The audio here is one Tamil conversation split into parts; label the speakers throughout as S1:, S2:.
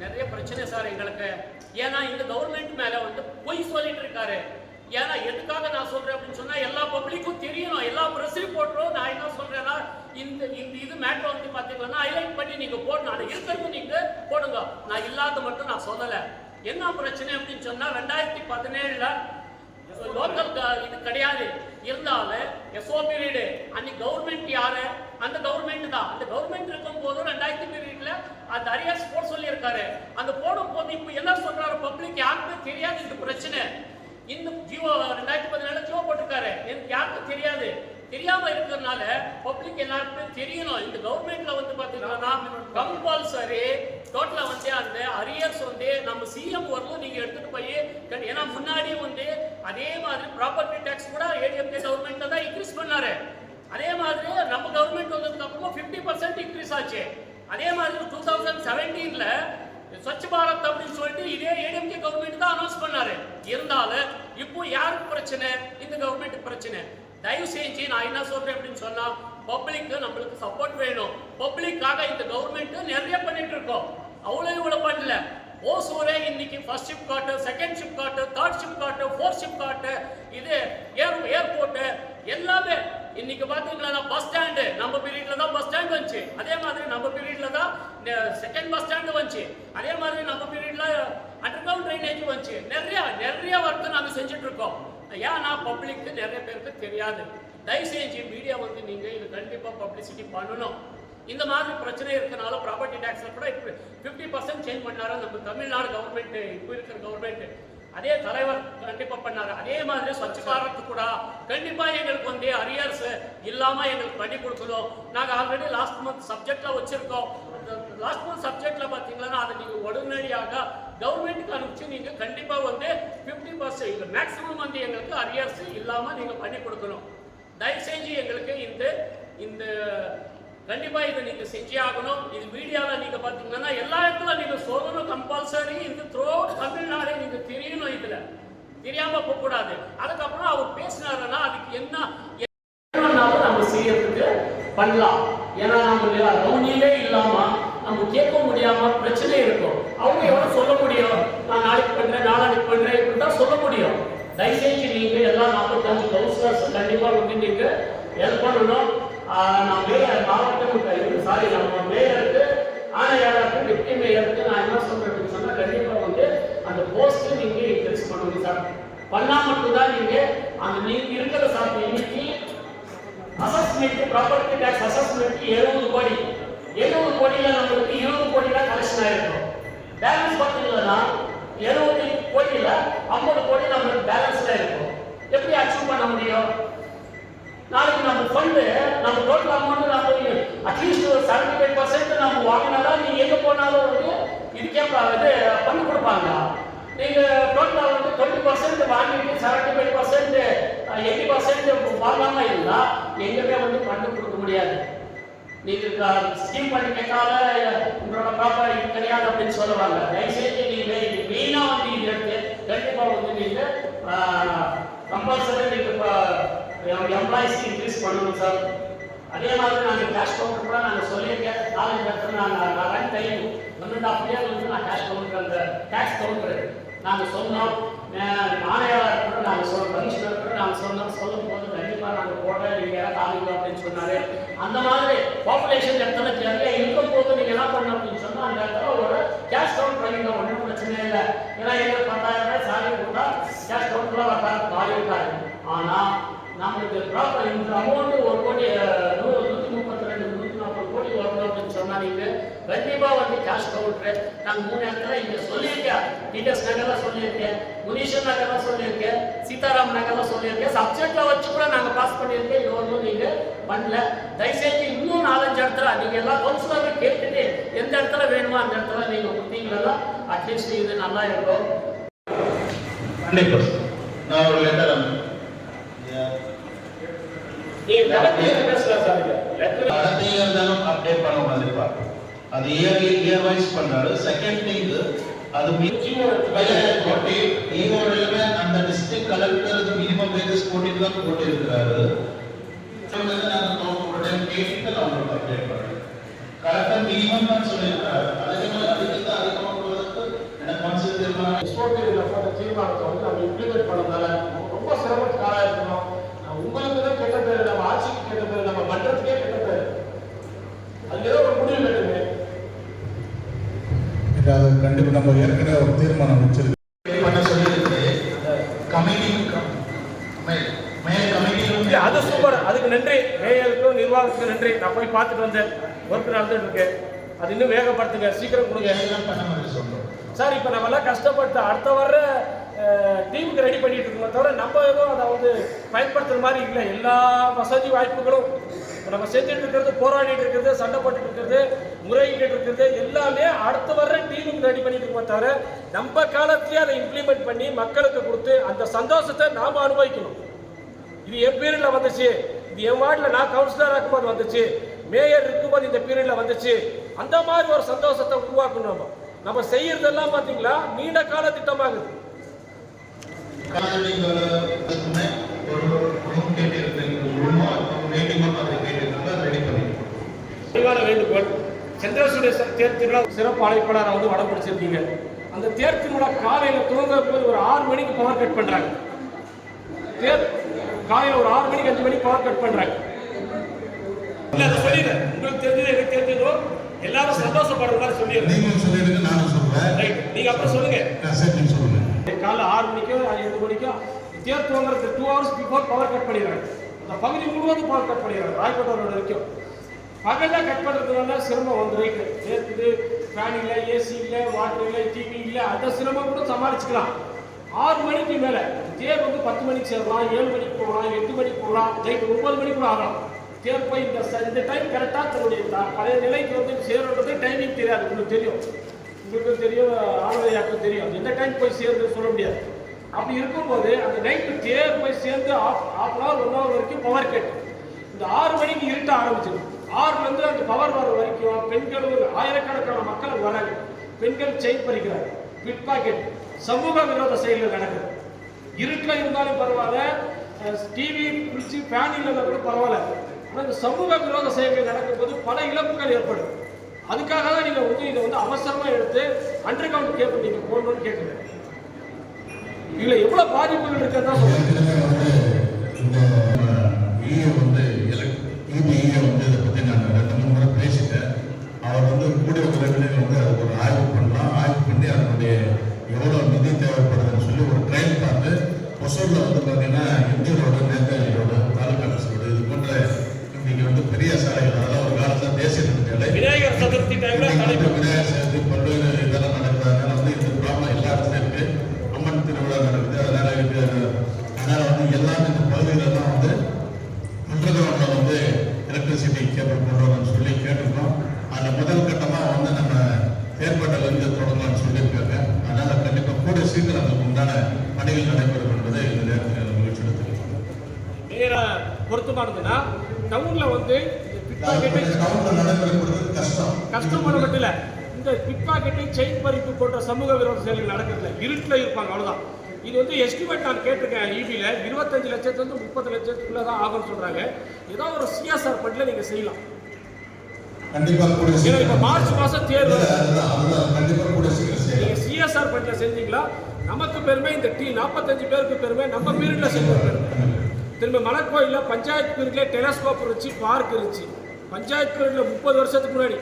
S1: நிறைய பிரச்சனை சார் எங்களுக்கு. ஏன்னா இந்த கவர்மெண்ட் மேல பொய் சொல்லிட்டு இருக்காரு. ஏன்னா எதுக்காக நான் சொல்றேன் அப்படின்னு சொன்னா எல்லா பப்ளிக்கும் தெரியணும், எல்லா பிரஸ் ரிப்போர்ட்டரும் நான் என்ன சொல்றேன்னா இந்த இது மேட்டர் பாத்தீங்கன்னா ஹைலைட் பண்ணி நீங்க போடணும், அது இருக்கிறது நீங்க போடுங்க, நான் இல்லாத மட்டும் நான் சொல்லல. என்ன பிரச்சனை அப்படின்னு சொன்னா 2017ல லோக்கல் இது கிடையாது, இருந்தாலும் எஸ்ஓ பீரியடு அன்னைக்கு கவர்மெண்ட் யாரு, அந்த கவர்மெண்ட் தான். அந்த கவர்மெண்ட் இருக்கும் போது 2000 பீரியட்ல அந்த அரியர்ஸ் போட சொல்லி இருக்காரு. அந்த போடும் போது இப்ப என்ன சொல்றாரு, பப்ளிக் யாருக்குமே தெரியாது இந்த பிரச்சனை. இந்த ஜியோ 2017 ஜியோ போட்டிருக்காரு, எனக்கு யாருக்கும் தெரியாது. தெரியாம இருக்கிறதுனால பப்ளிக் எல்லாருக்குமே தெரியணும். இந்த கவர்மெண்ட்ல பாத்தீங்கன்னா கம்பல்சரி டோட்டலா அந்த அரியர்ஸ் நம்ம சிஎம் வரலும் நீங்க எடுத்துட்டு போய், ஏன்னா முன்னாடியும் அதே மாதிரி ப்ராப்பர்ட்டி டாக்ஸ் கூட ஏடிஎம்கே கவர்மெண்ட்ல தான் இன்க்ரீஸ் பண்ணாரு. அதே மாதிரி நம்ம கவர்மெண்ட் வந்ததுக்கு அப்புறமா 50% இன்க்ரீஸ் ஆச்சு. அதே மாதிரி 2017ல ஸ்வச் பாரத் அப்படின்னு சொல்லிட்டு இதே ஏடிஎம்கே கவர்மெண்ட் தான் அனௌன்ஸ் பண்ணாரு. இருந்தாலும் இப்போ யாருக்கு பிரச்சனை, இந்த கவர்மெண்ட் பிரச்சனை. தயவு செஞ்சு நான் என்ன சொல்றேன் அப்படின்னு சொன்னா, பப்ளிக் நம்மளுக்கு சப்போர்ட் வேணும். பப்ளிக்காக இந்த கவர்மெண்ட் நிறைய பண்ணிட்டு இருக்கோம், அவ்வளவு இவ்வளவு பண்ணல. ஓசூரே இன்னைக்கு ஃபர்ஸ்ட் ஷிப் காட்டு, செகண்ட் ஷிப் காட்டு, தேர்ட் ஷிப் காட்டு, ஃபோர்த் ஷிப் காட்டு, இது ஏர்போர்ட் எல்லாமே இன்னைக்கு பாத்தீங்கன்னா பஸ் ஸ்டாண்டு நம்ம பீரியட்ல தான் பஸ் ஸ்டாண்ட் வந்துச்சு. அதே மாதிரி நம்ம பீரியட்ல தான் செகண்ட் பஸ் ஸ்டாண்ட் வந்துச்சு. அதே மாதிரி நம்ம பீரியட்ல அண்டர் கிரவுண்ட் ட்ரைனேஜ் வந்துச்சு. நிறைய ஒர்க் நாங்க செஞ்சுட்டு இருக்கோம். ஏன்னா பப்ளிக்கு நிறைய பேருக்கு தெரியாது. தயவு செஞ்சு மீடியா நீங்க இது கண்டிப்பா பப்ளிசிட்டி பண்ணணும். இந்த மாதிரி பிரச்சனை இருக்கனால ப்ராப்பர்ட்டி டாக்ஸ்ல கூட 50% சேஞ்ச் பண்ணாரு நம்ம தமிழ்நாடு கவர்மெண்ட், இப்போ இருக்கிற கவர்மெண்ட். அதே தலைவர் கண்டிப்பா பண்ணாரு. அதே மாதிரி ஸ்வச் பாரத் கூட கண்டிப்பா எங்களுக்கு அரியர்ஸ் இல்லாம எங்களுக்கு பண்ணி கொடுக்கணும். நாங்க ஆல்ரெடி லாஸ்ட் மந்த் சப்ஜெக்ட்ல வச்சிருக்கோம். லாஸ்ட் மந்த் சப்ஜெக்ட்ல பாத்தீங்கன்னா அதை நீங்க உடனடியாக கவர்மெண்ட்டுக்கு அனுப்பிச்சு நீங்க கண்டிப்பா 50% மேக்சிமம் எங்களுக்கு அரியர்ஸ் இல்லாம நீங்க பண்ணி கொடுக்கணும். தயவு செஞ்சு எங்களுக்கு இந்த கண்டிப்பா இதை நீங்க செஞ்சே ஆகணும். இது மீடியாவில் நீங்க பாத்தீங்கன்னா எல்லா இடத்துல நீங்க சொல்லணும், கம்பல்சரி இந்த த்ரூ தமிழ்நாடு நீங்க தெரியணும். இதுல தெரியாம போக கூடாது. அதுக்கப்புறம் அவர் பேசினாருன்னா அதுக்கு என்னன்னாலும் நம்ம செய்யறதுக்கு பண்ணலாம். ஏன்னா நம்ம ரவுனிலே இல்லாம நம்ம கேட்க முடியாம பிரச்சனை இருக்கும். அவங்க எவ்வளவு சொல்ல முடியும், நான் நாளைக்கு பண்றேன் நாளைக்கு பண்றேன் இப்படிதான் சொல்ல முடியும். தயவுசெய்து நீங்க எல்லா 45 கவுன்சிலர்ஸ் கண்டிப்பா நீங்க ஹெல்ப் பண்ணணும். நம்ம மாவட்டம் சாரி நம்ம மேயருக்கு, ஆணையாளருக்கு, டிப்டி மேயருக்கு நான் என்ன சொல்றேன்னு சொன்னா கண்டிப்பா அந்த போஸ்ட் நீங்க இன்க்ரீஸ் பண்ணுங்க சார். பண்ணா மட்டும்தான் நீங்க அந்த நீங்க இருக்கிற சார். இன்னைக்கு அசஸ்மெண்ட் ப்ராப்பர்ட்டி டாக்ஸ் அசஸ்மெண்ட் 70 கோடி, 70 கோடியில நம்மளுக்கு 20 கோடி தான் கலெக்ஷன் ஆயிருக்கும். பேலன்ஸ் பார்த்தீங்கன்னா 70 கோடியில 50 கோடி நம்மளுக்கு பேலன்ஸ்ல இருக்கும். எப்படி அச்சீவ் பண்ண முடியும்? நாளைக்கு நம்ம ஃபண்டு நம்ம டோட்டல் அமௌண்ட் நம்ம அட்லீஸ்ட் 75% நம்ம வாங்கினாதான் நீங்க எங்க போனாலும் இதுக்கே பண்ணி கொடுப்பாங்க. நீங்க டோட்டலா 20% வாங்கிட்டு 75% 80% வாங்காம இருந்தா எங்கேயுமே பண்ணி கொடுக்க முடியாது. நீங்க ஸ்கீம் பண்ணி கேட்டால உங்களோட ப்ராப்பர் இது கிடையாது அப்படின்னு சொல்லுவாங்க. தயவுசெய்து நீங்க மெயினா இது எடுத்து கண்டிப்பா நீங்க கம்பல்சரி நீங்க எம்ப்ளாயிஸ்க்கு இன்க்ரீஸ் பண்ணணும் சார். அதே மாதிரி நாங்கள் கேஷ் கவுண்டர் கூட நாங்கள் சொல்லியிருக்கேன். நாலஞ்சு இடத்துல நான் ரன் டைம் 1.5 இயர் நான் கேஷ் கவுண்டர் அந்த டேக்ஸ் கவுண்டர் நாங்கள் சொன்னோம். ஆணையாளர் கூட நாங்கள் சொன்னோம், கமிஷனர் கூட நாங்கள் சொல்லும் போது கண்டிப்பாக நாங்கள் போட நீங்கள் காமிங்க அப்படின்னு சொன்னாரு. அந்த மாதிரி பாப்புலேஷன் இடத்துல நிறைய இருக்கும் போது நீங்கள் என்ன பண்ணணும் அப்படின்னு சொன்னால் அந்த இடத்துல ஒரு கேஷ் கவுண்டர் பண்ணிங்க, ஒன்றும் பிரச்சனை இல்லை. ஏன்னா எங்களுக்கு 10,000 ரூபாய் சாலரி கொடுத்தா கேஷ் கவுண்டர்லாம் வர்றாங்க, மாறி இருக்காரு. ஆனால் நம்மளுக்கு ப்ராப்பர் இந்த அமௌண்ட் 1 கோடி 132 140 கோடி வரணும் அப்படின்னு சொன்னா நீங்க கண்டிப்பா கேஷ் கவுண்டர் நாங்கள் 3 இடத்துல இங்க சொல்லியிருக்கேன். டிடிஎஸ் நகர்ல சொல்லியிருக்கேன், முனீஸ்வர் நகர்ல சொல்லியிருக்கேன், சீதாராம் பண்ணாங்கன்னு சொல்லியிருக்கேன். சப்ஜெக்ட்ல வச்சு கூட நாங்கள் பாஸ் பண்ணியிருக்கேன். இது ஒன்றும் நீங்கள் பண்ணல. தயவுசெய்து இன்னும் 4-5 இடத்துல நீங்கள் எல்லா கவுன்சிலரும் கேட்டுட்டு எந்த இடத்துல வேணுமோ அந்த இடத்துல நீங்கள் கொடுத்தீங்கன்னா அட்லீஸ்ட் இது நல்லா இருக்கும்.
S2: கண்டிப்பாக நான் ஒரு லெட்டர் இருந்தாலும் அப்டேட் பண்ண மாதிரி பார்ப்போம். அது இயர் வைஸ் பண்றாரு. செகண்ட் திங் அது போட்டி ஈரோடுல அந்த டிஸ்ட்ரிக்ட் கலெக்டர் மினிமம் வேஜஸ் போட்டிட்டு தான் போட்டி இருக்கிறாரு. நாங்கள் ஒரு டைம் கேட்டு அவங்களுக்கு அப்டேட் பண்ணுறோம். கலெக்டர் மினிமம் தான் சொல்லியிருக்காரு. அதுக்கு அதிகமாக போகிறதுக்கு எனக்கு மனசு
S3: தீர்மானத்தை வந்து நம்ம இம்ப்ளிமெண்ட் பண்ணதுனால ரொம்ப சிரமத்துக்கு ஆளாயிருக்கணும். உங்களுக்கு தான் கெட்ட பேர், நம்ம ஆட்சிக்கு கெட்ட பேர், நம்ம மன்றத்துக்கே கெட்ட பேர். அது ஏதோ ஒரு முடிவு வேண்டுமே.
S4: கண்டிப்பா நம்ம ஏற்கனவே ஒரு தீர்மானம் வச்சிருக்கு.
S3: அது சூப்பர், அதுக்கு நன்றி. மேயருக்கும் நிர்வாகத்துக்கும் நன்றி. நான் போய் பார்த்துட்டு வந்தேன். ஒர்க் நடந்துட்டு இருக்கு. அது இன்னும் வேகப்படுத்துங்க, சீக்கிரம் கொடுங்க சார். இப்போ நம்ம எல்லாம் கஷ்டப்பட்டு அடுத்த வர டீமுக்கு ரெடி பண்ணிட்டு இருக்கோம் தவிர நம்ம எதுவும் அதை வந்து பயன்படுத்துற மாதிரி இல்லை. எல்லா வசதி வாய்ப்புகளும் நம்ம செஞ்சுட்டு இருக்கிறது, போராடிட்டு இருக்கிறது, சண்டை போட்டுட்டு இருக்கிறது, முறையிட்டு இருக்கிறது எல்லாமே அடுத்த வர டீமுக்கு ரெடி பண்ணிட்டு இருக்கோம் தவிர நம்ம காலத்திலேயே அதை இம்ப்ளிமெண்ட் பண்ணி மக்களுக்கு கொடுத்து அந்த சந்தோஷத்தை நாம அனுபவிக்கணும். இது என் பீரியட்ல வந்துச்சு, இது என் வார்டில் நான் கவுன்சிலர் இருக்கும்போது வந்துச்சு, மேயர் இருக்கும்போது இந்த பீரியட்ல வந்துச்சு. அந்த மாதிரி ஒரு சந்தோஷத்தை உருவாக்கணும். நம்ம செய்யறதெல்லாம் பாத்தீங்களா நீண்ட கால திட்டமாகுது. வேண்டுகோள், சந்திரசூரிய தேர் திருவிழா சிறப்பு அழைப்பாளரை வந்து வடம் பிடிச்சிருக்கீங்க. அந்த தேர் திருவிழா காலையில துவங்க போது ஒரு 6 மணிக்கு பவர் கட் பண்றாங்க. தேர் காலையில ஒரு 6 மணிக்கு 5 மணிக்கு பவர் கட் பண்றாங்க. இல்ல அதை சொல்லிடுறேன், உங்களுக்கு தெரிஞ்சது எனக்கு தெரிஞ்சதோ எல்லாரும் சந்தோஷப்படுற மாதிரி சொல்லிடுறேன்.
S4: நீங்க சொல்லிடுங்க, நானும் சொல்றேன்.
S3: ரைட், நீங்க அப்புறம் சொல்லுங்க.
S4: சரி சொல்லுங்க.
S3: காலைல 6 மணிக்கோ 7 மணிக்கோ தேர் துவங்குறது 2 hours பிஃபோர் பவர் கட் பண்ணிடுறாங்க. அந்த பகுதி முழுவதும் பவர் கட் பண்ணிடுறாங்க. ராயப்பேட்டை ரோடு வரைக்கும் பகல்ல கட் பண்றதுனால சிரமம் வந்துருக்கு. நேற்று ஃபேன் இல்லை, ஏசி இல்லை, வாட்டர் இல்லை, டிவி இல்லை, அந்த சிரமம் கூட சமாளிச்சுக்கலாம். 6 மணிக்கு மேல தேர் வந்து 10 மணிக்கு சேரலாம், 7 மணிக்கு போகலாம், 8 மணிக்கு போகலாம், நைட்டு 9 மணிக்கு கூட ஆகலாம். தேர் போய் இந்த டைம் கரெக்டாக தன்னுடைய பழைய நிலைக்கு வந்து சேருன்றது டைமிங் தெரியாது. உங்களுக்கு தெரியும், உங்களுக்கும் தெரியும், ஆளுநரையாக்கும் தெரியும். எந்த டைம் போய் சேர்ந்து சொல்ல முடியாது. அப்படி இருக்கும்போது அந்த நைட்டு தேர் போய் சேர்ந்து half an hour 1 hour வரைக்கும் பவர் கட். இந்த 6 மணிக்கு இருட்ட ஆரம்பிச்சிடும். 6லேருந்து அந்த பவர் வர வரைக்கும் பெண்கள் ஆயிரக்கணக்கான மக்கள் வராங்க. பெண்கள் செயின் பறிக்கிறாங்க, பிட் பாக்கெட், சமூக விரோத செயல்கள் நடக்குது. இருட்டில் இருந்தாலும் பரவாயில்ல, டிவி பிடிச்சி ஃபேன் இல்லைன்னா கூட பரவாயில்ல. ஆனால் இந்த சமூக விரோத செயல்கள் நடக்கும்போது பல இழப்புகள் ஏற்படும். அதுக்காக தான் நீங்கள் வந்து இதை வந்து அவசரமாக எடுத்து அண்டர் கிரவுண்ட் கேபிள் நீங்கள் போடணும்னு கேட்குறேன். இதில் எவ்வளோ பாதிப்புகள் இருக்கிறதா சொல்லுங்கள்.
S4: இதை பற்றி நான் 2-3 முறை பேசிட்டேன். அவர் வந்து கூடிய விரைவில் வந்து அதுக்கு ஒரு ஆய்வு பண்ணலாம். ஆய்வு பண்ணி அதனுடைய எவ்வளோ நிதி தேவைப்படுதுன்னு சொல்லி ஒரு ட்ரையல் பார்த்து ஒசூரில் வந்து பார்த்தீங்கன்னா MG road, Netaji road, taluka office road, இது போன்ற இன்னைக்கு வந்து பெரிய சாலைகள், அதெல்லாம் ஒரு காலத்தில் தேசிய நெடுஞ்சாலை,
S3: விநாயகர் சதுர்த்தி
S4: விநாயகர் சதுர்த்தி பல்வேறு இதெல்லாம் நடக்கிறதுனால வந்து இந்த ப்ராப்ளம் எல்லா இடத்துலையும் இருக்கு. அம்மன் திருவிழா நடக்குது. அதனால வந்து எல்லாமே இந்த பகுதிகளெல்லாம் வந்து அண்டர்கிரவுண்டில் வந்து எலக்ட்ரிசிட்டி கேபிள் போடுறோம்னு சொல்லி கேட்டிருக்கோம். அதில் முதல் கட்டமாக வந்து நம்ம ஏற்பாட்டிலிருந்து தொடங்கலாம்னு சொல்லியிருக்காங்க. அதனால் கண்டிப்பாக கூட சீக்கிரம் அதுக்கு உண்டான பணிகள் நடைபெறும் என்பதை இந்த நேரத்தில் முயற்சி எடுத்துருக்கோம்.
S3: பொருத்தமானதுன்னா டவுனில் வந்து
S4: நடைபெறப்படுறது கஷ்டம்
S3: மட்டும் இல்லை, இந்த பிட் பாக்கெட்டு, செயின் பறிப்பு போன்ற சமூக விரோத செயல்கள் நடக்கிறதுல இருட்டில் இருப்பாங்க, அவ்வளோதான். இது வந்து எஸ்டிமேட் நான் கேட்டிருக்கேன். இபியில் 25 லட்சத்துலேருந்து 30 லட்சத்துக்குள்ளே தான் ஆகும்னு சொல்கிறாங்க. ஏதாவது ஒரு சிஎஸ்ஆர் ஃபண்டில் நீங்கள் செய்யலாம்.
S4: கண்டிப்பாக கூட
S3: இப்போ மார்ச் மாதம் தேர்வு,
S4: கண்டிப்பாக கூட
S3: நீங்கள் சிஎஸ்ஆர் ஃபண்டில் செஞ்சீங்களா நமக்கு பெருமை, இந்த 45 பேருக்கு பெருமை, நம்ம பீரியடில் செஞ்ச பெருமை. திரும்ப மலர்கோயிலில் பஞ்சாயத்து பீரியட்லேயே டெலஸ்கோப் இருந்துச்சு, பார்க் இருந்துச்சு. பஞ்சாயத்து பீரியடில் 30 வருஷத்துக்கு முன்னாடி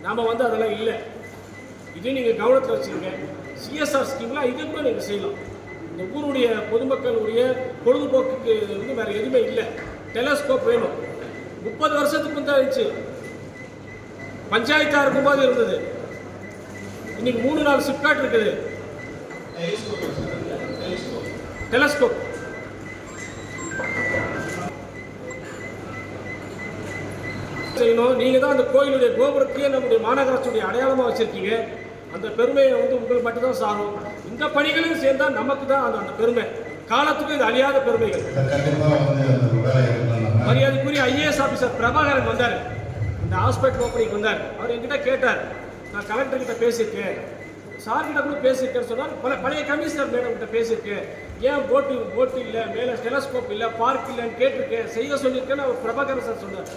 S3: நாம் வந்து அதெல்லாம் இல்லை. இதையும் நீங்கள் கவனத்தில் வச்சுருங்க. சிஎஸ்ஆர் ஸ்கீம்லாம் இதுக்குமே நீங்கள் செய்யலாம். இந்த ஊருடைய பொதுமக்களுடைய பொழுதுபோக்குக்கு வந்து வேறு எதுவுமே இல்லை. டெலஸ்கோப் வேணும். 30 வருஷத்துக்கு முந்தான் இருந்துச்சு, பஞ்சாயத்தாக இருக்கும்போது இருந்தது. இன்னைக்கு 3-4 சிப்காட் இருக்குது. டெலஸ்கோப் செய்யணும். நீங்கள் தான் அந்த கோயிலுடைய கோபுரத்தையே நம்முடைய மாநகராட்சியுடைய அடையாளமாக வச்சுருக்கீங்க. அந்த பெருமையை வந்து உங்களுக்கு மட்டும்தான் சாரும். இந்த பணிகளையும் சேர்ந்தால் நமக்கு தான் அந்த பெருமை, காலத்துக்கும் இது அழியாத பெருமைகள். மரியாதைக்குரிய IAS ஆஃபீஸர் பிரபாகரன் வந்தார், இந்த ஹாஸ்பிட்டல் ஓப்பனிங் வந்தார். அவர் என்கிட்ட கேட்டார், நான் கலெக்டர்கிட்ட பேசியிருக்கேன், சார்கிட்ட கூட பேசியிருக்கேன்னு சொன்னார். பழைய கமிஷனர் மேடம் கிட்ட பேசியிருக்கேன், ஏன் போட்டு இல்லை, மேலே டெலஸ்கோப் இல்லை, பார்க் இல்லைன்னு கேட்டிருக்கேன், செய்ய சொல்லியிருக்கேன்னு அவர் பிரபாகரன் சார் சொன்னார்.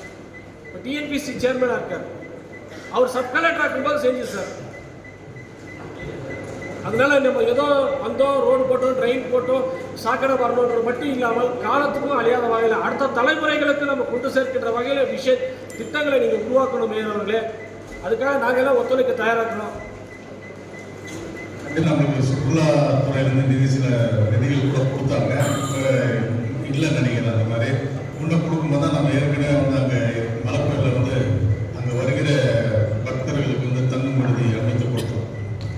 S3: இப்போ TNPC சேர்மனாக இருக்கார், அவர் சப் கலெக்டராக இருக்கும்போது செஞ்சு சார். அதனால நம்ம ஏதோ வந்தோம், ரோடு போட்டோம், ட்ரெயின் போட்டோம், சாக்கடை வரணுன்றது மட்டும் இல்லாமல் காலத்துக்கும் அழியாத வகையில் அடுத்த தலைமுறைகளுக்கு நம்ம கொண்டு சேர்க்கின்ற வகையில் திட்டங்களை நீங்கள் உருவாக்கணும் மேயர்களே. அதுக்காக நாங்கள் எல்லாம் ஒத்துழைக்க தயாராக்கணும்.
S4: நமக்கு சுற்றுலாத்துறையிலேருந்து சில நிதிகள் கூட கொடுத்தாங்க, இல்லை நினைக்கிறேன். அந்த மாதிரி முன்ன கொடுக்கும்போது தான் நம்ம ஏற்கனவே வந்து அங்கே மலைப்பகுதியில் வந்து அங்கே வருகிற பக்தர்களுக்கு வந்து தங்கும் விடுதி அமைத்து கொடுத்தோம்.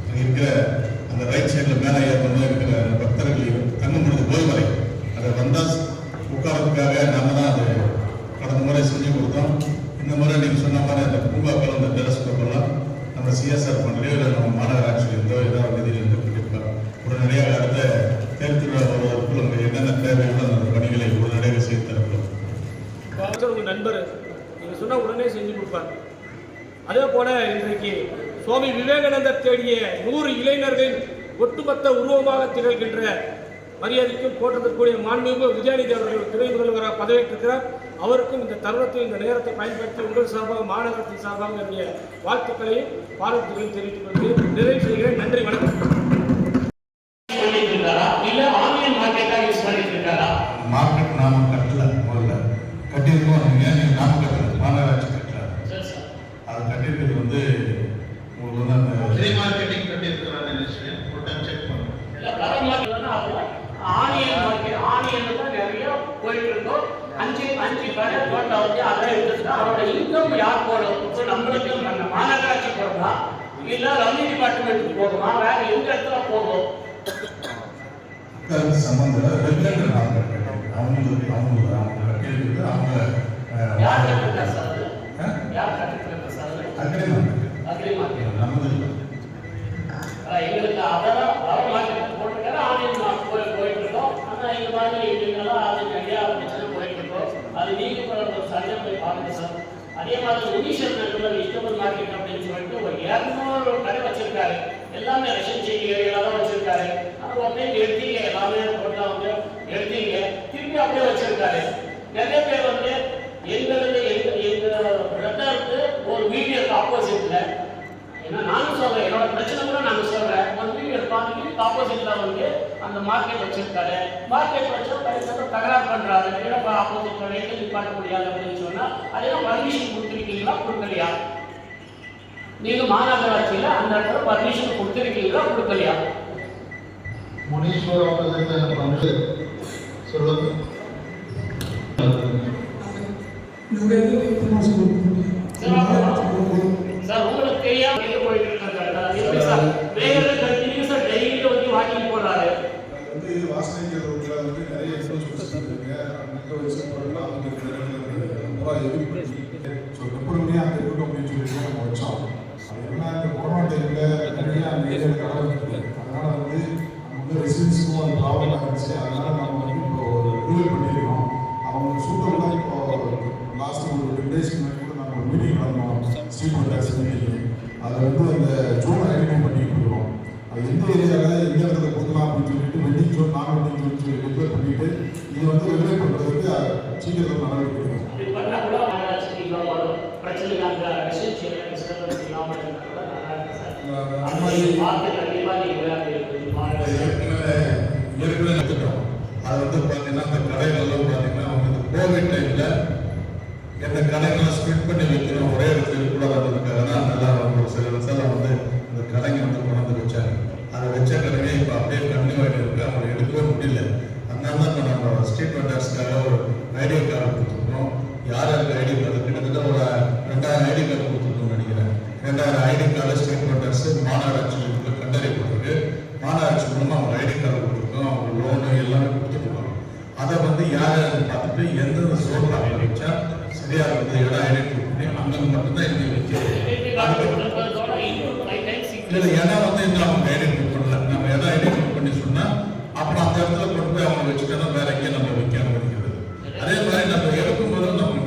S4: அங்கே இருக்கிற அந்த ரைட் சைடில் மேலே ஏற்படும் இருக்கிற பக்தர்கள் தங்கும் விடுதி கோய்மலை அதை வந்தால் உட்காரத்துக்காக நம்ம தான் அது கடந்த முறை செஞ்சு கொடுத்தோம். இந்த முறை நீங்கள் சொன்ன மாதிரி அந்த பூங்காக்கள், அந்த டெலஸ்கோப்பெல்லாம் நம்ம CSR பண்ணலையோ இல்லை நம்ம மாநகராட்சியிலிருந்தோ ஏதாவது நிதியிலிருந்து கண்டிப்பாக உடனடியாக அடுத்த தேர் திருவிழா வருவதற்குள் அங்கே என்னென்ன தேவைகளோ அந்த பணிகளை உடனடியாக செய்து தரப்படும்.
S3: உங்கள் நண்பர் நீங்கள் சொன்னால் உடனே செஞ்சு கொடுப்பார். அதே போல இன்றைக்கு சுவாமி விவேகானந்தர் தேடிய 100 இளைஞர்களின் ஒட்டுமொத்த உருவமாக திகழ்கின்ற மரியாதைக்கும் போற்றதற்குரிய மாண்புமிகு உதயநிதி அவர்கள் துணை முதல்வராக பதவியேற்றிருக்கிறார். அவருக்கும் இந்த தருணத்தில் இந்த நேரத்தை பயன்படுத்தி உங்கள் சார்பாக மாநகரத்தின் சார்பாக என்னுடைய வாழ்த்துக்களையும் பாராட்டுகளையும் தெரிவித்துக் கொள்கிறேன். நிறைவு செய்கிறேன். நன்றி, வணக்கம்.
S4: மார்க்கெட் நாம கட்டல, முதல்ல கட்டியிருக்கோம். நீங்கள் நாம கட்டல, மாநகராட்சி கட்டல. அது கட்டியிருக்கிறது வந்து உங்களுக்கு வந்து அந்த
S2: ஃப்ரீ மார்க்கெட்டிங் கட்டியிருக்கிறான்னு நினைச்சேன். ஒரு டைம் செக் பண்ணுங்க.
S1: ஆனியன் தான் நிறைய போயிட்டு இருக்கோம். 5 கடை தோட்டா வந்து அதான் எடுத்துட்டு அவரோட இன்கம் யார் போடும்? நம்மளுக்கு மாநகராட்சி போடுமா, இல்லை ரெவன்யூ டிபார்ட்மெண்ட்டுக்கு போகுமா, வேற எந்த இடத்துல போகும்?
S4: சம்பந்தம் ரெகுலேட்டர் அவங்க கட்டியிருக்கிறது அவங்க
S1: யார் கட்டுறா சார்? யார் கட்டுறா சார்? அக்ரிமெண்ட்
S4: நமது
S1: எங்களுக்கு அதெல்லாம் அவர் மார்க்கெட் போட்டுருக்காரு. ஆன்லைன் போயிட்டு இருக்கோம். ஆனால் இந்த மாதிரி இதுங்கெல்லாம் அது நிறையா பிரச்சனை போயிட்டு இருக்கோம். அது நீங்கள் சரியாக போய் பாருங்க சார். அதே மாதிரி முனிஷன் வெஜிடபிள் மார்க்கெட் அப்படின்னு சொல்லிட்டு ஒரு 200 கடை வச்சிருக்காரு. எல்லாமே ரஷன் செய்தி ஏரியாவில் தான் வச்சிருக்காரு. ஆனால் அப்படியே எடுத்தீங்க, எல்லாமே டோட்டலாக வந்து எடுத்தீங்க, திருப்பி அப்படியே வச்சிருக்காரு. நிறைய பேர் வந்து எங்கள் பிரதருக்கு ஒரு வீடியோக்கு ஆப்போசிட்ல, ஏன்னா நானும் சொல்றேன், என்னோட பிரச்சனை கூட நாங்கள் சொல்றேன், ஒரு வீடியோ பார்த்துட்டு ஆப்போசிட்ல வந்து அந்த மார்க்கெட் வச்சிருக்காரு. மார்க்கெட் வச்சு தகராறு பண்றாரு. ஏன்னா ஆப்போசிட்ல வெஹிக்கிள் நிப்பாட்ட முடியாது அப்படின்னு சொன்னா அதெல்லாம் பர்மிஷன் கொடுத்துருக்கீங்களா, கொடுக்கலையா? நீங்க மாநகராட்சியில அந்த இடத்துல பர்மிஷன் கொடுத்துருக்கீங்களா, கொடுக்கலையா?
S2: முனீஸ்வர் ஆப்போசிட்ல சொல்லுங்க.
S1: சார் உங்களுக்கு தெரியாம எங்க போயிட்டு இருக்காங்க சார்? வேற கண்டினியூஸா டெய்லி வந்து வாக்கிங் போறாரு.
S5: வந்து வாசனைக்கிற ரோட்ல வந்து நிறைய இன்ஃப்ராஸ்ட்ரக்சர்ஸ் இருக்குங்க. அங்கே வச்ச பொருள்லாம் அவங்க ரொம்ப எதிர்ப்பு பண்ணி ஸோ எப்பொழுதுமே அங்கே இருக்கட்டும் அப்படின்னு சொல்லிட்டு நம்ம வச்சோம். அது என்ன, இந்த கொரோனா டைமில் நிறைய அந்த ஏரியாவில் கடை இருக்குது. அதனால் வந்து நம்ம வந்து ரெசிடென்ஸுக்கும் அது ப்ராப்ளமாக இருந்துச்சு. அதனால் நம்ம வந்து இப்போ ஒரு ரினியூவல் பண்ணியிருக்கோம். அவங்க சூட்டெல்லாம் இப்போ லாஸ்ட் ஒரு 2 டேஸ்க்கு முன்னாடி கூட நாங்கள் ஒரு மீட்டிங் நடந்தோம், ஸ்ட்ரீட் டேக்ஸ் மீட்டிங். அதில் வந்து அந்த ஜோனை ஐடென்டிஃபை பண்ணிட்டு இருக்கிறோம். அது எந்த ஏரியாவில் எந்த இடத்துல கொடுக்கலாம் அப்படின்னு சொல்லிட்டு வெட்டிங் ஜோன், நான் வெட்டிங் ஜோன் சொல்லி டிக்ளேர் பண்ணிட்டு இது வந்து ரெகுலேட் பண்ணுறதுக்கு சீக்கிரத்தில் நடவடிக்கை எடுக்கணும்.
S4: ஏற்கனவே எடுத்துட்டோம். அது வந்து பார்த்தீங்கன்னா அந்த கடைகளெல்லாம் பார்த்தீங்கன்னா வந்து கோவிட் டைமில் எந்த கடைகளை ஸ்பிட் பண்ணி வைக்கணும், ஒரே இடத்துல இருக்கக்கூடாதுன்றதுக்காக தான் நல்லா ஒரு சில வருஷம் வந்து இந்த கடைங்க வந்து கொண்டு வச்சாங்க. அதை வச்ச கடைங்க இப்போ அப்படியே கண்டினியூ ஆகிட்டு இருக்கு. அவங்க எடுக்கவே முடியல. அதனால தான் இப்போ நம்ம ஸ்ட்ரீட் வெண்டர்ஸ்க்காக ஒரு ஐடி கார்டு கொடுத்துருக்கோம். யார் யாருக்கு ஐடி கார்டு கிட்டத்தட்ட ஒரு 2000 ஐடி கார்டு கொடுத்துருக்கோம்னு நினைக்கிறேன். 2000 ஐடி கார்டு ஸ்ட்ரீட் வெண்டர்ஸ் மாநகராட்சியில் கண்டறியப்பட்டிருக்கு. மாநகராட்சி மூலமாக அவங்க ஐடி கார்டு கொடுத்துருக்கோம். அவங்க லோனு எல்லாமே கொடுத்துருக்கோம். அதை வந்து யார் யாருன்னு பார்த்துட்டு எந்தெந்த சோர்ல வச்சா சரியாக இருக்குது இடம் ஐடென்டிஃபை பண்ணி அங்கே மட்டும்தான் இங்கே வைக்கிறது. இல்லை இடம் வந்து இன்னும் அவங்க ஐடென்டிஃபை பண்ணல. நம்ம இடம் ஐடென்டிஃபை பண்ணி சொன்னால் அப்புறம் அந்த இடத்துல கொண்டு போய் அவங்க வச்சுட்டோம்னா வேற எங்கேயும் நம்ம வைக்க முடியாது. அதே மாதிரி நம்ம எடுக்கும்போது நமக்கு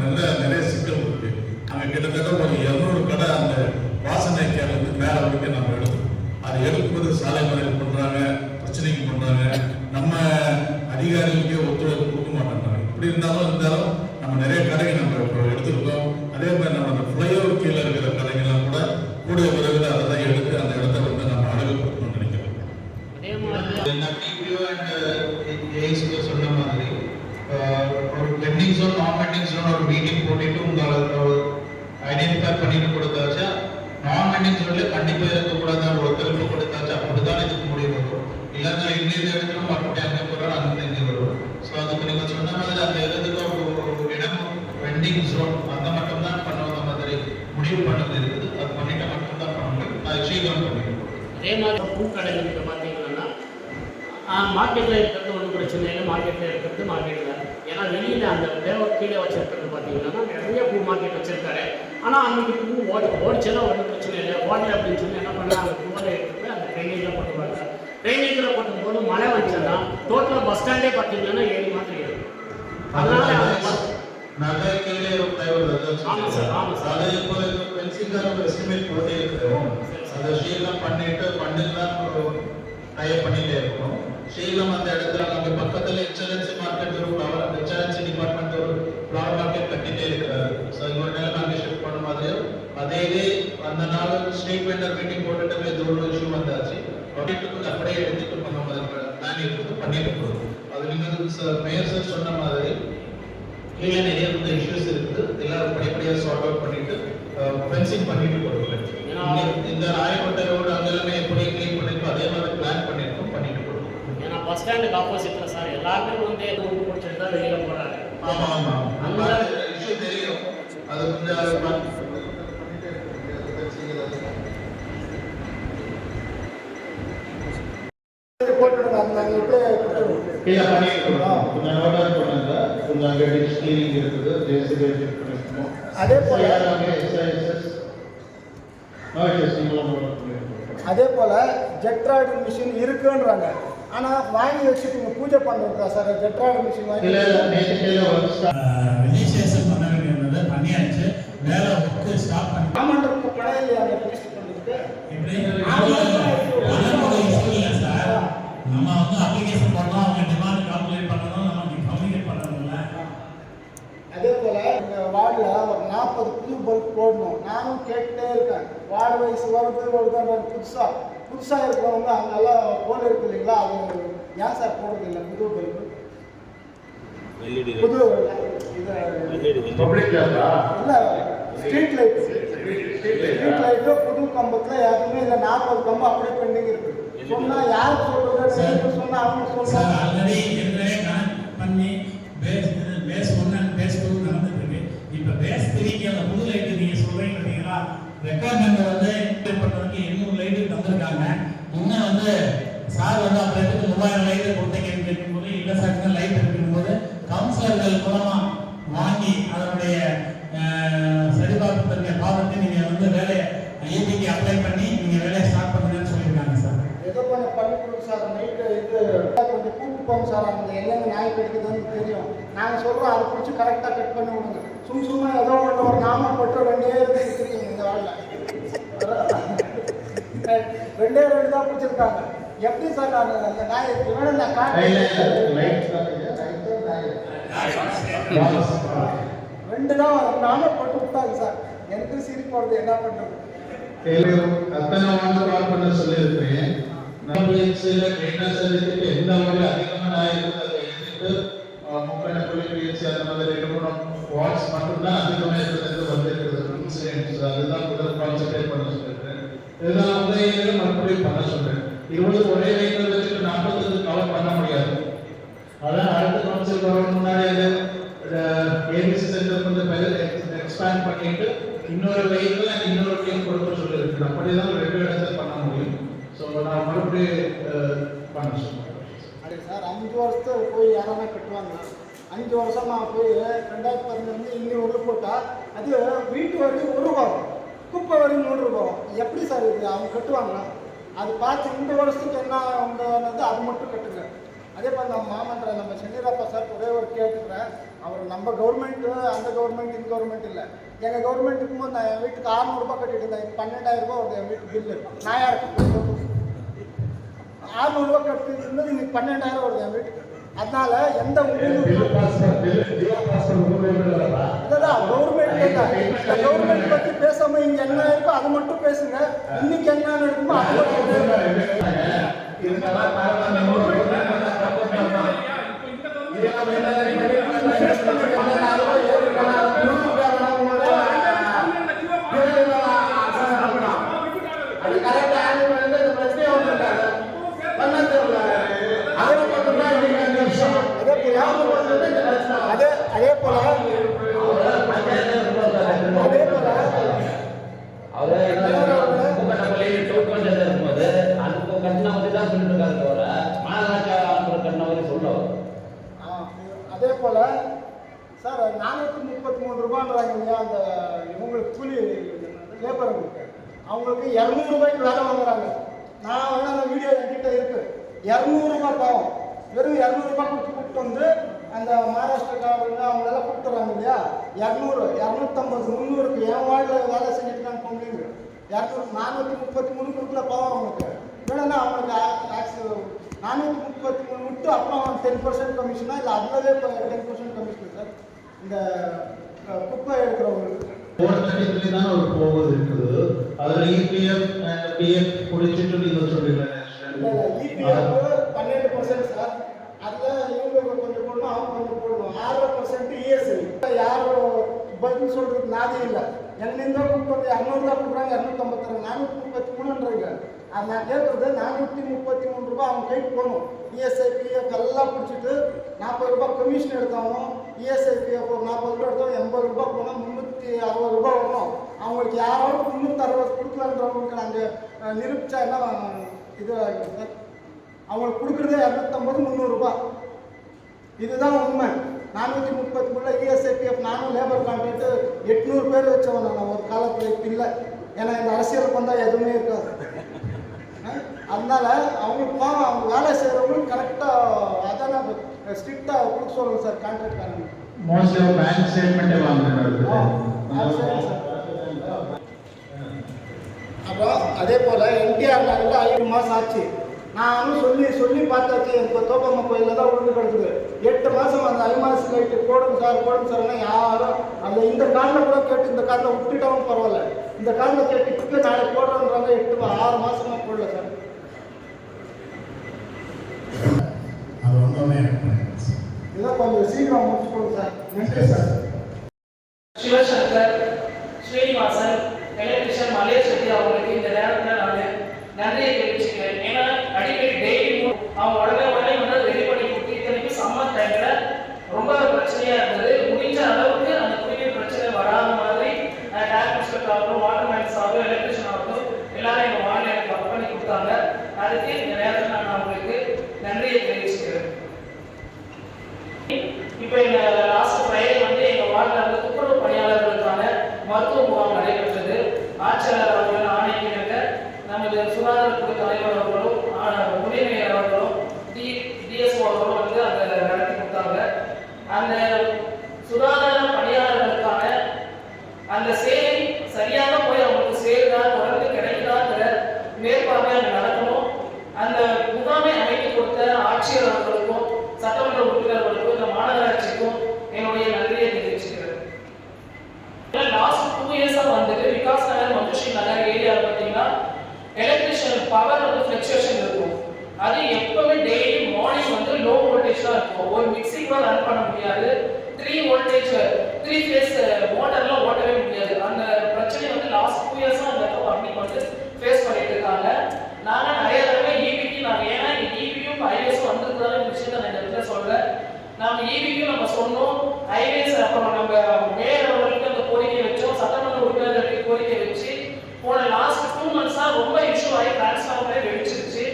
S4: நிறைய சிக்கல் இருக்கு. அங்கே கிட்டத்தட்ட ஒரு 200 கடை அந்த வாசனை கேரளத்து மேலே வரைக்கும் நம்ம எடுக்கணும். அது எடுக்கும்போது சாலை மறியல் பண்ணுறாங்க, பிரச்சனைக்கு பண்ணுறாங்க, நம்ம அதிகாரிகளுக்கே ஒத்துழைப்பு கொடுக்க மாட்டேங்கிறாங்க. இப்படி இருந்தாலும் நம்ம நிறைய கடைகள் நம்ம இப்போ எடுத்துருக்கோம். அதே மாதிரி நம்ம அந்த ஃப்ளைஓவர் கீழே இருக்கிற கடைகள்லாம் கூட கூடிய விரைவில் அதை தான் எடுத்து அந்த இடத்த வந்து நம்ம அழகுபடுத்தணும்னு நினைக்கிறோம்.
S2: சொன்ன மாதிரி ஒரு பெண்டிங் ஜோன், நான் பெண்டிங் ஜோன் ஒரு மீட்டிங் போட்டுட்டு உங்களுக்கு ஐடென்டிஃபை பண்ணிட்டு கொடுத்தாச்சா, நான் பெண்டிங் ஜோன்ல கண்டிப்பா இருக்கக்கூடாது ஒரு ஒத்துழைப்பு கொடுத்தாச்சா, அப்படிதான் இதுக்கு முடிவு வரும். இல்லைன்னா இந்த இடத்துல மறுபடியும் அங்கே போகிறோம், அங்கே இங்கே வரும். ஸோ அதுக்கு நீங்கள் சொன்ன மாதிரி அந்த இடத்துக்கு ஒரு இடம் பெண்டிங் ஜோன் அந்த மட்டும் தான் பண்ணுவத மாதிரி முடிவு பண்ணது இருக்குது. அது பண்ணிட்டு மட்டும்தான் பண்ண முடியும். நான் சீக்கிரம் பண்ணிடுவோம்.
S1: அதே மாதிரி பூக்கடைகள் நீங்கள் பார்த்தீங்கன்னா மார்க்கெட்டில் இருக்கிறது ஒன்றும் பிரச்சனை இல்லை, மார்க்கெட்டில் இருக்கிறது மார்க்கெட்டில். ஏன்னா வெளியில் அந்த தேவர் கீழே வச்சுருக்கிறது பார்த்தீங்கன்னா நிறைய பூ மார்க்கெட் வச்சுருக்காரு. ஆனால் அன்றைக்கி பூ ஓடிச்செல்லாம் ஒன்றும் பிரச்சனை இல்லை. ஓடலை அப்படின்னு சொல்லி என்ன பண்ணால் அந்த பூவை எடுத்துட்டு அந்த ட்ரைனேஜில் போட்டுருவாங்க. ட்ரைனேஜில் போட்டும்போது மழை வந்துச்சுன்னா டோட்டலாக பஸ் ஸ்டாண்டே பார்த்தீங்கன்னா ஏறி மாதிரி இருக்கும். அதனால
S2: நல்ல கீழே
S1: ஆமாம் சார், ஆமாம் சார்.
S2: அது இப்போ பென்சில்கார ஒரு எஸ்டிமேட் போட்டே இருக்கிறோம். அதை ஷீலம் பண்ணிட்டு ஃபண்டுலாம் டைப் பண்ணிட்டே இருக்கணும். ஷீலம் அந்த இடத்துல நம்ம பக்கத்தில் எச்ஆர்என்சி மார்க்கெட் ஒரு ஃப்ளவர், எச்ஆர்என்சி டிபார்ட்மெண்ட் ஒரு ஃப்ளவர் மார்க்கெட் கட்டிட்டே இருக்கிறாரு. ஸோ இவ்வளோ நேரம் நாங்கள் ஷிஃப்ட் பண்ண மாதிரியோ அதே அந்த நாள் ஸ்ட்ரீட் வெண்டர் மீட்டிங் போட்டுட்டு இது ஒரு இஷ்யூ வந்தாச்சு. அப்படியே எடுத்துட்டு பண்ண மாதிரி பிளான் இருக்குது, பண்ணிட்டு போகுது. அது நீங்கள் மேயர் சார் சொன்ன மாதிரி கீழே நிறைய இஷ்யூஸ் இருக்குது. எல்லாம் படிப்படியாக சார்ட் அவுட் பண்ணிட்டு ஃபென்சிங் பண்ணிட்டு கொடுக்குறேன். இந்த ராயக்கோட்டையோட அங்கெல்லாமே எப்படி கிளீன் பண்ணிருக்கோம் அதே மாதிரி பிளான் பண்ணிருக்கோம், பண்ணிட்டு கொடுக்குறோம்.
S1: ஏன்னா பஸ் ஸ்டாண்டுக்கு ஆப்போசிட்ல சார் எல்லாருமே வந்து ஊருக்கு பிடிச்சிட்டு தான் வெளியில போறாங்க.
S2: ஆமா ஆமா, அந்த இஷ்யூ தெரியும். அது கொஞ்சம் கீழே பண்ணிருக்கோம். கொஞ்சம் நோட்டா பண்ணுங்க. கொஞ்சம் அங்கே கிளீனிங் இருக்குது, ஜேசிபி பண்ணிருக்கோம்.
S6: அதே போல அதே போல ஜெட்ராய்டு மிஷின் இருக்குன்றாங்க. ஆனா வாங்கி வச்சுட்டு பூஜை பண்ணுறதா சார் ஜெட்ராய்டு மிஷின் வாங்கி
S7: ரிஜிஸ்ட்ரேஷன் பண்ண வேண்டியது பண்ணியாச்சு. வேலை ஒர்க்கு ஸ்டாப் பண்ணி
S6: ஆமாண்டத்துக்கு படம் இல்லையா அந்த ரிஜிஸ்டர் பண்ணுறதுக்கு?
S7: இல்லை சார், நம்ம வந்து அப்ளிகேஷன் பண்ணோம், அவங்க டிமாண்ட் கால்குலேட் பண்ணணும், நம்ம கம்யூனிகேட் பண்ணணும்ல.
S6: அதே போல இந்த வார்டில் ஒரு 40 புது பல்ப் போடணும். நானும் கேட்டுட்டே இருக்கேன். வார்டு வயசு வருது புதுசாக இருக்கிறவங்க அங்கெல்லாம் போர்டு இருக்கு இல்லைங்களா, அது ஏன் சார் போடுறது இல்லை புது பல்பு? புது இல்லை ஸ்ட்ரீட் லைட்டு புது கம்பத்தில் எதுவுமே இல்லை. 40 கம்பம் அப்படியே பெண்டிங் இருக்கு. சொன்னா யார் சொல்றது? சொன்னா அவங்க சொல்றாங்க.
S7: ஆல்ரெடி ஏற்கனவே கனெக்ட் பண்ணி பேஸ் 1 அண்ட் பேஸ் 2 நடந்துட்டு இருக்கு. இப்போ பேஸ் 3க்கு அந்த புது லைட்டு நீங்க சொல்றீங்க பார்த்தீங்களா, ரெக்குவயர்மெண்ட் வந்து இம்ப்ளிமெண்ட் பண்றதுக்கு 800 லைட்டு தந்திருக்காங்க. இன்னும் வந்து சார் வந்து அந்த இடத்துக்கு 3000 லைட்டு கொடுத்தீங்கன்னு கேட்கும்போது இல்லை சார் லைட் இருக்கும்போது கவுன்சிலர்கள் மூலமா வாங்கி அதனுடைய சரிபார்ப்பு பாவத்தை நீங்க வந்து வேலையை ஐஏபிக்கு அப்ளை பண்ணி நீங்க வேலையை ஸ்டார்ட் பண்ணுங்கன்னு சொல்லியிருக்காங்க சார்.
S6: ஏதோ கொஞ்சம் பண்ணி கொடுங்க சார். நைட்டு இது கொஞ்சம் கூப்பிட்டு போங்க சார். அந்த எல்லாம் நாய் கடிக்குதுன்னு தெரியும். நாங்கள் சொல்கிறோம் அதை பிடிச்சி கரெக்டாக கட் பண்ணி விடுங்க. சும்மா ஏதோ ஒன்று ஒரு நாம போட்டு 2 வச்சுருக்கீங்க இந்த வாழில். 2 தான் பிடிச்சிருக்காங்க. எப்படி சார் நான் அந்த நாய் வேணும் நான் காட்டு 2 தான் நாம போட்டு விட்டாங்க சார். எனக்கு சிரிப்பு வருது, என்ன பண்ணுறது?
S2: அத்தனை வாங்க கால் பண்ண சொல்லியிருக்கிறேன். எந்த ஒரு அதிகமாக நான் இருக்குது அதை எடுத்துட்டு முக்கண தொழிற்சி அந்த மாதிரி 2-3 வாட்ஸ் மட்டும்தான் அதிகமாக இருக்கிறது வந்திருக்கிறது. அதுதான் முதல் கான்சென்ட்ரேட் பண்ண சொல்லியிருக்கேன். இதுதான் உதவிகளை மறுபடியும் பண்ண சொல்றேன். 20 ஒரே வெஹிக்கிள் வச்சுட்டு 40 கவர் பண்ண முடியாது. அதான் அடுத்த கவுன்சில் வர முன்னாடி அது ஏபிசி சென்டர் கொஞ்சம் எக்ஸ்பேண்ட் பண்ணிட்டு இன்னொரு வெஹிக்கிள் அண்ட் இன்னொரு டீம் கொடுக்க சொல்லியிருக்கு. அப்படிதான் 2 இடத்துல பண்ண முடியும். ஸோ நான் மறுபடியும் பண்ண சொல்லுவேன்.
S6: அது சார் 5 வருஷத்துல போய் யாராவது கட்டுவாங்க. 5 வருஷமா போய் 2015 இன்னி ஒரு போட்டால் அது வீட்டு வரி ₹1, குப்பை வரி ₹100. எப்படி சார் இது அவங்க கட்டுவாங்க? அது பார்த்து இந்த வருஷத்துக்கு என்ன அவங்க அது மட்டும் கட்டுங்க. அதே மாதிரி நம்ம மாமன்ற நம்ம சென்னிராப்பா சார் ஒரே ஒரு கேட்டுக்கிறேன். அவர் நம்ம கவர்மெண்ட்டு அந்த கவர்மெண்ட் இந்த கவர்மெண்ட் இல்லை. எங்கள் கவர்மெண்ட் இருக்கும்போது நான் என் வீட்டுக்கு ₹600 கட்டிட்டு இருந்தேன். இப்போ ₹12,000 வருது என் வீட்டு பில்லு. நான் யாருக்கு ₹600 கட்டிட்டு இருந்தது இன்னைக்கு ₹12,000 வருது என் வீட்டுக்கு. அதனால எந்த கவர்மெண்ட் பற்றி பேசாம இங்க என்ன இருக்கோ அது மட்டும் பேசுங்க. இன்னைக்கு என்ன இருக்குமோ அது அதே போல அதே போல சார் ₹433 இல்லையா அந்த இவங்களுக்கு கூலி லேபருக்கு அவங்களுக்கு ₹200 வேலை வாங்குறாங்க. நான் வந்து அந்த வீடியோ என்கிட்ட இருக்கு. ₹200 பாவம் வெறும் ₹200 கொடுத்து கூப்பிட்டு வந்து அந்த மகாராஷ்டிரக்காரங்க அவங்களெல்லாம் கூப்பிட்டுறாங்க இல்லையா 200 250 300க்கு என் வார்டில் வேலை செஞ்சுட்டு நான் பொம்பளைங்க 433 கொடுக்கல பாவம் அவங்களுக்கு வேணும்னா அவங்களுக்கு டேக்ஸ் 433 விட்டு அப்புறம் 10% கமிஷனா இல்லை அதுவே 10% கமிஷன் சார் இந்த குப்பை எடுக்கிறவங்களுக்கு
S2: ஒரு போகுது இருக்குது. அதில் இபிஎஃப் பிஎஃப் குடிச்சிட்டு நீங்கள் சொல்றீங்க.
S6: EPF 12% sir. அதில் இவங்க கொஞ்சம் போடணும் அவங்க கொஞ்சம் போடணும் 6% இஎஸ்ஐ. யாரும் பதில் சொல்றதுக்கு நாதி இல்லை. எங்கிருந்தோ கூப்பிட்டு ₹200 கொடுக்குறாங்க 250 433ன்றாங்க. அது நான் கேட்குறது ₹433 அவங்க கைக்கு போகணும். இஎஸ்ஐ பிஎஃப் எல்லாம் பிடிச்சிட்டு ₹40 கமிஷன் எடுத்தாலும் இஎஸ்ஐ பிஎஃப் ஒரு ₹40 எடுத்தோம் ₹80 போனால் ₹360 வரணும். அவங்களுக்கு யாராவது 360 கொடுக்கலான்றவங்களுக்கு நாங்கள் நிரூபித்தா என்ன இது அவங்களுக்கு கொடுக்குறதே ₹250 300. இதுதான் உண்மை. 433 இஎஸ்ஐ பிஎஃப் நானும் லேபர் கான்ட்ராக்ட் 800 பேர் வச்சவன் நான் ஒரு காலத்தில் இப்போ இல்லை. ஏன்னா இந்த அரசியலுக்கு வந்தால் எதுவுமே இருக்காது. அதனால அவங்களுக்கு அவங்க வேலை செய்கிறவங்களுக்கு கரெக்டாக அதான் ஸ்ட்ரிக்டாக கொடுக்க சொல்லுங்கள் சார் கான்ட்ராக்ட்காரங்க.
S2: மோஸ்ட்லி பேங்க் ஸ்டேட்மெண்ட்டே வாங்குறாங்க.
S6: அப்புறம் அதே போல் என்டிஆர் நகரில் 5 மாதம் ஆச்சு. நானும் சொல்லி பார்த்தாச்சு. இப்போ தோப்பம்மா கோயிலில் தான் விழுந்து கிடக்குது. 8 மாதம் அந்த ஐமாஸ் லைட்டு போடுங்க சார்னா யாரும் அந்த இந்த காலில் கூட கேட்டு இந்த காலில் விட்டுட்டாலும் பரவாயில்ல. இந்த காலில் கேட்டு இப்போ நாளைக்கு போடுறோன்றாங்க. 6 மாதமாக போடல சார். இதெல்லாம் கொஞ்சம் சீக்கிரம் முடிச்சுக்கோங்க சார். நன்றி சார்.
S8: சிவசங்கர், ஸ்ரீனிவாசன், எலக்ட்ரிஷியன் மலேஷ் செட்டி அவங்களுக்கு இந்த நேரத்தில் நான் நன்றியை தெரிவிச்சுக்கிறேன். ஏன்னா அடிக்கடி டெய்லி அவங்க உடனே வந்து ரெடி பண்ணி கொடுத்து இத்தனைக்கும் சம்மர் டைமில் ரொம்ப பிரச்சனையாக இருந்தது. முடிஞ்ச அளவுக்கு அந்த குடிநீர் பிரச்சனை வராத மாதிரி டேங்க் இன்ஸ்பெக்டர் ஆகட்டும், வாட்டர் மேன்ஸ் ஆகட்டும், எலக்ட்ரிஷியன் ஆகட்டும் எல்லாரும் எங்கள் வார்டில் எனக்கு ஒர்க் பண்ணி கொடுத்தாங்க. அதுக்கு இந்த நேரத்தில் நான் அவங்களுக்கு நன்றியை தெரிவிச்சுக்கிறேன். இப்போ எங்கள் லாஸ்ட் ஃப்ரைடே வந்து எங்கள் வார்டில் வந்து துப்புரவு பணியாளர்களுக்கான மருத்துவ முகாம் நடைபெற்றது. ஆட்சியாளர் அவர்கள் ஆணைக்கிணங்க நமது சுகாதாரத்துறை தலைவர் அவர்களும் துணைமையர் அவர்களும் டிஎஸ்ஓ அவர்களும் வந்து அதை நடத்தி கொடுத்தாங்க. அந்த சுகாதார பணியாளர்களுக்கான அந்த சேவை சரியாக போய் அவங்களுக்கு சேருதா தொடர்ந்து கிடைக்குதாங்கிற மேற்பார்வை அங்கே நடக்கணும். அந்த முகாமை அமைத்து கொடுத்த ஆட்சியர் அவர்களுக்கும் சட்டமன்ற உறுப்பினர்களுக்கும் இந்த மாநகராட்சிக்கும் என்னுடைய நன்றியை தெரிவிச்சுக்கிறேன். லாஸ்ட் 2 இயர்ஸா வந்துட்டு விகாஸ் நகர் மதுஸ்ரீ நகர் ஏரியாவில் பார்த்தீங்கன்னா எலக்ட்ரிஷியன் பவர் வந்து ஃபிளக்சுவேஷன் இருக்கும். அது எப்பவுமே டெய்லி மார்னிங் வந்து லோ வோல்டேஜ் தான் இருக்கும். ஒரு மிக்ஸி கூட ரன் பண்ண முடியாது. 3 ஃபேஸ் மோட்டர்லாம் ஓட்டவே முடியாது. அந்த பிரச்சனை வந்து லாஸ்ட் 2 இயர்ஸா அந்த பப்ளிக் வந்து ஃபேஸ் பண்ணிட்டு இருக்காங்க. நாங்கள் நிறைய தடவை ஈபிக்கு நாங்கள் ஏன்னா ஈபியும் ஐவேஸும் வந்திருக்கிறதால இந்த விஷயத்தை நான் இந்த இடத்துல சொல்கிறேன். நம்ம ஈபிக்கும் நம்ம சொன்னோம், ஐவேஸ் அப்புறம் நம்ம மேயர் அவர்களுக்கு அந்த கோரிக்கை வச்சோம், சட்டமன்ற உறுப்பினர்களுக்கு கோரிக்கை வச்சு போன லாஸ்ட் 2 மந்த்ஸா ரொம்ப இஷ்யூ ஆகி டிரான்ஸ்ஃபார்மரே வெடிச்சிருச்சு.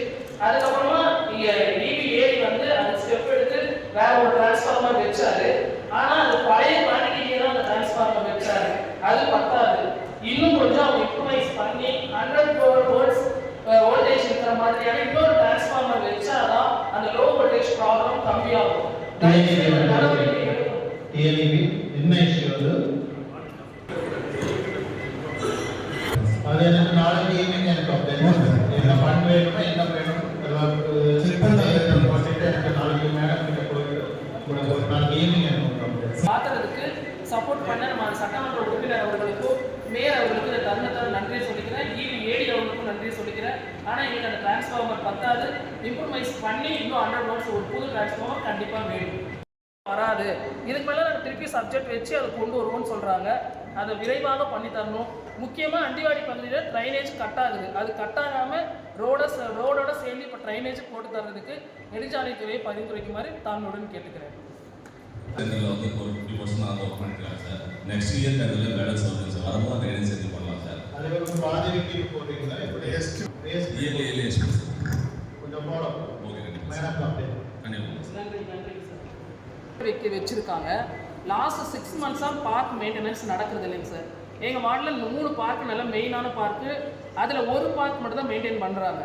S8: அதுக்கப்புறமா இங்கே ஈபி ஏறி வந்து அந்த ஸ்டெப் எடுத்து வேற வேற ஒரு டிரான்ஸ்ஃபார்மர் வச்சாரு. ஆனா அது பழைய குவான்டிட்டிலேயே தான் அந்த டிரான்ஸ்ஃபார்மர் வச்சாரு. அது பத்தாது. இன்னும் கொஞ்சம் அவங்க இம்ப்ரூவைஸ் பண்ணி 100 வோல்ட்ஸ் வோல்டேஜ் இருக்கிற மாதிரியான இன்னொரு டிரான்ஸ்ஃபார்மர் வச்சாதான் அந்த லோ வோல்டேஜ் ப்ராப்ளம் கம்மியாகும்.
S2: டிஎல்இபி என்ன இஷ்யூ அது எனக்கு நாளைக்கு ஈவினிங் எனக்கு அப்டேட் என்ன பண்ண வேணுமோ என்ன வேணும் எனக்கு நாளைக்கு மேடம் கிட்ட போயிட்டு நாளைக்கு ஈவினிங் எனக்கு அப்டேட்
S8: மாத்துறதுக்கு சப்போர்ட் பண்ண நம்ம சட்டமன்ற உறுப்பினர் அவர்களுக்கும் மேயர் அவர்களுக்கும் இந்த தருணத்தில் நன்றி சொல்லிக்கிறேன். ஏடி அவர்களுக்கும் நன்றி சொல்லிக்கிறேன். ஆனால் எங்களுக்கு அந்த டிரான்ஸ்ஃபார்மர் பத்தாது. இம்ப்ரூவைஸ் பண்ணி இன்னும் 100 வோல்ட்ஸ் ஒரு புது டிரான்ஸ்ஃபார்மர் கண்டிப்பாக வேணும். வராது. இதுக்கு மேலே நாங்கள் திருப்பி சப்ஜெக்ட் வச்சு அதை கொண்டு வருவோம்னு சொல்கிறாங்க. அதை விரைவாக பண்ணி தரணும். முக்கியமாக அண்டிவாடி பகுதியில் ட்ரைனேஜ் கட் ஆகுது. அது கட் ஆகாமல் ரோடோட சேர்ந்து இப்போ ட்ரைனேஜ் போட்டு தர்றதுக்கு நெடுஞ்சாலைத்துறையை பரிந்துரைக்குமாறு தாழ்மையுடன் கேட்டுக்கிறேன்.
S9: நீங்கள் வந்து ஒரு 50% அதை ஒர்க் பண்ணிக்கலாம் சார். நெக்ஸ்ட் இயர் அதில் பேலன்ஸ் வருது சார். வரும்போது கைடன்ஸ் சேர்த்து பண்ணலாம் சார்.
S2: அதே ஒரு பாதிக்கு போடுறீங்களா இப்போ
S9: ஏழு
S2: கொஞ்சம் போடும்.
S9: ஓகே
S2: மேடம் அப்டேட்
S9: கண்டிப்பாக
S8: நன்றி வச்சிருக்காங்க. லாஸ்ட் 6 மந்த்ஸாக பார்க் மெயின்டெனன்ஸ் நடக்கிறது இல்லைங்க சார். எங்கள் வார்டில் 3 பார்க் நல்ல மெயினான பார்க்கு, அதில் ஒரு பார்க் மட்டும் தான் மெயின்டைன் பண்ணுறாங்க.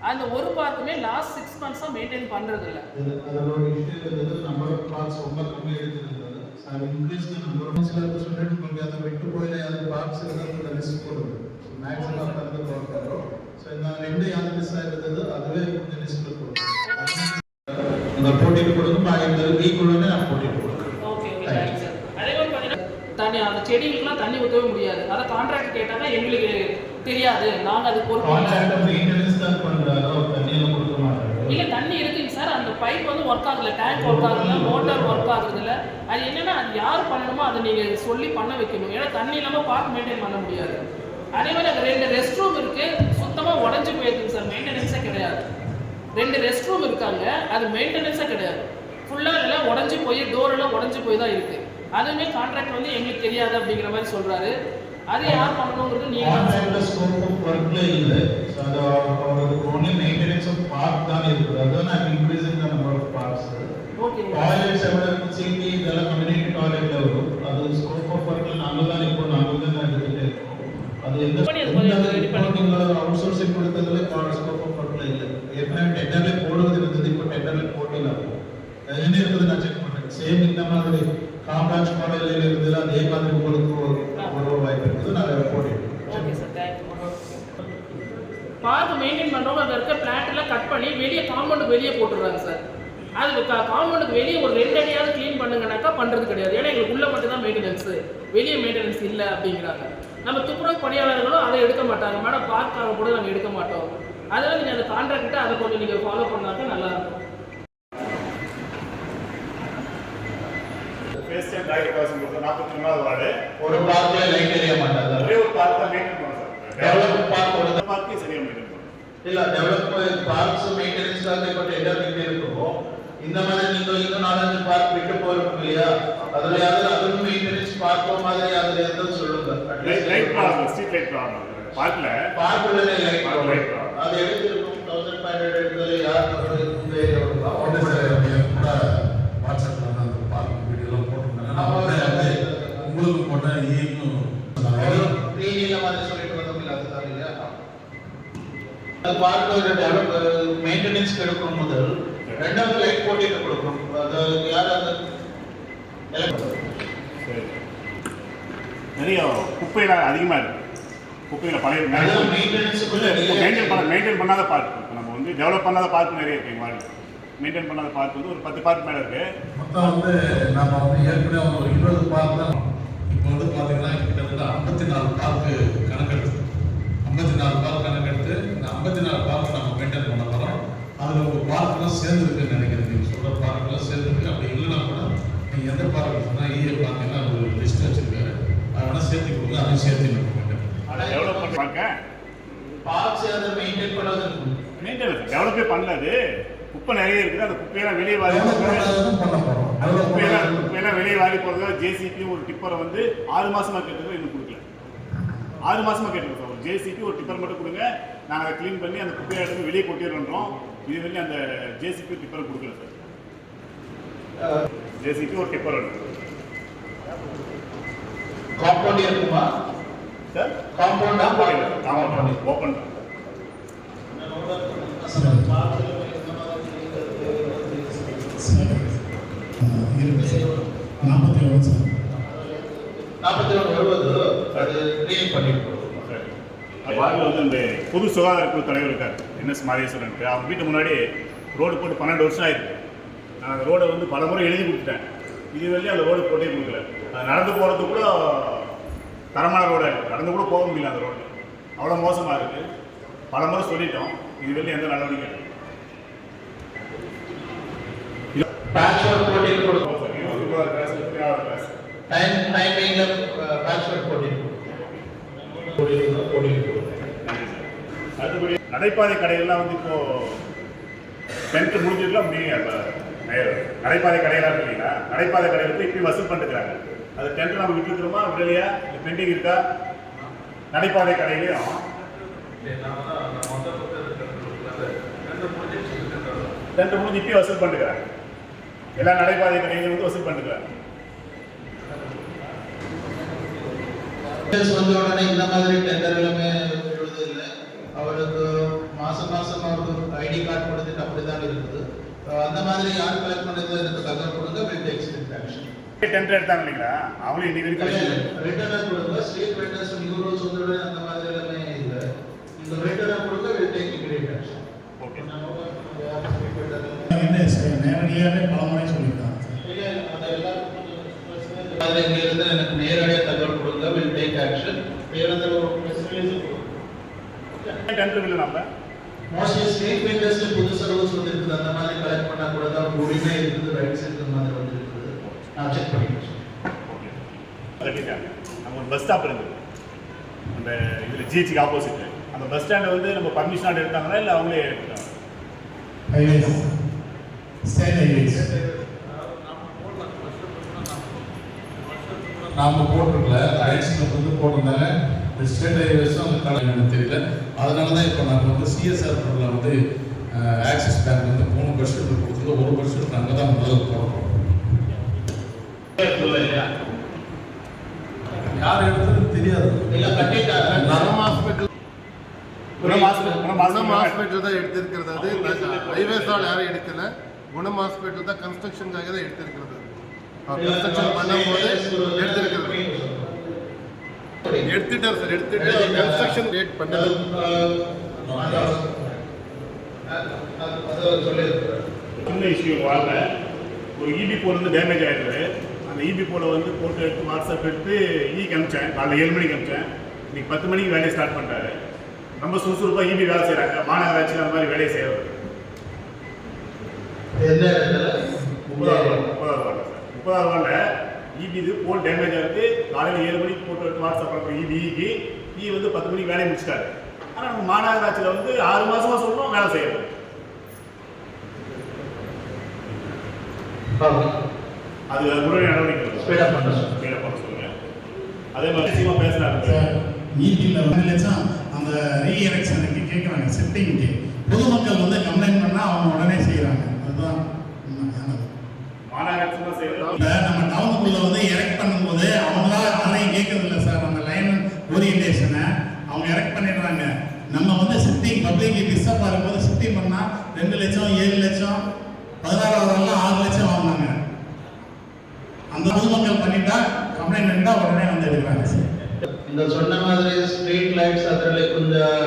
S8: அந்த ஒரு பார்க்குமே லாஸ்ட் 6 மந்த்ஸாக மெயின்டைன் பண்ணுறது இல்லை.
S2: அதோட இஷ்யூ இருந்தது. நம்பர் ஆஃப் பார்க்ஸ் ரொம்ப கம்மி எடுத்துருந்தது. Sir increase the number of சிலர் சொல்லிட்டு நமக்கு அதை விட்டு போய் அந்த பார்க்ஸ் இருக்கிறது லிஸ்ட் போடுது. மேக்ஸிமம் பண்ணது போகிறோம். ஸோ இந்த 2 யாரு மிஸ் ஆகிருந்தது அதுவே கொஞ்சம் லிஸ்ட்டில் போடுது. உங்கள் போட்டிட்டு கொடுக்கும் இந்த வீக்குள்ளே நான் போட்டிட்டு கொடுக்குறேன்.
S8: Okay thanks sir. அதே மாதிரி பார்த்தீங்கன்னா தண்ணி அந்த செடிகளுக்குலாம் தண்ணி ஊற்றவே முடியாது. அதை கான்ட்ராக்ட் கேட்டால் எங்களுக்கு தெரியாது, நாங்கள் அது பொறுப்பு
S2: மெயின்டெனன்ஸ் தான் பண்ணுறாரோ தண்ணியெல்லாம் கொடுக்க மாட்டாங்க.
S8: இல்லை தண்ணி இருக்குங்க சார். அந்த பைப் வந்து ஒர்க் ஆகல, டேங்க் ஒர்க் ஆகுதுல, மோட்டார் ஒர்க் ஆகுதுல்ல. அது என்னன்னா அது யார் பண்ணணுமோ அதை நீங்கள் சொல்லி பண்ண வைக்கணும். ஏன்னா தண்ணி இல்லாமல் பார்க் மெயின்டைன் பண்ண முடியாது. அதே மாதிரி அங்கே 2 ரெஸ்ட் ரூம் இருக்கு, சுத்தமாக உடஞ்சி போயிருக்குங்க சார். மெயின்டெனன்ஸே கிடையாது. 2 ரெஸ்ட் ரூம் இருக்காங்க, அது மெயின்டெனன்ஸே கிடையாது. ஃபுல்லாக எல்லாம் உடஞ்சி போய் டோரெல்லாம் உடஞ்சி போய் தான் இருக்கு. அதுவுமே கான்ட்ராக்ட் வந்து எங்களுக்கு தெரியாது அப்படிங்கிற மாதிரி சொல்றாரு. அது யார் பண்ணணுங்கிறது
S2: நீங்க ஸ்கோப் ஆஃப் ஒர்க்ல இல்ல. சோ அது அவருக்கு only maintenance of park தான் இருக்குது. அதான் நான் increasing the number of parks.
S8: Okay.
S2: Toilets எவ்வளவு இருக்கு சிடி இதெல்லாம் கம்யூனிட்டி டாய்லெட்ல வரும். அது ஸ்கோப் ஆஃப் ஒர்க்ல நாங்க தான் எடுத்துட்டே இருக்கோம். அது எந்த அவுட் சோர்சிங் கொடுத்ததுல ஸ்கோப் ஆஃப் ஒர்க்ல இல்ல. ஏற்கனவே டெண்டர்ல போடுவது இருந்தது, இப்போ டெண்டர்ல போடல. என்ன இருக்குது நான் செக் பண்றேன். சேம் இந்த மாதிரி காம்ப்ளெக்ஸ் மாடல்ல இருக்குதுல அதே மாதிரி உங்களுக்கு ஒரு வாய்ப்பு இருக்குது. நான் போடுறேன்.
S8: Okay sir, thank you. Park maintain பண்றவங்க அங்க இருக்க பிளான்ட் எல்லாம் கட் பண்ணி வெளியே காம்பவுண்டுக்கு வெளியே போட்டுறாங்க சார். அது காம்பவுண்டுக்கு வெளியே ஒரு 2 அடியாவது க்ளீன் பண்ணுங்கனாக்கா பண்றது கிடையாது. ஏன்னா எங்களுக்கு உள்ள மட்டும் தான் மெயின்டெனன்ஸ், வெளியே மெயின்டெனன்ஸ் இல்லை அப்படிங்கிறாங்க. நம்ம துப்புரவு பணியாளர்களும் அதை எடுக்க மாட்டாங்க. மேடம் பார்க்காக கூட நாங்கள் எடுக்க மாட்டோம். அதெல்லாம் நீங்கள் அந்த கான்ட்ராக்டை அதை கொஞ்சம் நீங்கள் ஃபாலோ பண்ணாக்க நல்லா இருக்கும்.
S2: ஒரு பார்க்ல லைட் எரிய மாட்டாங்க.
S5: ஒரே ஒரு பார்க் தான் மெயின்டைன் பண்ணுவோம் சார்.
S2: டெவலப் பார்க் ஒரு
S5: பார்க்கே சரியா மெயின்டைன் பண்ணுவோம்.
S2: இல்ல டெவலப் பார்க்ஸ் மெயின்டெனன்ஸ் தான் இப்போ டெண்டர் கிட்ட இருக்கும். இந்த மாதிரி நீங்க இன்னும் 4-5 பார்க் விட்டு போறோம் இல்லையா, அதுல யாவது அதுவும் மெயின்டெனன்ஸ் பார்க்க மாதிரி அதுல எதுவும் சொல்லுங்க.
S5: Light problem, street light problem பார்க்ல
S2: லைட் ப்ராப்ளம் அது எடுத்துருக்கும். 1500 எடுத்ததுல யார் இந்த ஏரியாவோட
S4: கூட வாட்ஸ்அப்ல அந்த பார்க் வீடியோலாம் போட்டுருந்தாங்க. உங்களுக்கு போட்ட ஈயும்
S2: த்ரீல மாதிரி சொல்லிட்டு வந்தோம் அதுதான் இல்லையா. அது பார்க்கோட டெவலப் மெயின்டெனன்ஸ் எடுக்கும் முதல் ரெண்டாவது லைட் போட்டிட்டு கொடுக்கும். அது யாராவது
S5: நிறைய குப்பையெல்லாம் அதிகமாக இருக்கு. குப்பைகளை பழைய மெயின்டைன் பண்ணாத பார்க். நம்ம வந்து டெவலப் பண்ணாத பார்க் நிறைய இருக்கு. எங்கள் வாடி மெயின்டைன் பண்ணாத பார்க் வந்து ஒரு 10 பார்க் மேலே இருக்கு.
S4: மொத்தம் வந்து நம்ம வந்து ஏற்கனவே ஒரு 20 பார்க் தான். இப்போ வந்து பார்த்தீங்கன்னா கிட்டத்தட்ட 54 பார்க்கு கணக்கெடுத்து 54 பார்க் கணக்கெடுத்து இந்த 54 பார்க் நம்ம மெயின்டைன் பண்ண போகிறோம். அதில் ஒரு பார்க்கெலாம் சேர்ந்துருக்குன்னு நினைக்கிறேன். நீங்கள் சொல்கிற பார்க்கெலாம் சேர்ந்துருக்கு. அப்படி இல்லைன்னா கூட நீங்கள் எந்த பார்க் சொன்னால் ஈஏ பார்க்கெல்லாம் ஒரு லிஸ்ட் வச்சுருக்காரு. அதை வேணால் சேர்த்து கொடுங்க, அதையும் சேர்த்து
S5: டெவலப் பண்ண
S2: பார்க்ஸ் அதை மெயின்டைன் பண்ணாத
S5: மெயின்டைன் டெவலப்பே பண்ணது. குப்பை நிறைய இருக்குது. அந்த குப்பையெல்லாம் வெளியே வாரி
S4: பண்ண போகிறோம்.
S5: குப்பையெல்லாம் வெளியே வாரி போகிறதா ஜேசிபி ஒரு டிப்பரை வந்து 6 மாசமாக கேட்டது இன்னும் கொடுக்கல. 6 மாசமாக கேட்டுருக்கோம் சார். ஒரு ஜேசிபி ஒரு டிப்பர் மட்டும் கொடுங்க, நாங்கள் அதை க்ளீன் பண்ணி அந்த குப்பையை எடுத்து வெளியே கொட்டிடுறோம். இது வரைக்கும் அந்த ஜேசிபி டிப்பரை கொடுக்கல சார்.
S10: ஜேசிபி ஒரு டிப்பர் ஒன்று
S2: காம்பவுண்ட் இருக்குமா
S10: சார்.
S2: காம்பவுண்ட்
S10: ஓப்பன்
S7: இருக்கு சார். 41 சார்.
S2: 41 வருவது அது கிரியேட் பண்ணிட்டு
S10: வார்டில் வந்து இந்த பொது சுகாதாரக்குழு தலைவர் இருக்கார் என்எஸ் மாதேஸ்வரன். அவங்க வீட்டு முன்னாடி ரோடு போட்டு 12 வருஷம் ஆயிருக்கு. நான் அந்த ரோடை வந்து பல முறை எழுதி கொடுத்துட்டேன். இது வரையும் அந்த ரோடு போட்டே கொடுக்கல. அது நடந்து போகிறது கூட தரமான ரோடாக இருக்குது. நடந்து கூட போக முடியல அந்த ரோடு, அவ்வளோ மோசமாக இருக்குது. பல முறை சொல்லிட்டோம், இது வரையும் எந்த நடவடிக்கை இல்லை.
S2: பேட்ச் ஒர்க் போட்டு கொடுக்கும்
S10: சார் 20 கிளாஸ் 20 கிளாஸ்
S2: டைமிங்ல பேட்ச் ஒர்க் போட்டு
S10: அடுத்தபடி நடைபாதை கடைகள்லாம் வந்து இப்போ 10th முடிஞ்சிருக்கலாம் முடியுங்க. நடைபாதை கடையெல்லாம் இருக்கு இல்லைங்களா, நடைபாதை கடை வந்து இப்படி வசூல் பண்ணிட்டுருக்காங்க. அது 10th நம்ம விட்டுருக்கிறோமா விடலையா, இது பெண்டிங் இருக்கா? நடைபாதை கடையிலையும் 10th முடிஞ்சு இப்படி வசூல் பண்ணிட்டுருக்காங்க. எல்லா நடைபாதை கடைகளும் வந்து வசூல் பண்ணிட்டுருக்காங்க.
S2: வந்த உடனே இந்த மாதிரி டெண்டர் எல்லாமே விடுவது இல்லை. அவருக்கு மாசம் அவருக்கு ஐடி கார்டு கொடுத்துட்டு அப்படிதான் இருக்குது. அந்த மாதிரி யார் கலெக்ட் பண்ணது எனக்கு தகவல் கொடுங்க. Will take strict action.
S10: Tender எடுத்தாங்க இல்லைங்களா, அவங்களும் இன்னைக்கு வரைக்கும்
S2: ரிட்டர்னா கொடுங்க. ஸ்டேட் வெண்டர்ஸ் நியூ ரூல்ஸ் வந்து அந்த மாதிரி எல்லாமே இல்லை. இந்த ரிட்டர்னா கொடுங்க. Will take immediate action.
S10: Okay.
S7: நேரடியாகவே பலமுறை சொல்லியிருக்காங்க.
S2: இங்க இருந்து எனக்கு நேரடியாக தகவல் கொடுங்க. Will take action. வேற ஒரு பிரஸ் ரிலீஸ்
S10: டெண்டர் இல்லை நம்ம
S2: மோஸ்ட்லி ஸ்டேட் வெண்டர்ஸ்ல புதுசா ரூல்ஸ் வந்துருக்குது. அந்த மாதிரி கலெக்ட் பண்ணா கூட தான் உரிமை இருக்குது, ரைட்ஸ் இருக்கிற மாதிரி வந்துருக்குது. நான் செக் பண்ணிக்கிறேன்.
S10: கட்டிட்டாங்க. நம்ம ஒரு பஸ் ஸ்டாப் இருந்தது அந்த இதில் ஜிஹெச்சுக்கு ஆப்போசிட். அந்த பஸ் ஸ்டாண்டை வந்து நம்ம பர்மிஷன் எடுத்தாங்களா இல்லை அவங்களே எடுத்தாங்க?
S7: ஹைவேஸ் ஸ்டேட் ஹைவேஸ்
S4: நாம போட்டிருக்கல, ரைட்ஸில் வந்து போட்டிருந்தாங்க. இந்த ஸ்டேட் ஹைவேஸும் அந்த கடை எனக்கு தெரியல. அதனால தான் இப்போ நாங்கள் வந்து சிஎஸ்ஆர் ரோடில் வந்து ஆக்சிஸ் பேங்க் வந்து 3 பர்சன்ட் கொடுத்துருக்கோம். 1 பர்சன்ட் அங்கே தான் முதல்ல போடுறோம். யார் எடுத்தது தெரியாது.
S5: நலம் ஹாஸ்பிட்டல்
S10: குணம்
S5: ஹாஸ்பிட்டல் தான் எடுத்திருக்கிறது. அது ஹைவேஸால் யாரும் எடுக்கல. குணம் ஹாஸ்பிட்டல் தான் கன்ஸ்ட்ரக்ஷனுக்காக தான் எடுத்திருக்கிறது. கன்ஸ்ட்ரக்ஷன் பண்ணும்போது எடுத்திருக்கிறது. எடுத்துட்டார் சார். எடுத்துட்டு கன்ஸ்ட்ரக்ஷன் ரேட் பண்ணது
S10: சின்ன இஷ்யூ வாங்க. ஒரு இபி போல் வந்து டேமேஜ் ஆகிடுது. அந்த இபி போலை வந்து போட்டு எடுத்து வாட்ஸ்அப் எடுத்து அனுப்பிச்சேன். காலைல 7 மணிக்கு அனுப்பிச்சேன். இன்னைக்கு 10 மணிக்கு வேலையை ஸ்டார்ட் பண்ணிட்டாரு. ரொம்ப சுறுசுறுப்பாக இபி வேலை செய்கிறாங்க. மாநகராட்சியில் அந்த மாதிரி வேலையை செய்யறது.
S2: எந்த இடத்துல?
S10: 30வது வார்டில் இபி இது போல் டேமேஜ் ஆகுது. காலையில் 7 மணிக்கு போட்டு எடுத்து வாட்ஸ்அப் பண்ணுறோம். இபி வந்து 10 மணிக்கு வேலையை முடிச்சிட்டாரு. ஆனால் நம்ம மாநகராட்சியில் வந்து 6 மாதமாக சொல்கிறோம் வேலை செய்யறது. அது உடனடி நடவடிக்கை
S2: ஸ்பீடப் பண்ண
S10: சொல்லுங்க. அதே மாதிரி சீக்கிரமாக பேசுகிறாங்க.
S7: ஈபியில் 2 லட்சம் அந்த ரீஎலெக்ஷனுக்கு கேட்குறாங்க, செட்டிங்க்கு. பொதுமக்கள் வந்து கம்ப்ளைண்ட் பண்ணால் அவங்க உடனே செய்கிறாங்க. அதுதான்
S10: மாநகராட்சி தான் செய்யறது.
S7: இப்போ நம்ம டவுனுக்குள்ளே வந்து எரெக்ட் பண்ணும்போது அவங்களா யாரையும் கேட்கறதில்ல சார். அந்த லைன் ஓரியன்டேஷனை அவங்க எரெக்ட் பண்ணிடுறாங்க. நம்ம வந்து சிட்டிங் பப்ளிக் டிஸ்டர்பாக இருக்கும்போது சிட்டிங் பண்ணால் 2 லட்சம் 7 லட்சம் 16வது வரலாம் 6 லட்சம் வாங்கினாங்க. அந்த பொதுமக்கள் பண்ணிட்டா கம்ப்ளைண்ட் பண்ணிட்டா உடனே வந்து எடுக்கிறாங்க சார்.
S2: இந்த சொன்ன மாதிரி ஸ்ட்ரீட் லைட்ஸ் அதில் கொஞ்சம்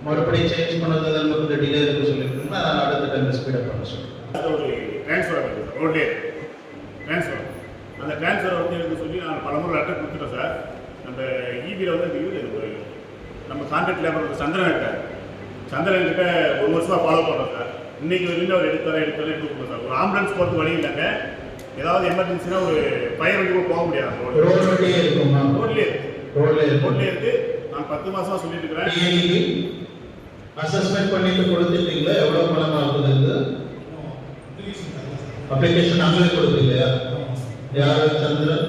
S2: மறுபடியும் சேஞ்ச் பண்ணது அதில் கொஞ்சம் டிலே இருக்கு சொல்லியிருக்கோம். நான் அடுத்த டைம் ஸ்பீடப் பண்ண சொல்லுவேன்.
S10: அது ஒரு டிரான்ஸ்ஃபர் ஆகுது ரோட்லேயே டிரான்ஸ்ஃபர். அந்த டிரான்ஸ்ஃபரை வந்து எடுத்து சொல்லி நான் பலமுறை லெட்டர் கொடுத்துட்டேன் சார். அந்த இபியில் வந்து ஒரு நம்ம கான்ட்ராக்ட் லேபர் சந்திரன் இருக்கார். சந்திரன் கிட்ட 1 வருஷமாக ஃபாலோ பண்ணுறோம் சார். இன்னைக்கு வெளியில் அவர் எடுத்து கொடுப்போம் சார். ஒரு ஆம்புலன்ஸ் போகிறது வழி இல்லைங்க. ஏதாவது எமர்ஜென்சினா ஒரு ஃபயர் வண்டி கூட போக முடியாது.
S2: ரோட்லேயே இருக்குமா?
S10: ரோட்லேயே இருக்கு. நான் 10 மாசமா சொல்லிட்டு இருக்கிறேன்.
S2: அசஸ்மெண்ட் பண்ணிட்டு கொடுத்துட்டீங்களா? எவ்வளவு பணம் ஆகுது? அப்ளிகேஷன் அங்கே கொடுத்தீங்களா? யார்? சந்திரன்,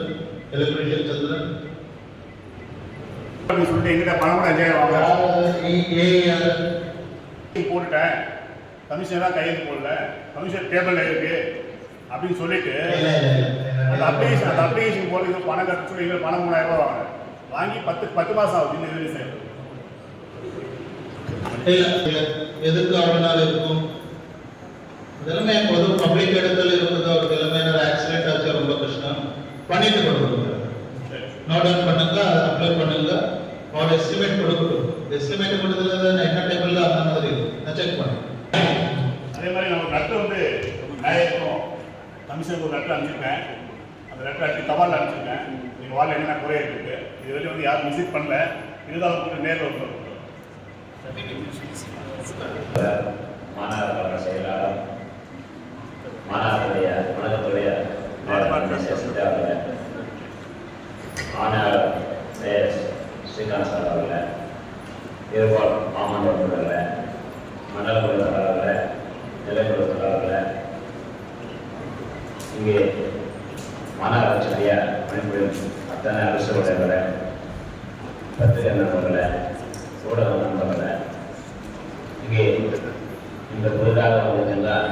S2: எலக்ட்ரிஷியன் சந்திரன்
S10: சொல்லிட்டு எங்கிட்ட பணம் கூட 5000
S2: வாங்க
S10: போட்டுட்டேன். கமிஷனராக கையெழுத்து போடல. கமிஷன் டேபிளில் இருக்கு. அப்படின்னு சொல்லிட்டு
S2: இல்ல, இல்ல, இல்ல.
S10: அந்த அப்ளிகேஷன் போல இது பணம் கட்ட சொல்லி இவங்க பணம் 3000 ரூபாய் வாங்கி 10 மாசம் ஆகுது இந்த ரிலீஸ் ஆயிடும்.
S2: இல்ல, எதுக்கு அவ்வளவு நாள் இருக்கும்? இதெல்லாமே பொது பப்ளிக் இடத்துல இருக்குது. அவருக்கு எல்லாமே ஆக்சிடென்ட் ஆச்சு, ரொம்ப கஷ்டம். பண்ணிட்டு கொடுக்குறது நோட் டவுன் பண்ணுங்க, அப்ளை பண்ணுங்க, அவரோட எஸ்டிமேட் கொடுக்கணும். எஸ்டிமேட் கொடுத்ததுல என்ன டேபிள்ல அந்த மாதிரி நான் செக் பண்ணேன்.
S10: அதே மாதிரி நம்ம லெட்டர் வந்து நாயகம் கமிஷனுக்கு ஒரு லெட்டர் அனுப்பிச்சிருக்கேன். அந்த லெட்டர் அனுப்பி தபால் அனுப்பிச்சிருக்கேன். நீங்கள் வாரில் என்னென்ன குறை இருக்குது இது வரைக்கும் வந்து யாரும் விசிட் பண்ணல. இருந்தாலும் கூட நேரில் வந்து
S11: மாநகர கழக செயலாளர், மாநகருடைய வணக்கத்துடைய மாநகர ஸ்ரீகாந்த் சார் அவர்கள், இருபால் மாமன்ற உறுப்பினர்கள், மண்டல குழு தலைவர்கள், நிலைக்குழு தலைவர்கள், இங்கே மாநகராட்சியுடைய பணிபுரியும் அத்தனை அரசு உடையவர்களை, பத்திரிகை நண்பர்களை, ஊடக நண்பர்களை, இங்கே இந்த புதிதாக வந்திருந்தால்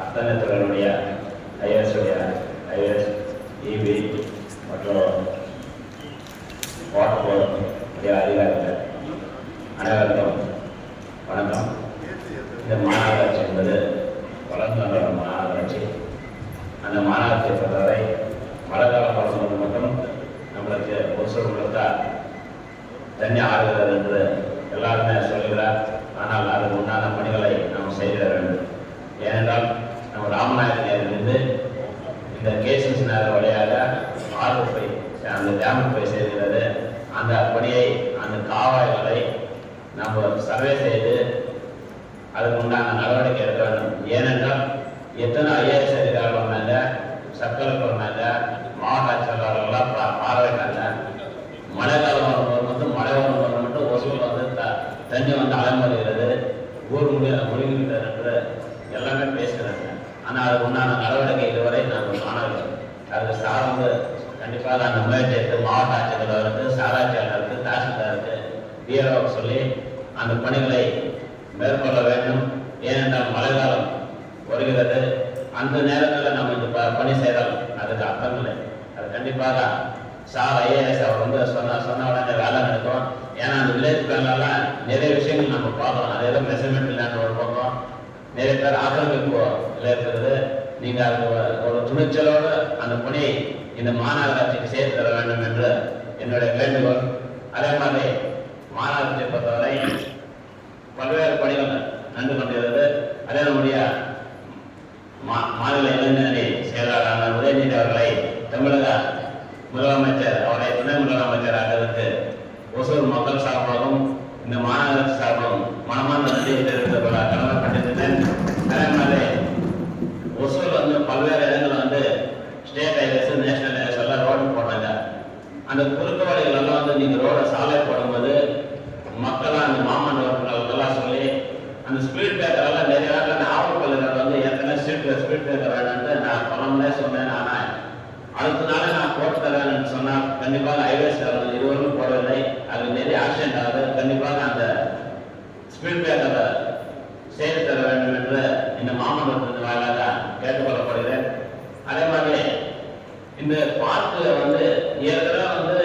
S11: அத்தனை துறையினுடைய ஐஏஎஸ், இபி மற்றும் வாட்டர் போர்டு அதிகாரிகள் அனைவருக்கும் வணக்கம். இந்த மாநகராட்சி என்பது வளர்ந்து வந்த மாநகராட்சி. அந்த மாநகராட்சியை பொறுத்தவரை மழை காலம் வரும்போது மட்டும் நம்மளுக்கு ஒரு சொல் கொடுத்தால் தண்ணி ஆறுகிறது என்று எல்லாருமே சொல்கிறார். ஆனால் அதுக்கு உண்டான பணிகளை நாம் செய்திட வேண்டும். ஏனென்றால் நம்ம ராமநாயகத்திலிருந்து இந்த கேசன்ஸ் நகர் வழியாக ஆறு போய் அந்த டேமுக்கு போய் சேர்கிறது. அந்த பணியை, அந்த காவாய்களை நம்ம சர்வே செய்து அதுக்கு உண்டான நடவடிக்கை எடுக்க வேண்டும். ஏனென்றால் எத்தனை ஐஏஎஸ் அதிகாரிகள் வந்தாங்க, சர்க்கலுக்கு வந்தாங்க, மாவட்ட ஆட்சியாளர்கள்லாம் பார்வையிட்டாங்க. மழை காலம் வரும்போது மட்டும் மழை வரும்போது மட்டும் ஒசூல் வந்து தண்ணி வந்து அலைமறுகிறது, ஊர் முடிவுகிறது என்று எல்லாமே பேசுகிறாங்க. ஆனால் அதுக்கு உண்டான நடவடிக்கை இதுவரை நாங்கள் காணவில்லை. அதுக்கு சார் வந்து கண்டிப்பாக அந்த முயற்சி எடுத்து மாவட்ட ஆட்சியாளருக்கு, சாராட்சியாளருக்கு, தாசில்தாருக்கு, பிஆர்ஓக்கு சொல்லி அந்த பணிகளை மேற்கொள்ள வேண்டும். ஏனென்றால் மழை காலம் வருகிறது. அந்த நேரத்தில் நம்ம இந்த பணி செய்தால் அதுக்கு அர்த்தம் இல்லை. அது கண்டிப்பாக சார் ஐஏஎஸ் அவர் வந்து சொன்ன உடனே வேலை நடக்கும். ஏன்னா அந்த வில்லேஜ் பிளான்லாம் நிறைய விஷயங்கள் நம்ம பார்க்கலாம். அதே தான் மெஷர்மெண்ட் இல்லைன்னு ஒரு பக்கம், நிறைய பேர் ஆக்கிரமிப்பு இருக்கிறது. நீங்கள் அதுக்கு ஒரு துணிச்சலோடு அந்த பணியை இந்த மாநகராட்சிக்கு சேர்த்து தர வேண்டும் என்று என்னுடைய வேண்டுகோள். அதே மாதிரி மாநகராட்சியை பொறுத்தவரை பல்வேறு பணிகள் நடந்து கொண்டிருக்கிறது. அதே நம்முடைய மாநில இளைஞரணி செயலாளரான உதயநிதி அவர்களை தமிழக முதலமைச்சர், அவரை துணை முதலமைச்சர் ஆகிறதுக்கு ஒசூர் மக்கள் சார்பாகவும் இந்த மாநகராட்சி சார்பாகவும் மனமார்ந்த நன்றியை தெரிவித்துக் கொள்ள கடமைப்பட்டிருந்தேன். அதே மாதிரி ஒசூர் வந்து பல்வேறு இடங்கள் வந்து ஸ்டேட் ஹைவேஸ், நேஷனல் ஹைவேஸ் எல்லாம் ரோடு போடுறாங்க. அந்த குறுக்கு வழிகள் எல்லாம் வந்து நீங்கள் ரோடை சாலை போடும்போது மக்கள்லாம் அந்த மாமன்றவர்களெல்லாம் சொல்லி அந்த ஸ்பீட் பிரேக்கர் எல்லாம் நிறைய இடத்துல ஆவணப்பள்ளிகள் வந்து ஏற்கனவே ஸ்பீட் பிரேக்கர் வேணும்ட்டு நான் பலமுறை சொன்னேன். ஆனால் அடுத்த நாளே நான் போட்டு தரேன்னு சொன்னால் கண்டிப்பாக ஹைவேஸ் இதுவரைக்கும் போடவில்லை. அது நிறைய ஆக்சிடென்ட் ஆகுது. கண்டிப்பாக அந்த ஸ்பீட் பிரேக்கரை செய்து தர வேண்டும் என்று இந்த மாமன்றத்தின் வாயிலாக கேட்டுக்கொள்ளப்படுகிறேன். அதே மாதிரி இந்த பார்க்கு வந்து ஏற்கனவே வந்து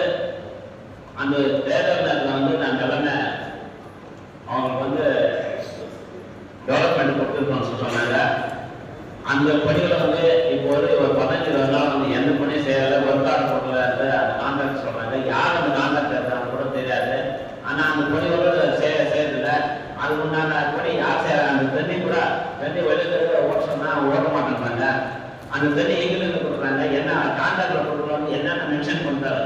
S11: அந்த தேர்தல் நேரத்தில் வந்து நாங்கள் எல்லாமே அவங்களுக்கு வந்து டெவலப்மெண்ட் கொடுத்துருக்கோம்னு சொன்னாங்க. அந்த பணிகளை வந்து இப்போ ஒரு 15-20 நாள் வந்து எந்த பணியும் செய்யலை, ஒர்க் ஆர்டர் போடல, அந்த கான்ட்ராக்ட் சொல்றாங்க. யார் அந்த கான்ட்ராக்ட் எடுத்தாங்க கூட தெரியாது. ஆனால் அந்த பணிகளோடு செய்யறதில்லை. அது உண்டான பணி யார் செய்யறாங்க? அந்த தண்ணி கூட தண்ணி வெளியில் ஓட்ட சொன்னால் ஓட்ட மாட்டேங்கிறாங்க. அந்த தண்ணி எங்கிருந்து கொடுக்குறாங்க, என்ன கான்ட்ராக்ட்ல கொடுக்குறாங்க, என்னென்ன மென்ஷன் பண்ணுறாங்க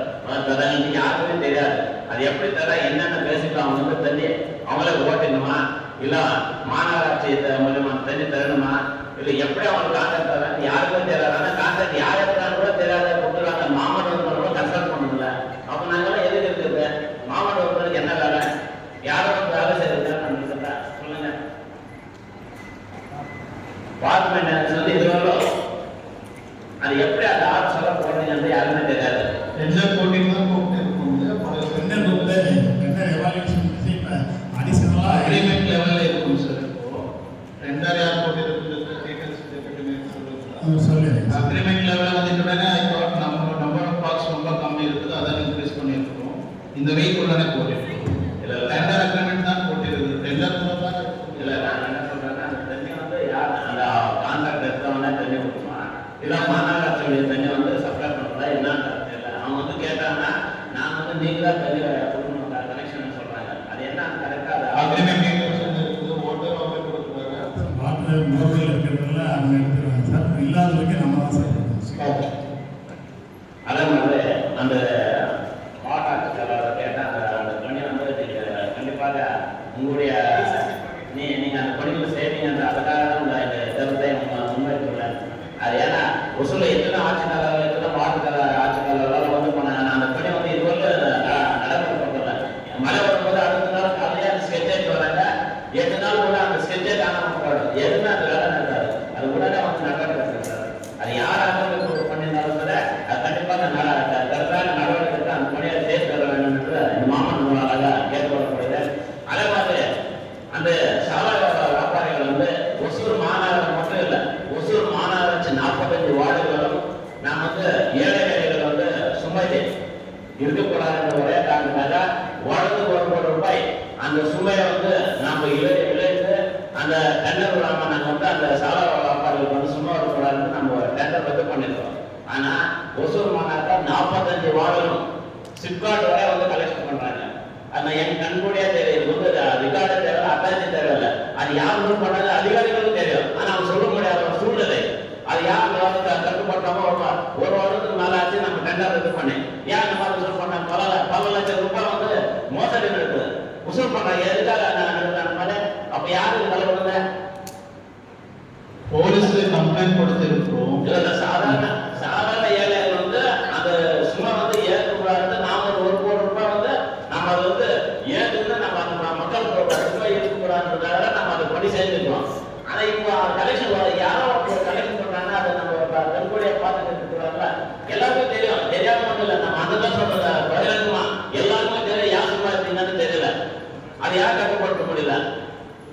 S11: யாருக்குமே தெரியாது. அது எப்படி தர, என்னென்ன பேசிக்கலாம். அவங்க வந்து தண்ணி அவங்களே ஓட்டணுமா, இல்லை மாநகராட்சி மூலமா தண்ணி தரணுமா, இல்லை எப்படி அவங்களுக்கு கான்ட்ராக்ட் தராங்க யாருக்குமே தெரியாது. ஆனால் கான்ட்ராக்ட் யார் எடுத்தாலும் கூட தெரியாத கொடுக்குறாங்க. மாமன்றவர்களும் கன்சல்ட் பண்ணதில்லை. அப்போ நாங்களாம் எதுக்கு இருக்குது? மாமன்றவர்களுக்கு என்ன வேலை? யாரும் வேலை செய்யறதுன்னு சொல்லுங்க. பார்க் மெயின்டெனன்ஸ் வந்து இதுவரை அது எப்படி அந்த ஆர்ட்ஸ் எல்லாம் போடுறீங்கன்னு யாருமே தெரியாது.
S2: டெண்டர் போட்டிங் தான் கூப்பிட்டு அக்ரிமெண்ட் லெவலில் இருக்கும் சார். இப்போ டெண்டர் யார் போட்டிருக்கிறது டீட்டெயில்ஸ் சொல்லுங்க. இந்த வீக் உள்ளே போட்டிருக்கோம். டெண்டர் அக்ரிமெண்ட் தான் போட்டிருக்கு. டெண்டர் மூலமாக
S11: இல்லை நான் என்ன சொல்கிறேன்னா அந்த தண்ணி வந்து யார் அந்த கான்ட்ராக்ட் எடுத்தவொடனே தண்ணி கொடுத்துருவான். இல்லை மாநகராட்சியுடைய தண்ணி வந்து சப்ளை பண்ணுறதா என்னன்னு தெரியல. அவங்க வந்து கேட்டாங்கன்னா நான் வந்து நீங்கள் தான் தண்ணி கொடுக்கணும் கனெக்ஷன் சொல்கிறாங்க. அது என்ன கரெக்டாக
S2: அக்ரிமெண்ட் இருக்குது, ஓட்டர் ஆஃபர் கொடுக்குறாங்க.
S7: வாட்டர் மோட்டரில் இருக்கிறதுல அவங்க எடுத்துருவாங்க சார். இல்லாதவங்க நம்ம தான் சார் பண்ணணும்.
S11: அதே மாதிரி அந்த மாவட்ட கேட்டால் அந்த பணி வந்து நீங்கள் கண்டிப்பாக உங்களுடைய நீங்கள் அந்த பணியில் செய்வீங்க. அதுக்காக தான் இந்த திட்டத்தை முன்வைத்துள்ளேன். அது ஏன்னா ஒசூரில் எத்தனை ஆட்சியாளர் எத்தனை மாவட்ட ஆட்சியாளர்களால் வந்து நான் அந்த பணி வந்து இதுவரை நடைமுறைப்படுத்தல. மழை வரும்போது அடுத்த நாள் காலையாக அந்த ஸ்கெட்சேட் வராங்க. 8 நாள் கூட அந்த ஸ்கெட்சேட் ஆனால் போடும். எதுவுமே அந்த வேலை நடக்காது. அது உடனே வந்து நடவடிக்கை சார். அது யாராக பண்ணியிருந்தாலும் கூட அது கண்டிப்பாக கரெக்டான நடவடிக்கை அந்த பணியை சேர்த்து தர வேண்டும் என்று இந்த மாமன்னர்களாக கேட்டுக்கொள்ளப்படுது. அதே மாதிரி அந்த சாலை வியாபாரிகள் வந்து ஒசூர் மாநகரம் மட்டும் இல்லை, ஒசூர் மாநகராட்சி 45 வார்டுகளும் நாம் வந்து ஏழை ஏழைகள் வந்து சுமையை இருக்கக்கூடாது ஒரே காரணமாக வார்டுக்கு 1 கோடி ரூபாய் அந்த சுமையை வந்து நாம் இழைத்து அந்த டெண்டர் விடாமல் நாங்கள் வந்து அந்த சாலை வியாபாரிகளுக்கு வந்து சும்மா வரக்கூடாதுன்னு நம்ம டெண்டர் ரத்து பண்ணியிருக்கோம். ஆனால் ஒசூர் மாநகரத்தில் 45 வார்டுகளும் சிப்காட் வரை வந்து கலெக்ஷன் பண்ணுறாங்க. அது என் கண்கூடியா தெரியும். வந்து ரிகார்டு தேவையில்லை, அட்டாச்சி தேவையில்லை. அது யார் ரூல் பண்ணாங்க அதிகாரிகளுக்கும் தெரியும். ஆனால் அவங்க சொல்ல முடியாத ஒரு சூழ்நிலை. அது யார் கட்டுப்பட்டாமோ ஒரு வருடத்துக்கு மேலே ஆச்சு நம்ம டெண்டர் ரத்து பண்ணி ஏன் இந்த மாதிரி வசூல் பண்ணாங்க. பல லட்சம் ரூபாய் வந்து மோசடி நடக்குது. வசூல் பண்ணாங்க எதுக்காக மாதிரி அப்போ யாருக்கு தலைவருங்க?
S2: போலீஸ்ல கம்ப்ளைண்ட் கொடுத்திருக்கிறோம்.
S11: இல்லை சாதாரண ஏழைகள் வந்து அந்த சும்மா வந்து ஏற்கக்கூடாது. நாம 1 கோடி ரூபாய் வந்து நம்ம அதை வந்து ஏற்றுன்னு நம்ம அந்த மக்கள் ரூபாய் இருக்கக்கூடாதுன்றதால நம்ம அதை பணி செஞ்சுக்கிறோம். ஆனால் இப்போ கலெக்ஷன் யாரோ கலெக்ஷன் பண்ணாங்கன்னா அதை நம்ம கண்கூடியா பார்த்துட்டு இருக்கிறாங்களா எல்லாருக்கும் தெரியும். தெரியாம ஒன்றும் இல்லை. நம்ம அந்த தான் சொல்றது பகிரங்கமா எல்லாருக்குமே தெரியும். யார் சும்மா இருக்கீங்கன்னு தெரியல. அது யார் கட்டுப்படுத்த முடியல.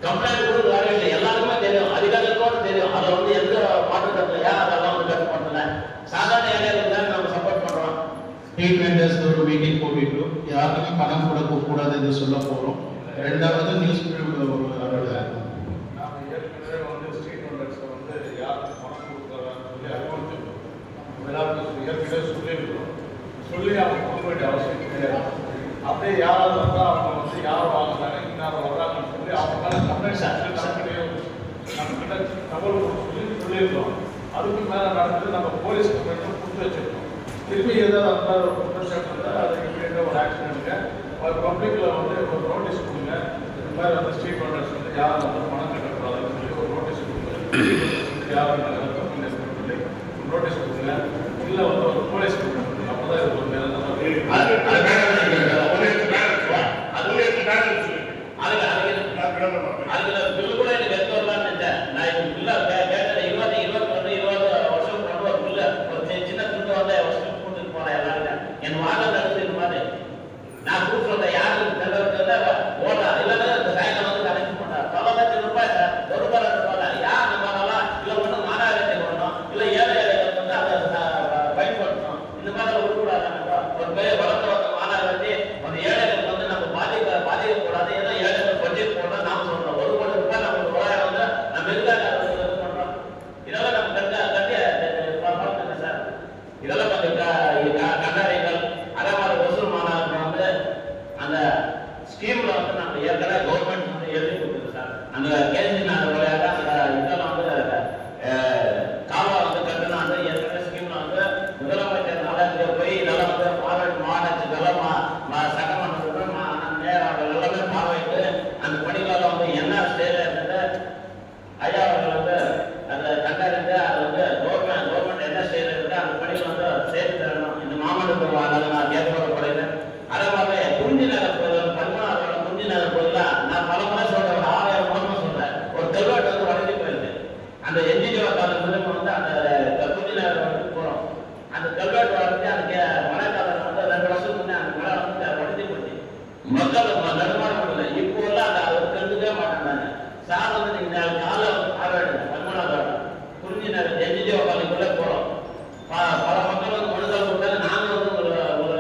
S11: கம்ப்ளைண்ட் கூட வரவில்லை. எல்லாருக்குமே தெரியும், அதிகாரிகளோட தெரியும். அதை வந்து எந்த மாற்றத்தை யார் அதெல்லாம் வந்து கட்டுப்படுத்தல. சாதாரண ஏழைகளுக்கு தான் நம்ம சப்போர்ட் பண்றோம்.
S2: ஸ்ட்ரீட் வெண்டர்ஸ் ஒரு மீட்டிங் போட்டுட்டு யாருக்குமே பணம் கொடுக்க கூடாது என்று சொல்ல போறோம். ரெண்டாவது நியூஸ்
S5: நாம ஏற்கனவே வந்து ஸ்ட்ரீட் வெண்டர்ஸ் வந்து யாருக்கு பணம் கொடுக்குறாங்கன்னு சொல்லி அறிவுறுத்திருக்கோம். எல்லாருக்கும் ஏற்கனவே சொல்லியிருக்கோம். சொல்லி அவங்க கொடுக்க வேண்டிய அவசியம் கிடையாது. அப்படியே யாராவது வந்தால் அவங்க வந்து யார் வாங்குறாங்க இன்னார் வர்றாங்கன்னு சொல்லி அவங்க மேலே கம்ப்ளைண்ட் நம்மக்கிட்ட தகவல் கொடுத்து சொல்லியிருக்கோம். அதுக்கு மேலே நடந்து நம்ம போலீஸ் கம்ப்ளைண்ட்டும் கொடுத்து வச்சிருக்கோம். திரும்பி ஏதாவது அந்த மாதிரி ஒரு குற்றச்சாட்டு இருந்தால் அதுக்கு இமீடியட்டாக ஒரு ஆக்ஷன் எடுங்க. ஒரு பப்ளிக்கில் வந்து ஒரு நோட்டீஸ் கொடுங்க. இந்த மாதிரி வந்து ஸ்ட்ரீட் வெண்டர்ஸ் வந்து யாரும் வந்து பணம் கட்டக்கூடாதுன்னு சொல்லி ஒரு நோட்டீஸ் கொடுங்க. யாரும் சொல்லி நோட்டீஸ் கொடுங்க. இல்லை வந்து ஒரு போலீஸ் கொடுங்க. அப்போ தான் இது ஒரு மேலே
S11: அதுல பில்லு கூட எனக்கு எடுத்து வரலான்னு நினைச்சேன். நான் இப்போ பில்ல கேட்டேன் 20 வருஷம் கொண்டு ஒரு பில்ல ஒரு சின்ன துண்டு வந்து வருஷம் கூட்டிட்டு போனேன் எல்லாரும். என் வாகனம் நடந்து இந்த மாதிரி நான் கூட்டு சொல்றேன். யாருக்கு ஓடா இல்லைன்னா இந்த சாயங்காலம் வந்து கனெக்ட் பண்ணார். பல லட்சம் ரூபாய் சார். ஒரு ரூபாய் யார் நம்ம வரலாம் இல்லை ஒன்றும் மாநகராட்சி வரணும் இல்லை ஏழை ஏழைகளுக்கு வந்து அதை பயன்படுத்தணும். இந்த மாதிரி விடக்கூடாது. ஒரு பெரிய வளர்ந்த மாநகராட்சி அந்த ஏழைகளுக்கு வந்து நம்ம பாதிக்கக்கூடாது. ஏதோ ஏழைகள் பட்ஜெட் போடணும் நாம் சொல்றோம். 1 கோடி ரூபாய் நம்ம ரூபாய் வந்து நம்ம எதுக்காக பண்றோம்? இதெல்லாம் நம்ம கட்டி சார். இதெல்லாம் கொஞ்சம் கண்டறிகள். அதே மாதிரி ஒசூர் மாநகரம் வந்து அந்த ஸ்கீம்ல வந்து நம்ம ஏற்கனவே கவர்மெண்ட் வந்து எழுதி கொடுக்குது சார். அந்த கேஜி நகர் வழியாக அந்த இதெல்லாம் வந்து காவா வந்து கட்டணம் வந்து ஏற்கனவே ஸ்கீம்ல வந்து முதலமைச்சர் நாளைக்கு போய் இதெல்லாம் வந்து மாநகராட்சி இதெல்லாம் சட்டமன்றத்துடன் எல்லாமே பார்வையிட்டு அந்த பணிகளை வந்து என்ன ஸ்டேஜ் இருந்தது ஐயா அவர்கள் வந்து அதை கண்டறிந்து அதை வந்து கவர்மெண்ட் என்ன ஸ்டேஜ் இருக்குது அந்த பணிகளை வந்து சேர்த்து தரணும். இந்த மாமல்லபுரம் அதை நான் கேட்கப்படுகிறேன். அதே மாதிரி குறிஞ்சி நகர் கோயில் 13 குறிஞ்சி நகர் கோயில நான் பல முறை சொல்றேன். ஒரு 6000 மாதமா சொல்றேன். ஒரு கல்வெட்டு வந்து உடஞ்சி போயிருக்கு. அந்த என்ஜிஓ காலம் வந்து அந்த குறிஞ்சி நகர் வந்து போறோம். அந்த கல்வெட்டு வளர்த்து அதுக்கு மழைக்காலம் வந்து 2 வருஷத்துக்கு முன்னே அந்த மழை வந்து உடஞ்சி போச்சு. மக்கள் நடுமாற முடியல. இப்போ எல்லாம் அதை கண்டுக்கவே மாட்டாங்க. சார் வந்து நீங்க காலை ஆராடுங்க 13 குறிஞ்சி நகர் என்ஜிஓ காலத்துக்குள்ள போறோம். பல மக்கள் வந்து மனுக்கள் கொடுத்தாங்க. நாங்கள் வந்து ஒரு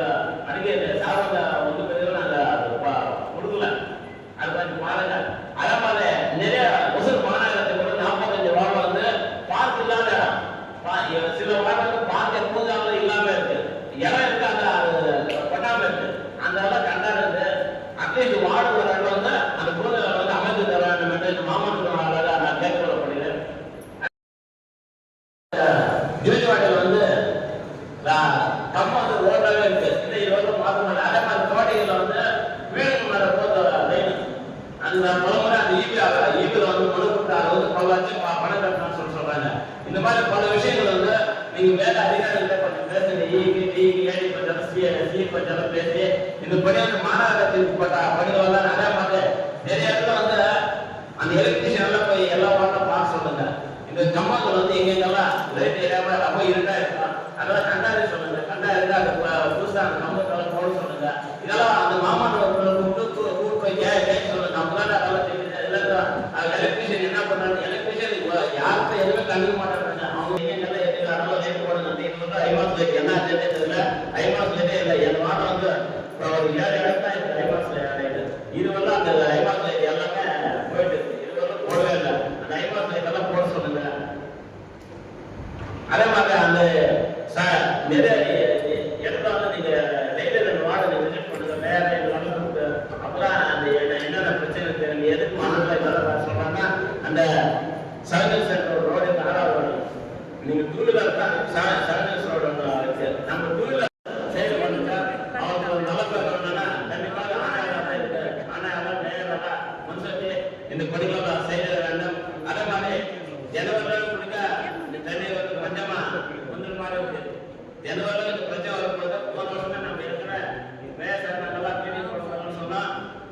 S11: மேல அதிகாரிகளை கொஞ்சம் பேசுங்க, ஏடி கொஞ்சம் சி கொஞ்சம் பேசி இந்த படி வந்து மாநகராட்சிக்கு பட்ட பணிகள் தான் நிறைய மாதிரி நிறைய இடத்துல வந்து அந்த எலக்ட்ரிஷியன் எல்லாம் போய் எல்லா வாட்டும் பார்க்க சொல்லுங்க. இந்த கம்பங்கள் வந்து எங்கெங்கெல்லாம் லைட் ஏரியாம ரொம்ப இருட்டா இருக்கலாம், அதெல்லாம் கண்டாரி சொல்லுங்க. கண்டா இருந்தா அது புதுசா அந்த கம்பத்தெல்லாம் போட சொல்லுங்க. இதெல்லாம் அந்த மாமாட்டை கூப்பிட்டு போய் கேட்க சொல்லுங்க. நம்மளால அதெல்லாம் தெரியுது. எலக்ட்ரிஷியன் என்ன பண்ணாரு, எலக்ட்ரிஷியன் யாருக்கும் எதுவுமே கண்டுக்க மாட்டாங்க. அவங்க எங்கெங்கெல்லாம் அதெல்லாம் லைட் போடுங்க. ஐமாஸ் லைட் என்ன ஆச்சுன்னே தெரியல. ஐமாஸ் லைட்டே இல்லை. என் வாட்டம் வந்து ஒரு 7 இடம் தான் இருக்கு ஐமாஸ் லைட். இது வந்து அந்த ஐமாஸ் லைட் எல்லாமே போயிட்டு இருக்கு. இது வந்து போடவே இல்லை. அந்த ஐமாஸ் லைட் எல்லாம் போட சொல்லுங்க. அதே மாதிரி அந்த நிறைய இடத்துல வந்து நீங்க டெய்லி 2 வார்டு விசிட் பண்ணுங்க. வேற அப்பதான் அந்த என்னென்ன பிரச்சனை தெரியும், எதுக்கு மாநில இதெல்லாம் சொல்றாங்கன்னா அந்த சர்வீஸ் சென்டர் ரோடு 4வது ரோடு நீங்க 2 வீலர் தான் சர்வீஸ் ரோடு இருக்கு. நம்ம 2 வீலர் சேல் பண்ணுங்க. அவங்க ஒரு நல்ல பேர் வரணும்னா கண்டிப்பாக ஆணையாளர் இருக்கு. ஆணையாளர் மேயரெல்லாம் முன்செட்டி இந்த கொடிகளெல்லாம் செய்ய வேண்டும். அதே மாதிரி ஜனவரி கொடுக்க தண்ணி வந்து பஞ்சமா கொஞ்சம் மாதிரி இருக்கு. ஜனவரி இந்த பிரச்சனை வரும்போது போன வருஷமே நம்ம இருக்கிற மேயர் நல்லா கிளீனிங் பண்ணணும்னு சொன்னா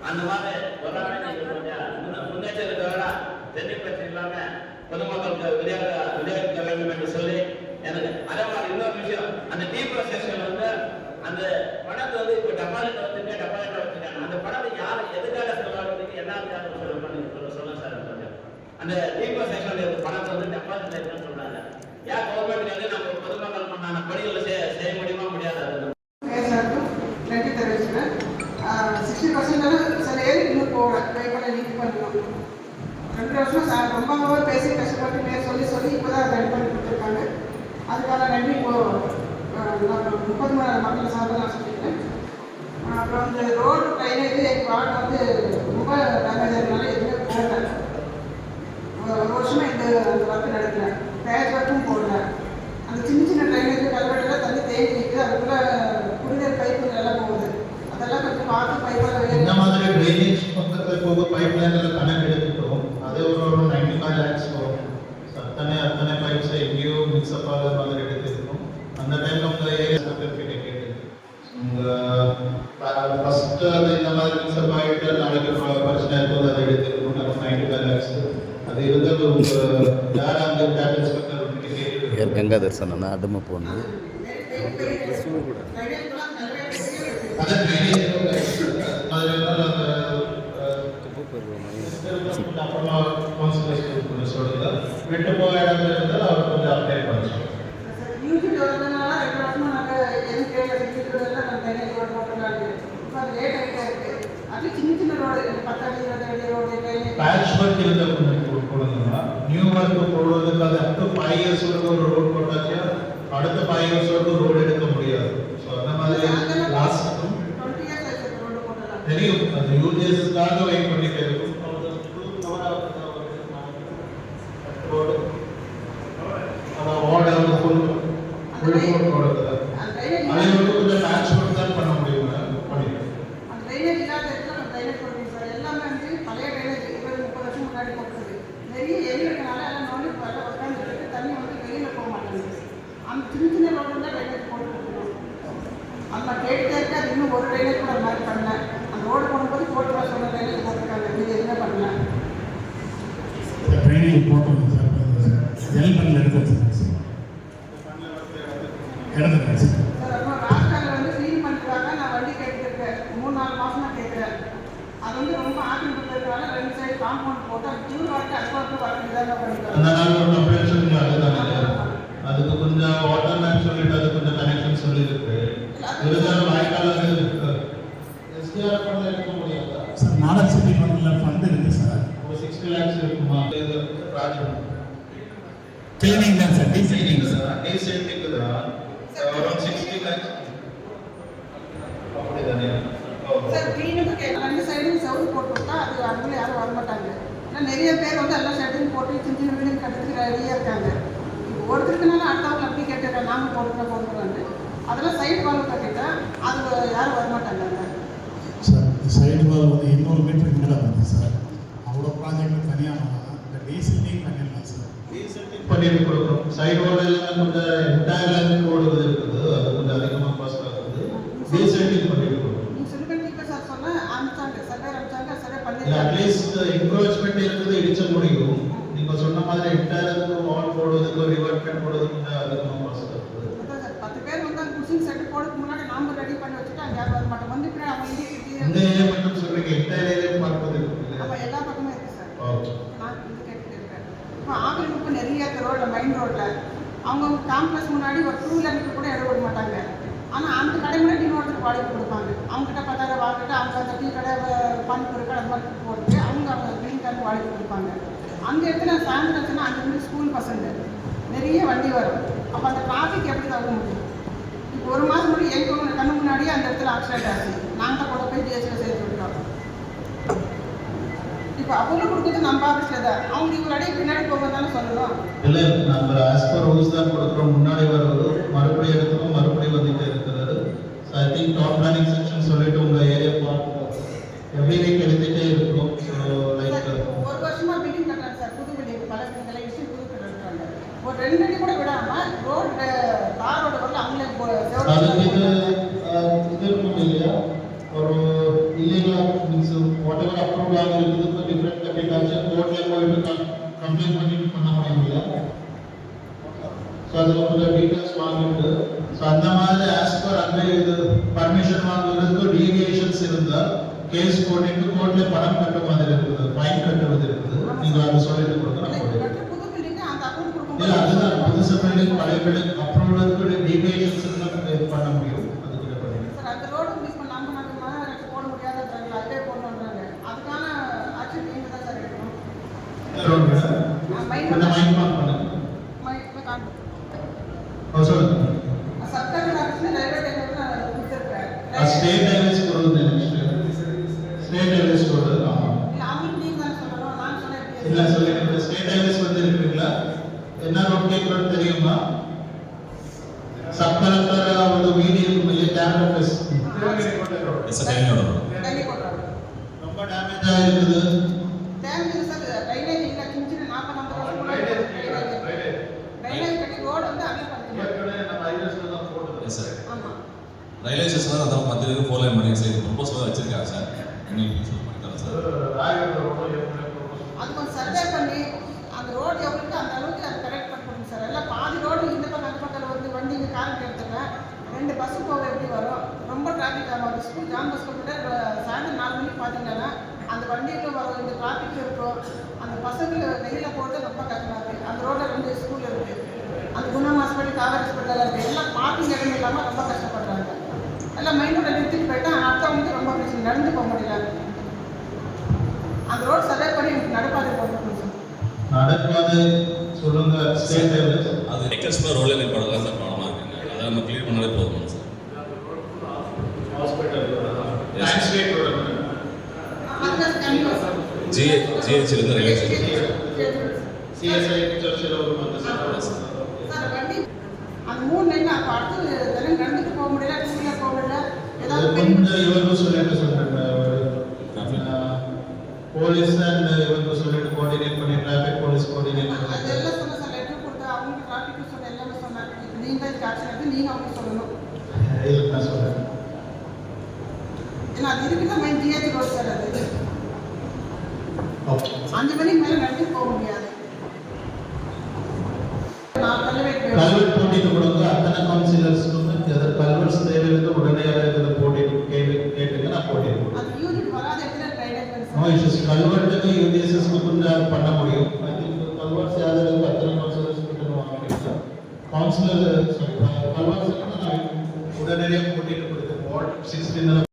S11: அந்த மாதிரி ஒரு நாள் நீங்க கொஞ்சம் முன்னெச்சரிக்கையோட தண்ணி பிரச்சனை இல்லாம பொதுமக்களுக்கு விளையாட்டு வேண்டும் என்று சொல்லி எனக்கு. அதே மாதிரி இன்னொரு விஷயம், அந்த டீப்ரோசேஷன் வந்து அந்த பணத்தை வந்து இப்போ டெபாசிட் வச்சிருக்காங்க. அந்த பணத்தை யார் எதுக்காக செலவாடுறதுக்கு என்ன சொல்லுங்க சார். அந்த டீப்ரோசேஷன் பணத்தை வந்து டெபாசிட் இருக்குன்னு சொல்றாங்க. ஏன் கவர்மெண்ட் வந்து நம்ம பொதுமக்கள் பண்ணான பணிகளை செய்ய முடியுமா முடியாது?
S12: 60% சில ஏரியா இன்னும் போகிறேன். கைப்பட நீட் பண்ணணும். 2 வருஷம் சார் ரொம்ப பேசி கஷ்டப்பட்டு சொல்லி இப்போ தான் ரெடி பண்ணி கொடுத்துருக்காங்க. அதுக்கான நன்றி இப்போ 33 மக்கள் சார்பாக நான் சொல்லிக்கிறேன். அப்புறம் இந்த ரோடு ட்ரைனேஜ் எங்கள் வார்டு வந்து ரொம்ப டேமேஜ் ஆகிறதுனால எதுவுமே போடல. ஒரு வருஷமாக இந்த ஒர்க் நடக்கல. பேட்ச் ஒர்க்கும் போடல. அந்த சின்ன ட்ரைனேஜ் கல்வெட்டில் தண்ணி தேங்கி நிற்குது. அதுக்குள்ளே குடிநீர் பைப்பு எல்லாம் போகுது. அதெல்லாம் கொஞ்சம் பார்த்து பைப்பால்
S2: இந்த மாதிரி ட்ரைனேஜ் பக்கத்தில் போக பைப் லைனில் கனெக்ட் எடுத்துட்டோம். அது ஒரு 95 lakhs வரும். அத்தனை பைப்ஸை எங்கேயோ மிக்ஸ்அப் ஆகிற மாதிரி எடுத்துருக்கோம். அந்த டைமில் உங்கள் ஏரியா சர்டிஃபிகேட்டை கேட்டு ஃபஸ்ட்டு அது இந்த மாதிரி மிக்ஸ்அப் ஆகிட்டு நாளைக்கு பிரச்சனை இருக்கும். அதை எடுத்துருக்கோம். நம்ம 95 lakhs அது இருந்தால் யார் அந்த டேப் இன்ஸ்பெக்டர் கேட்டு
S9: ಗಂಗಾ ದರ್ಶನ ಅದಮ್ಮ ಪೋನು
S2: அதை ட்ரைனேஜ் அப்புறமா கான்சன்ட்ரேஷன் சொல்லுங்க. விட்டு போக இடம் இருந்தால் அவர் கொஞ்சம் அப்டேட் பண்ணுறோம்.
S12: யூடியூப் வரதுனால 2 வருஷமா நாங்கள் எதுவும் கேட்கறதுலாம் நாங்கள் ட்ரைனேஜ் ரோடு போட்டுருக்காங்க. இப்போ அது லேட் ஆகிட்டே இருக்குது. அது சின்ன ரோடு 10 அடி 20 அடி ரோடு ட்ரைனேஜ்
S2: பேட்ச் ஒர்க் இருந்தால் கொஞ்சம் போடுங்கன்னா நியூ ஒர்க் போடுறதுக்கு அது அப் டு 5 years வரைக்கும் ஒரு ரோடு போட்டாச்சு. அடுத்த 5 years வரைக்கும் ரோடு எடுக்க முடியாது. ஸோ அந்த மாதிரி லாஸ்ட்டும்
S12: 20 years ஆச்சு ரோடு போட்டலாம்.
S2: தெரியும். அந்த யூஜிஎஸ்க்காக வெயிட் பண்ணிட்டு இருக்கும். ரோடு ஆனால் ஓட வந்து ஃபுல் ரோடு அதை வந்து கொஞ்சம் பேட்ச் ஒர்க் தான் பண்ண முடியும். பண்ணிடுறேன்.
S12: அந்த ட்ரைனேஜ் இல்லாத இடத்துல நம்ம ட்ரைனேஜ் போடுறோம் சார். எல்லாமே வந்து பழைய ட்ரைனேஜ் 20-30 வருஷம் முன்னாடி போட்டது. நிறைய எலி இருக்கனால எல்லாம் நோண்டி உட்காந்துருக்கு. தண்ணி வந்து வெளியில் போக மாட்டேங்குது. அந்த சின்ன ரோடு தான் ட்ரைனேஜ் போட்டு கொடுக்கணும். அந்த கேட்டுட்டே இருக்கு. அது இன்னும் ஒரு ட்ரைனேஜ் கூட அது மாதிரி பண்ணல. அந்த ரோடு போடும்போது போட்டு வர சொன்ன ட்ரைனேஜ் போட்டிருக்காங்க. இது எதுவுமே பண்ணல.
S7: ட்ரைனிங் போட்டோம் சார். எல் பண்ணல எடுத்துருக்கேன் சார்.
S12: சார் அப்புறம் ராஜ்காலில் வந்து க்ளீன் பண்ணிருக்காங்க. நான் வண்டி கேட்டுருக்கேன். 3-4 மாதமா கேட்குறேன். அது வந்து ரொம்ப ஆக்கிரமிப்பு இருக்கிறனால 2 சைடு காம்பவுண்ட் போட்டு அது தூர் வரைக்கும் அஸ்பால்ட்டு வரக்கு இதாக பண்ணிருக்காங்க.
S2: அதுக்கு கொஞ்சம் வாட்டர் மேன் சொல்லிட்டு அது கொஞ்சம் கனெக்ஷன் சொல்லியிருக்கு. இருந்தாலும் வாய்க்கால் எஸ்டிஆர் பண்ண எடுக்க முடியாதா
S7: சார்? மாடல் சிட்டி ஃபண்டில் ஃபண்ட் இருக்குது சார்.
S2: ஒரு 60 lakhs இருக்குமா? ராஜன்
S7: கிளீனிங் தான் சார்.
S2: டீசென்டிங் தான் அரௌண்ட் 60 lakhs அப்படிதானே?
S12: சார் க்ளீனுக்கு 2 சைடும் செவரு போட்டு விட்டா அது அவங்களே யாரும் வரமாட்டாங்க. ஆனால் நிறைய பேர் வந்து எல்லா சைடும் போட்டு சின்ன வீடு கட்டுறதுக்கு ரெடியாக இருக்காங்க. இப்போ ஒருத்தருக்குனால அடுத்தவங்க அப்படி கேட்டுருக்காங்க. நாங்கள் போட்டுருக்காங்க. அதெல்லாம் சைடு வாங்க கட்டிட்டேன். அது யாரும் வரமாட்டாங்க.
S7: சார் சைடு வால் வந்து 200 மீட்டருக்கு மேலே வருது சார். அவ்வளோ ப்ராஜெக்ட் தனியாக இந்த டீசல் நீங் பண்ணிடலாம் சார்.
S2: பண்ணிட்டு கொடுக்கணும். சைடு ரோடு எல்லாம் கொஞ்சம் என்டையர் லென்த் ரோடு இருக்குது, அது கொஞ்சம் அதிகமாக காஸ்ட் ஆகுது. டீசென்டிங் பண்ணிட்டு கொடுக்கணும்.
S12: நீங்க சொல்லுங்க சார் சொன்னா அனுப்பிச்சாங்க சர்வே அனுப்பிச்சாங்க சர்வே
S2: இல்லை
S12: பண்ணி
S2: அட்லீஸ்ட் என்க்ரோச்மெண்ட் இருக்குது, இடிச்ச முடியும். நீங்க சொன்ன மாதிரி என்டையர் வால் போடுவதுக்கு ரிவர்ட்மெண்ட் போடுவதுக்கு கொஞ்சம் அதிகமாக காஸ்ட் ஆகுது.
S12: அதான் சார் 10 பேர் வந்து அந்த குஷிங் செட் போடுறதுக்கு முன்னாடி நாம ரெடி பண்ணி வச்சுட்டு அங்கே யாரும் வர மாட்டோம். வந்து பின்னாடி அவங்க
S2: இந்த ஏரியா மட்டும் சொல்றீங்க, என்டையர் ஏரியா பார்ப்பது இருக்குது.
S12: அப்போ எல்லா பக்கமும் இருக்கு சார்.
S2: ஓகே.
S12: நான் இது கேட்டுட்டு இருக்கேன். இப்போ ஆக்கிரமிப்பு நிறைய ரோட்ல மெயின் ரோட்ல அவங்க காம்ப்ளெக்ஸ் முன்னாடி ஒரு 2 கிலோமீட்டர் கூட இடம் விட மாட்டாங்க. ஆனால் அந்த கடை முன்னாடி இன்னொருத்தருக்கு வாடகை கொடுப்பாங்க. அவங்ககிட்ட 10,000 வாங்கிட்டு அவங்க அந்த டீ கடை பானிபூரி கடை அந்த மாதிரி போட்டு அவங்க கிரீன் கார்டு வாடகை கொடுப்பாங்க. அந்த இடத்துல சாயந்தரம்னா அங்கே வந்து ஸ்கூல் பசங்க நிறைய வண்டி வரும். அப்போ அந்த டிராஃபிக் எப்படி தவிர முடியும்? இப்போ 1 மாதம் முன்னாடி எங்கள் கண்ணு முன்னாடியே அந்த இடத்துல ஆக்சிடென்ட் ஆச்சு. நாங்கள் கூட போய் ஜிஎஸ்டியில் சேர்த்து விட்டோம். இப்போ அப்போல கொடுக்குறது நம்ம ஆஃபீஸில் தான். அவங்க இவ்வளோ அடி பின்னாடி போகிறதால சொல்லணும்.
S2: இல்லை நம்ம ஆஸ் பர் ரூல்ஸ் தான் கொடுக்குறோம். முன்னாடி வருவது மறுபடியும் எடுக்கணும், மறுபடியும் வந்துட்டே இருக்கிறது. So I think top planning section சொல்லிட்டு உங்கள் ஏரியா பார்த்து எவ்ரி வீக் எடுத்துகிட்டே இருக்கும். ஸோ லைக்
S12: 1 வருஷமா பில்டிங் கட்டுறாங்க சார். புது பில்டிங் பல விஷயம் புது கட்டுறாங்க. ஒரு 2 அடி கூட விடாமல் ரோடு தாரோட வரல அவங்களே
S2: அதுக்கு இது இருக்கும் இல்லையா, ஒரு illegal means what ever approve ஆகிருக்குது டிஃப்ரெண்ட் கட்டிட்டாச்சு கோர்ட்லேயே போயிட்டு கம்ப்ளைண்ட் பண்ணிட்டு பண்ண முடியும் இல்லையா. ஸோ அதில் கொஞ்சம் டீட்டெயில்ஸ் வாங்கிட்டு ஸோ அந்த மாதிரி ஆஸ் பர் அந்த இது பர்மிஷன் வாங்குறதுக்கு டீவியேஷன்ஸ் இருந்தால் கேஸ் போட்டுட்டு கோர்ட்ல பணம் கட்ட மாதிரி இருக்குது, ஃபைன் கட்டுவது இருக்குது. நீங்கள் அதை சொல்லிட்டு கொடுக்குறோம்.
S12: புது பில்டிங் அந்த அக்கௌண்ட் கொடுக்கும்.
S2: இல்லை அதுதான் புதுசு பில்டிங் பழைய பில்டிங் அப்ரூவலுக்கு டீவியேஷன்ஸ் பண்ண முடியும். அதுக்கு பண்ணிடுறோம்
S12: சார். அந்த ரோடு மிஸ் பண்ணாமல் நம்ம மனநிலைக்கு போட முடியாதுன்றாங்க. அதே போடணுன்றாங்க. அதுக்கான ஆக்ஷன் நீங்கள் தான் சார் எடுக்கணும்.
S2: மைண்ட் மார்க் பண்ணுங்க. சொல்லுங்க.
S12: சப்கலெக்டர் ஆஃபீஸில் ரயில்வே ஸ்டேஷனில் கொடுத்துருக்கேன்.
S2: ஸ்டேட் ஹைவேஸ் போடுறது ஸ்டேட் ஹைவேஸ் போடுறது. ஆமாம்
S12: இல்லை அவங்களுக்கு நீங்கள் தான் சொல்லணும். நான் சொன்னேன்
S2: இல்லை சொல்லிட்டு ஸ்டேட் ஹைவேஸ் வந்து இருக்குங்களா, என்ன ரோட் கேட்கணும்னு தெரியுமா? சப் கலெக்டர் ஒரு வீடியோ இருக்கும் இல்லையா, கேமரா ஃபேஸ்
S12: டெல்லி போடுறாங்க.
S2: ரொம்ப டேமேஜ் ஆகிருக்குது.
S12: டேமேஜ் சார் ட்ரைனேஜ் இல்லை. சின்ன சின்ன 40-50 வருஷம் முன்னாடி ட்ரைனேஜ் கட்டி ரோடு வந்து அப்படியே ஆமாம்.
S9: ரயில்வே ஸ்டேஷன் அதான் 10 பேருக்கு 4 லைன் பண்ணி சரி ப்ரொபோஸ் வச்சிருக்காங்க சார். இன்னைக்கு யூஸ் பண்ணிக்கலாம் சார்.
S12: அது கொஞ்சம் சர்வே பண்ணி அந்த ரோடு எவ்வளோக்கு அந்த அளவுக்கு அதை கரெக்ட் பண்ணணும் சார். எல்லாம் பாதி ரோடு இந்த பக்கம் அந்த பக்கம் வந்து வண்டி இங்கே காருக்கு எடுத்துக்கிறேன். 2 பஸ்ஸு போக எப்படி வரும்? ரொம்ப டிராஃபிக் ஆகும். அந்த ஸ்கூல் ஜான் பஸ் கிட்ட சாயந்தரம் 4 மணிக்கு பார்த்தீங்கன்னா அந்த வண்டியில் வரும் இந்த டிராஃபிக் இருக்கும். அந்த பசங்க வெளியில் போகிறது ரொம்ப கஷ்டமாக இருக்குது. அந்த ரோட்டில் 2 ஸ்கூல் இருக்குது. அந்த குணம் ஹாஸ்பிட்டல் காவேரி ஹாஸ்பிட்டல் இருக்குது. எல்லாம் பார்க்கிங் இடம் இல்லாமல் ரொம்ப கஷ்டப்படுறாங்க. எல்லாம் மெயின் ரோட்டில் நிறுத்திட்டு போயிட்டா அடுத்தவங்க ரொம்ப பிரச்சனை, நடந்து போக முடியல. அந்த ரோடு சர்வே பண்ணி நடப்பாதை போடணும் சார்.
S2: நடப்பாதை சொல்லுங்க. ஸ்டேட் ஹைவேஸ்
S9: அது எக்ஸ்ட்ரா ரோட்ல நிப்பாடுறதா சார் ப்ராப்ளமா இருக்குங்க. அதை நம்ம கிளியர் பண்ணாலே போதும் சார்.
S2: ஹாஸ்பிட்டல் ஸ்டேட் ரோடு
S12: அதுதான் கண்டிப்பாக சார்.
S9: ஜிஹெச்ல இருந்து ரயில்வே ஸ்டேஷன்
S2: சிஎஸ்ஐ சர்ச்சில் ஒரு வந்து
S12: சார் வண்டி அந்த 3 லைன் அப்போ அடுத்து தினம் நடந்துட்டு போக முடியல, 2 வீலர் போக முடியல. ஏதாவது
S2: கொஞ்சம் இவங்க சொல்லிட்டு சொல்றாங்க போலீஸ் அண்ட் இவங்க சொல்லிட்டு கோஆர்டினேட் பண்ணி டிராஃபிக் போலீஸ் கோஆர்டினேட் பண்ணி
S12: அதெல்லாம் சொன்ன சார். லெட்டர் கொடுத்தா அவங்க டிராஃபிக் சொன்ன எல்லாமே சொன்னாங்க. நீங்கள் இதுக்கு ஆக்ஷன் எடுத்து நீங்கள் அவங்க சொல்லணும்.
S2: இல்லை நான் சொல்றேன்.
S12: ஏன்னா அது இருக்குன்னா மெயின் ஜிஹெச் ரோடு சார். அது
S2: ஓகே
S12: 5 மணிக்கு மேலே நடந்து போக முடியாது. நான்
S2: கல்வெட் போட்டிட்டு கொடுங்க. அத்தனை கவுன்சிலர்ஸ்க்கு எதாவது கல்வெட்ஸ் தேவையிருந்து உடனடியாக இதை போட்டிட்டு கேட்டுங்க, நான் போட்டிருக்கேன்.
S12: அது யூனிட் வராத இடத்துல ட்ரைனேஜ்
S2: நோ இஷ்யூஸ். கல்வெட்டுக்கு யூடிஎஸ்எஸ்க்கு கொஞ்சம் பண்ண முடியும். ஐ திங்க் கல்வெட்ஸ் யாரும் அத்தனை கவுன்சிலர்ஸ் கிட்ட வாங்கிக்கலாம். கவுன்சிலர் கல்வெட்ஸ் நான் உடனடியாக போட்டிட்டு கொடுத்தேன். வார்டு 16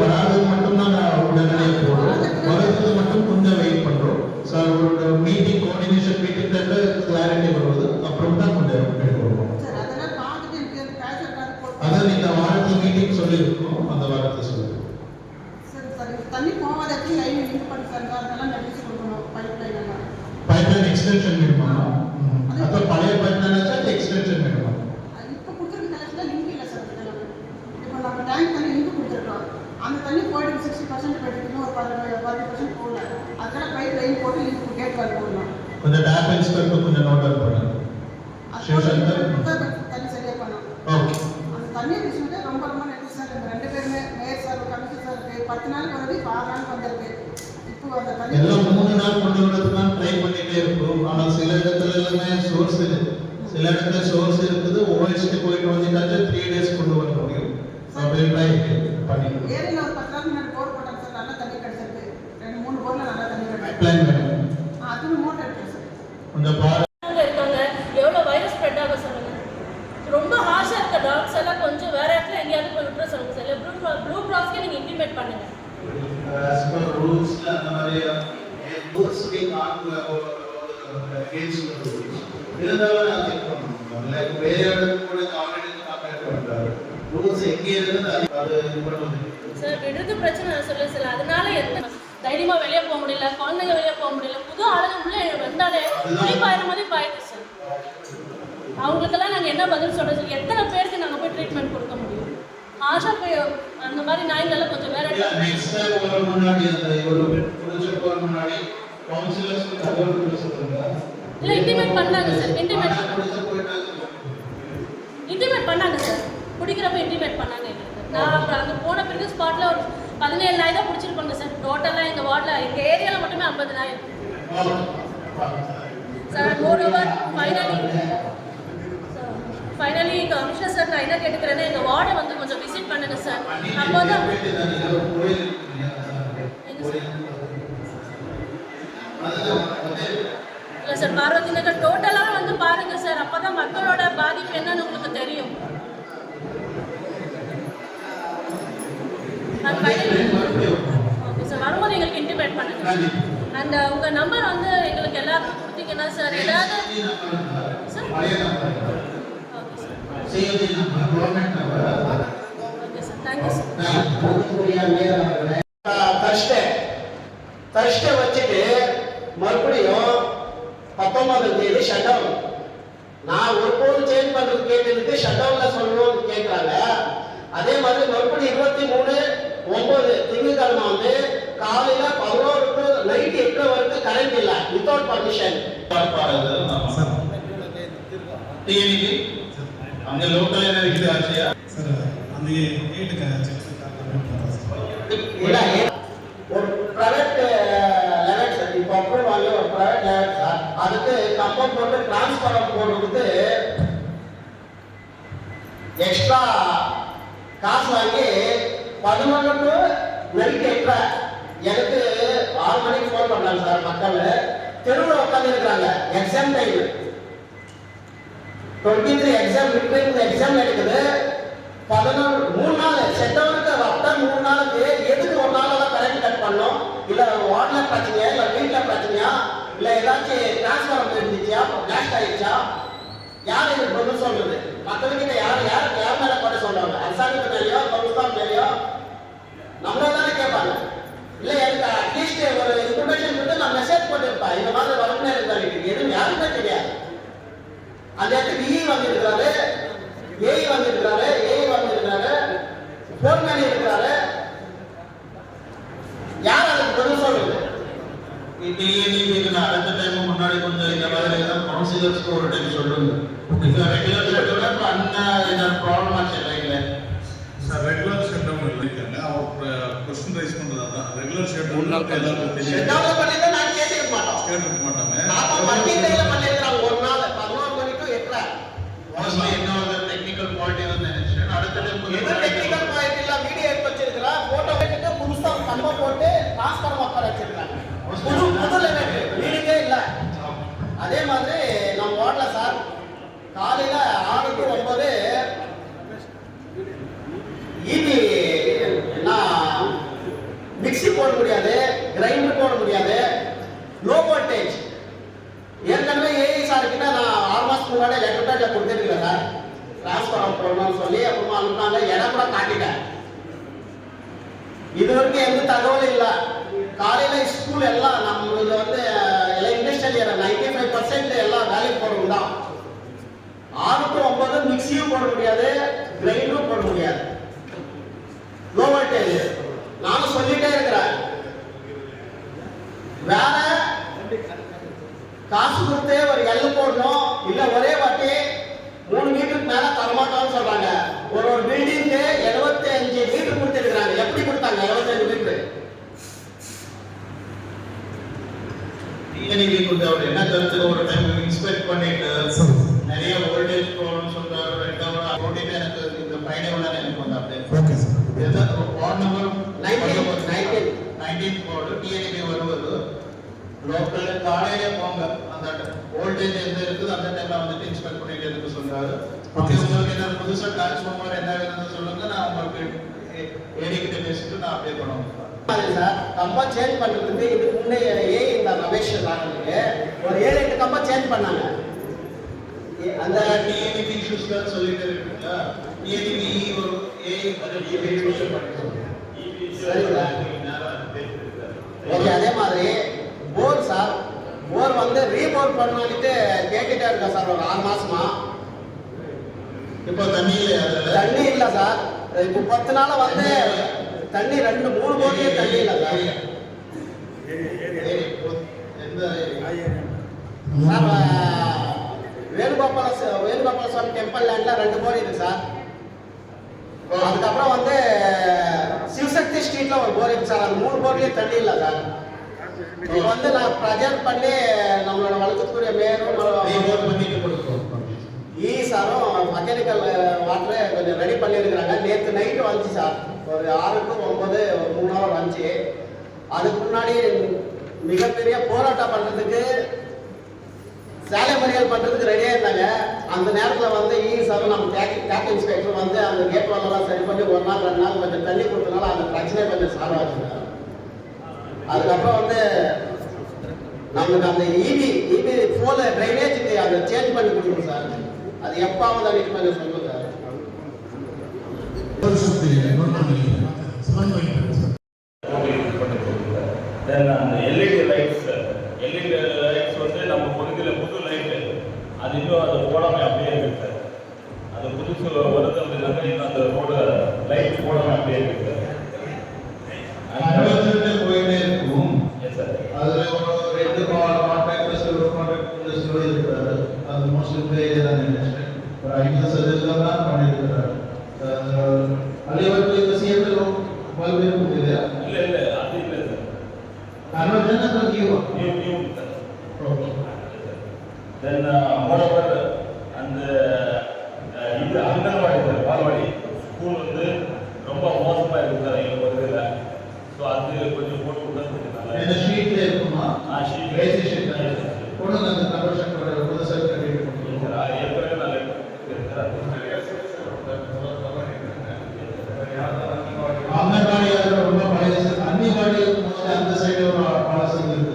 S2: வராது மட்டும்தான் நான் உடனடியாக போடுறோம். வரதுக்கு மட்டும் கொஞ்சம் வெயிட் பண்ணுறோம். ஸோ ஒரு மீட்டிங் கோஆர்டினேஷன் மீட்டிங் டைமில் கிளாரிட்டி வருவது அப்புறம் தான் கொஞ்சம் வருவோம்.
S12: சார். அதெல்லாம் பார்த்துட்டு எனக்கு அந்த பேசர் கார்டு போட்டு
S2: அதான் இந்த வாரத்தில் மீட்டிங் சொல்லியிருக்கோம், அந்த வாரத்தில் சொல்லியிருக்கோம்.
S12: சரி சார். தண்ணி போகாத இடத்துல லைன் லிங்க் பண்ணி சார். அதெல்லாம் நடிச்சு கொடுக்கணும். பைப் லைன் எல்லாம்
S2: பைப்லைன் எக்ஸ்டென்ஷன் வேணுமா? அப்போ பழைய பைப்லைன் வச்சா எக்ஸ்டென்ஷன் வேணுமா?
S12: இப்போ கொடுத்துருக்க கலெக்ஷனில் லிங்க் இல்லை சார். இதெல்லாம் இப்போ நம்ம டேங்க் தண்ணி லிங்க் கொடுத்துருக்கோம். அந்த தண்ணி போயிட்டு 60% போயிட்டு இன்னும் ஒரு 40% போகல. அதனால பைப் லைன் போட்டு லிங்க் கேட் வாங்கி போடலாம்.
S2: கொஞ்சம் டேப் இன்ஸ்பெக்டர் கொஞ்சம் நோட்
S12: தண்ணி விஷயத்தை ரொம்ப ரொம்ப நன்றி சார். இந்த 2 பேருமே மேயர் சார் கமிஷனர் சாருக்கு 10 நாளுக்கு வந்து இப்போ 6 நாளுக்கு வந்திருக்கு. இப்போ அந்த தண்ணி
S2: எல்லாம் 3 நாள் கொண்டு வரதுக்கு தான் ட்ரை பண்ணிட்டே இருக்கும். ஆனால் சில இடத்துல எல்லாமே சோர்ஸ் இருக்குது, சில இடத்துல சோர்ஸ் இருக்குது. ஓஎஸ்டி போயிட்டு வந்துட்டாச்சு 3 டேஸ் கொண்டு வர முடியும். அப்படியே ட்ரை பண்ணி
S12: ஏரியில் ஒரு 10 நாள் முன்னாடி போர் போட்டாங்க சார். நல்லா தண்ணி கிடைச்சிருக்கு. 2-3 போரில் நல்லா தண்ணி கிடைக்கும்.
S2: பிளான் வேணும்.
S12: அதுன்னு மோட்டர் இருக்கு சார்.
S2: கொஞ்சம் பாரு
S13: இருக்காங்க. எவ்வளோ வைரஸ் ஸ்ப்ரெட் ஆக சொல்லுங்க. ரொம்ப ஹார்ஷாக இருக்க டாக்ஸ் எல்லாம் கொஞ்சம் வேற இடத்துல எங்கேயாவது போய் விட்டுற சொல்லுங்க சார். இல்லை ப்ளூ கிராஸ்க்கே நீங்கள் இம்ப்ளிமெண்ட் பண்ணுங்க.
S2: as per rules அந்த மாதிரி rules we can't against the rules. இருந்தாலும் நான் செக் பண்ணணும். லைக் வேற இடத்துல கூட ஆல்ரெடி கம்பேர் பண்றாரு. ரூல்ஸ் எங்கே இருக்குது அது இது பண்ணுது.
S13: சார் விடுறது பிரச்சனை நான் சொல்ல சார். அதனால எத்தனை தைரியமாக வெளியே போக முடியல, குழந்தைங்க வெளியே போக முடியல, புது ஆளுங்க உள்ளே வந்தாலே பாயிர மாதிரி பாயுது சார். அவங்களுக்கெல்லாம் நாங்கள் என்ன பதில் சொல்ல சார்? எத்தனை பேருக்கு நாங்கள் போய் ட்ரீட்மெண்ட் கொடுக்க முடியும்? ஆஷா போய் அந்த மாதிரி நாய்ங்கெல்லாம் கொஞ்சம் வேற
S2: நெக்ஸ்ட் டைம் ஒரு முன்னாடி அந்த ஒரு புடிச்ச போற முன்னாடி கவுன்சிலர்ஸ் தகவல் கொடுக்க சொல்லுங்க.
S13: இல்லை இன்டிமேட் பண்ணாங்க சார். இன்டிமேட் பண்ணாங்க சார். குடிக்கிறப்ப இன்டிமேட் பண்ணாங்க எங்களுக்கு. நான் அப்புறம் அங்கே போன பிறகு ஸ்பாட்டில் ஒரு 17 நாய் தான் பிடிச்சிருப்பாங்க சார். டோட்டலாக எங்கள் வார்டில் எங்கள் ஏரியாவில் மட்டுமே 50 நாய் இருக்கு sir. Moreover finally commissioner sir நான் என்ன கேட்டுக்கிறேன்னா எங்கள் வார்டை வந்து கொஞ்சம் விசிட் பண்ணுங்க சார். அப்போ தான் இல்லை சார் பார்வதி நகர் டோட்டலாக வந்து பாருங்க சார். அப்போ தான் மக்களோட பாதிப்பு என்னன்னு உங்களுக்கு தெரியும். ஓகே சார், வரும்போது எங்களுக்கு இன்டிமேட் பண்ணுங்க. அண்ட் உங்கள் நம்பர் வந்து எங்களுக்கு எல்லாருக்கும் கொடுத்தீங்கன்னா சார் ஏதாவது sir. Okay sir, thank you sir.
S6: Thursday வச்சுட்டு மறுபடியும் 19ஆம் தேதி ஷட் டவுன். நான் ஒரு போது சேஞ்ச் பண்றது கேட்டதுக்கு ஷட் டவுன்ல சொல்லணும்னு கேட்கறாங்க. அதே மாதிரி மறுபடியும் 23/9 திங்கட்கிழமை வந்து காலையில 11 டு நைட் 8 வரைக்கும் கரண்ட் இல்ல வித்தவுட் பர்மிஷன்.
S2: அங்க லோக்கல் என்ன இருக்குது ஆச்சியா
S4: சார்? அந்த ஏட்டுக்கு
S6: ஒரு பிரைவேட் லெவல் சார். இப்போ அப்ரூவ் வாங்கி ஒரு பிரைவேட் லெவல் சார். அதுக்கு கம்பவுண்ட் போட்டு டிரான்ஸ்பர் போடுறதுக்கு எக்ஸ்ட்ரா காசு வாங்கி 11 டு நைட் 8 எனக்கு 6 மணிக்கு ஃபோன் பண்ணாங்க சார். மக்கள் தெருவில் உட்காந்து இருக்கிறாங்க. எக்ஸாம் டைம் 23 எக்ஸாம் மிட்வைல் எக்ஸாம் நடக்குது. 3 நாள் செட் டவுனுக்கு வந்தா 3 நாளுக்கு எதுக்கு ஒரு நாள் கரண்ட் கட் பண்ணோம்? இல்ல வார்ட்ல பிரச்சனையா, இல்ல வீட்ல பிரச்சனையா, இல்ல ஏதாச்சும் டிரான்ஸ்ஃபார்மர் இருந்துச்சா, பிளாஸ்ட் ஆயிடுச்சா? யார் இதுக்கு பதில் சொல்றது? மக்கள்கிட்ட யார் மேல பண்ண சொல்றாங்க? அரசாங்கத்து மேலேயோ கவுன்சிலர் மேலேயோ நம்மள தானே கேட்பாங்க. இல்ல எனக்கு அட்லீஸ்ட் ஒரு இன்ஃபர்மேஷன் கொடுத்து நான் மெசேஜ் போட்டுருப்பேன். இந்த மாதிரி வளர்ப்புனா இருந்தாங்க எதுவும் யாருமே தெரியாது. அந்த இடத்துக்கு இ வந்திருக்காரு, ஏஇ வந்திருக்காரு, போர்மேன் இருக்கிறாரு. யார் அதுக்கு பதில் சொல்றது?
S2: நீங்க அடுத்த டைம் முன்னாடி கொஞ்சம் இந்த மாதிரி கவுன்சிலர்ஸ்க்கு ஒரு டைம் சொல்லுங்க. ரெகுலர் ஷெட்யூல் அண்ணா ப்ராப்ளம் ஆச்சு இல்லைங்களே
S4: சார். ரெகுலர் ஷெட்யூல் இருக்காங்க. அவர் क्वेश्चन ரைஸ் பண்றதா ரெகுலர் ஷெட்யூல் எல்லாருக்கும் தெரியும்.
S6: ஷெட்யூல் பண்ணிட்டு நான் கேட்க மாட்டாங்க. நாம மத்தியில பண்ணிருக்காங்க ஒரு நாள் 11 மணி டு 8.
S2: மோஸ்ட்லி இன்னொரு டெக்னிக்கல் பாயிண்ட் என்னன்னு நினைச்சேன். அடுத்த டைம்
S6: டெக்னிக்கல் பாயிண்ட் இல்ல வீடியோ எடுத்து வச்சிருக்கா. போட்டோ எடுத்து புதுசா கம்ப போட்டு டிரான்ஸ்ஃபார்மர் உட்கார வச்சிருக்காங்க. புது லெவல் வீடியோவே இல்ல. அதே மாதிரி நம்ம வார்ட்ல சார் காலையில 6 டு 9 ஈபி நான் மிக்ஸி போட முடியாது, கிரைண்டர் போட முடியாது, லோ வோல்டேஜ். ஏற்கனவே ஏஐ சாருக்கு நான் 6 மாசத்துக்கு முன்னாடி லெட்டர் கொடுத்துருக்கேன் சார். டிரான்ஸ்ஃபார்மர் போடணும்னு சொல்லி அப்புறமா அனுப்புனாங்க. இடம் கூட காட்டிட்டேன். இது வரைக்கும் எந்த தகவலும் இல்லை. காலையில ஸ்கூல் எல்லாம் நம்ம இது வந்து இண்டஸ்ட்ரியல் 95% எல்லாம் வேலைக்கு போறவங்க தான். 6 டு 9 மிக்ஸியும் போட முடியாது, கிரைண்டரும் போட முடியாது. Low voltage. நானும் சொல்லிட்டே இருக்கிறேன். வேற காசு கொடுத்து ஒரு எல் போடணும், இல்ல ஒரே வாட்டி 3 மீட்டருக்கு மேல தரமாட்டோம்னு சொல்றாங்க. ஒரு பில்டிங்க்கு 75 மீட்டர் கொடுத்துருக்காங்க. எப்படி கொடுத்தாங்க 75 மீட்டர்?
S2: டிஎன்இபி கொடுத்தவர் என்ன கருத்து ஒரு டைம் இன்ஸ்பெக்ட் பண்ணிட்டு நிறைய வோல்டேஜ் ப்ராப்ளம் சொல்றாரு. ரெண்டாவது ஓடிட்டு எனக்கு இந்த ஃப்ரைடே உள்ள எனக்கு வந்து update.
S5: Okay sir.
S2: Ward number 19 ward TNEB வருவது லோக்கல் காலையில போங்க. அந்த வோல்டேஜ் எந்த இருக்குது அந்த டைம்ல வந்து இன்ஸ்பெக்ட் பண்ணிட்டு இருக்கு சொல்றாரு. உங்களுக்கு என்ன புதுசா டிரான்ஸ்ஃபார்மர் என்ன வேணும்னு சொல்லுங்க, நான் உங்களுக்கு ஏடி கிட்ட பேசிட்டு நான் அப்டேட் பண்ணுவேன்
S6: சார். கம்பம் சேஞ்ச் பண்றதுக்கு இதுக்கு முன்னே இந்த ரமேஷ் நாங்களுக்கு ஒரு 7-8 கம்பம் சேஞ்ச் பண்ணாங்க.
S2: அந்த டிஎன்இபி இஷ்யூஸ் தான் சொல்லிட்டு இருக்கீங்களா? டிஎன்இபி ஒரு ஏஐ டிஎன்இபி இஷ்யூ பண்ணிட்டோம்.
S6: சரிங்களா? ஓகே. அதே மாதிரி போர் சார், போர் வந்து ரீபோர் பண்ணாலிட்டு கேட்டுட்டே இருக்கேன் சார் ஒரு 6 மாசமா.
S2: இப்போ தண்ணி இல்லையா?
S6: தண்ணி இல்லை சார். இப்போ 10 நாளா வந்து தண்ணி 2-3 போர்லயே தண்ணி இல்லை சார். சார் வேணுகோபால சுவாமி டெம்பிள் லேண்ட்ல 2 போர் இருக்கு சார். அதுக்கப்புறம் வந்து சிவசக்தி ஸ்ட்ரீட்ல ஒரு போர் இருக்கு சார். அந்த 3 போர்லயே தண்ணி இல்லை சார். இப்போ வந்து நான் ப்ரொஜெக்ட் பண்ணி நம்மளோட வழக்கத்துக்குரிய மேலும்
S2: பண்ணிட்டு கொடுப்போம்.
S6: சாரும் மெக்கானிக்கல் வாட்டர் கொஞ்சம் ரெடி பண்ணியிருக்கிறாங்க. நேற்று நைட்டு வந்துச்சு சார். ஒரு 6 to 9 ஒரு 3 hour வந்துச்சு. அதுக்கு முன்னாடி மிகப்பெரிய போராட்டம் பண்ணுறதுக்கு சாலை மறியல் பண்ணுறதுக்கு ரெடியாக இருந்தாங்க. அந்த நேரத்தில் வந்து சாரும் நம்ம டேக் இன்ஸ்பெக்டர் வந்து அந்த கேட் வாலெல்லாம் சரி பண்ணி 1 நாள் 2 நாள் கொஞ்சம் தண்ணி கொடுத்தனால அந்த பிரச்சனை கொஞ்சம் சால்வ் ஆச்சுங்க. அதுக்கப்புறம் வந்து நம்மளுக்கு அந்த இபி ஃபோல ட்ரைனேஜுக்கு அதை சேஞ்ச் பண்ணி கொடுக்கணும் சார். அது எப்பாவது அன்னைக்கு கொஞ்சம் சொல்லுங்க சார்.
S9: அந்த எல்இடி லைட்ஸ் வந்து நம்ம பகுதியில் புது லைட்டு அது இன்னும் அது போடாமல் அப்படியே இருக்கு சார். அது புதுசு வருது அப்படின்னாக்க இன்னும் அந்த ரோடு லைட் போடாமல் அப்படியே இருக்கு சார்.
S2: போயிட்டே இருக்கும்.
S9: சார்
S2: அதுல ஒரு 2 கான்ட்ராக்டர்ஸ் இருக்கிறாரு. அது மோஸ்ட்லி தான் நினைச்சேன். ஒரு 5 சதவீதம் தான் பண்ணியிருக்கிறாரு. அலைவருக்கு இந்த சிஎம்ல பல்வேறு இல்லையா?
S9: இல்லை அது இல்லை சார்.
S2: கன்வர்ஜன் அப்புறம்
S9: நியூ சார். ஓகே. தென் மோரோவர் அந்த இது அங்கன்வாடி சார், பால்வாடி ஸ்கூல் வந்து ரொம்ப மோசமாக இருக்குது சார் எங்கள் பகுதியில். ஸோ அது கொஞ்சம் போட்டு கொடுத்தா கொஞ்சம் நல்லா
S2: இந்த ஷீட்ல இருக்குமா?
S9: ஷீட்
S2: பேசி ஷீட் போடுங்க. அந்த கன்வர்ஷன் பண்ணுற புதுசாக கட்டிட்டு
S9: சார் ஏற்கனவே நான்
S2: அங்கன்வாடி ரொம்ப பழைய சார். அன்னிவாடி அந்த சைடு ஒரு பழசு இருக்குது.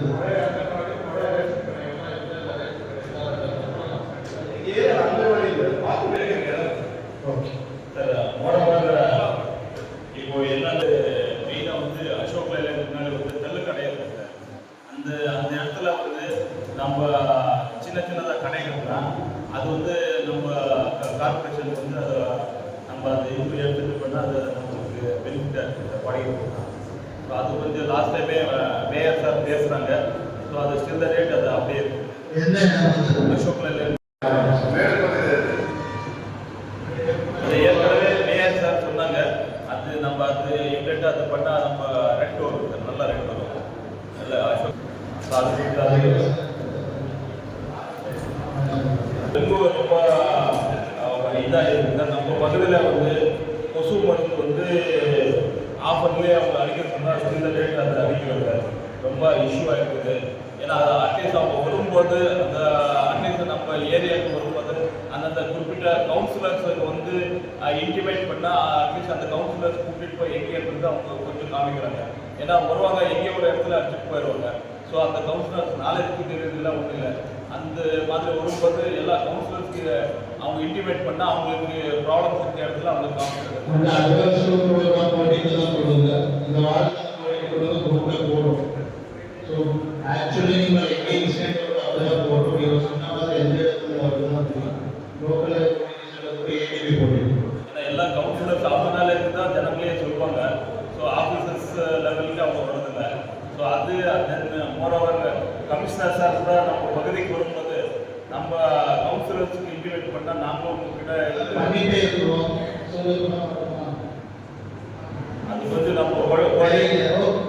S9: சார் மோரோவர் இப்போ என்னது மெயினாக வந்து அசோக் லைலாண்ட் முன்னாடி வந்து தெல்லு கடை இருக்கு சார். அந்த இடத்துல வந்து நம்ம சின்னதாக கடைகள்னா அது வந்து நம்ம கார்பரேஷன் வந்து அதை நம்ம அதை இது எடுத்துகிட்டு பண்ணால் அது நமக்கு பெனிஃபிட்டாக இருக்குது வாடகை கொடுக்கலாம். ஸோ அது கொஞ்சம் லாஸ்ட் டைமே மேயர் சார் பேசுகிறாங்க. ஸோ அது ஸ்டில் த ரேட் அது அப்படியே இருக்குது. அசோக் லைலாண்ட் அது ஏற்கனவே மேயர் சார் சொன்னாங்க. அது நம்ம அது இம்மிடியேட்டாக அது பண்ணால் நம்ம ரெண்ட் வரும் சார், நல்ல ரெண்ட் வரும். நல்ல அசோக் அது ரொம்ப இதாக இருக்குது சார். நம்ம பகுதியில் வந்து கொசு மருந்து வந்து ஆஃபர்லேயே அவங்க அடிக்க சொன்னால் ஸ்டில் த ரேட் அது அடிக்கிறாங்க. ரொம்ப இஷ்யூவாக இருக்குது. ஏன்னா அட்லீஸ்ட் அவங்க வரும்போது அந்த அட்லீஸ்ட் நம்ம ஏரியாவுக்கு வரும்போது அந்தந்த குறிப்பிட்ட கவுன்சிலர்ஸுக்கு வந்து இன்டிமேட் பண்ணால் அட்லீஸ்ட் அந்த கவுன்சிலர்ஸ் கூட்டிகிட்டு போய் எங்கே இருந்து அவங்க கொஞ்சம் காமிக்கிறாங்க. ஏன்னா வருவாங்க எங்கேயோ ஒரு இடத்துல அடிச்சுட்டு போயிடுவாங்க. ஸோ அந்த கவுன்சிலர்ஸ் நாளைக்கு தெரியுதுல ஒன்றும் இல்லை. அந்த மாதிரி வரும்போது எல்லா கவுன்சிலர்ஸ்க்கு அவங்க இன்டிமேட் பண்ணால் அவங்களுக்கு ப்ராப்ளம்ஸ் இருக்கிற இடத்துல அவங்க காமிக்கிறாங்க.
S2: இந்த வாரத்தில் போடும். ஸோ ஆக்சுவலி நீங்கள் எங்கே இன்சிடென்ட் அப்படிதான் போட்டோம். நீங்கள் சொன்ன மாதிரி எந்த இடத்துல அப்படிதான் தெரியும். லோக்கல் ஏடிபி போட்டுருக்கோம்.
S9: ஏன்னா எல்லா கவுன்சிலர்ஸ் அவங்கனால இருந்து தான் ஜனங்களே சொல்லுவாங்க. ஸோ ஆஃபீஸர்ஸ் லெவலுக்கு அவங்க வரதில்லை. ஸோ அது தென் மோரோவர் கமிஷனர் சார் கூட நம்ம பகுதிக்கு வரும்போது நம்ம கவுன்சிலர்ஸுக்கு இன்டிமேட் பண்ணால் நாங்களும் உங்ககிட்ட
S2: பண்ணிட்டே இருக்கிறோம். ஸோ
S9: அது கொஞ்சம் நம்ம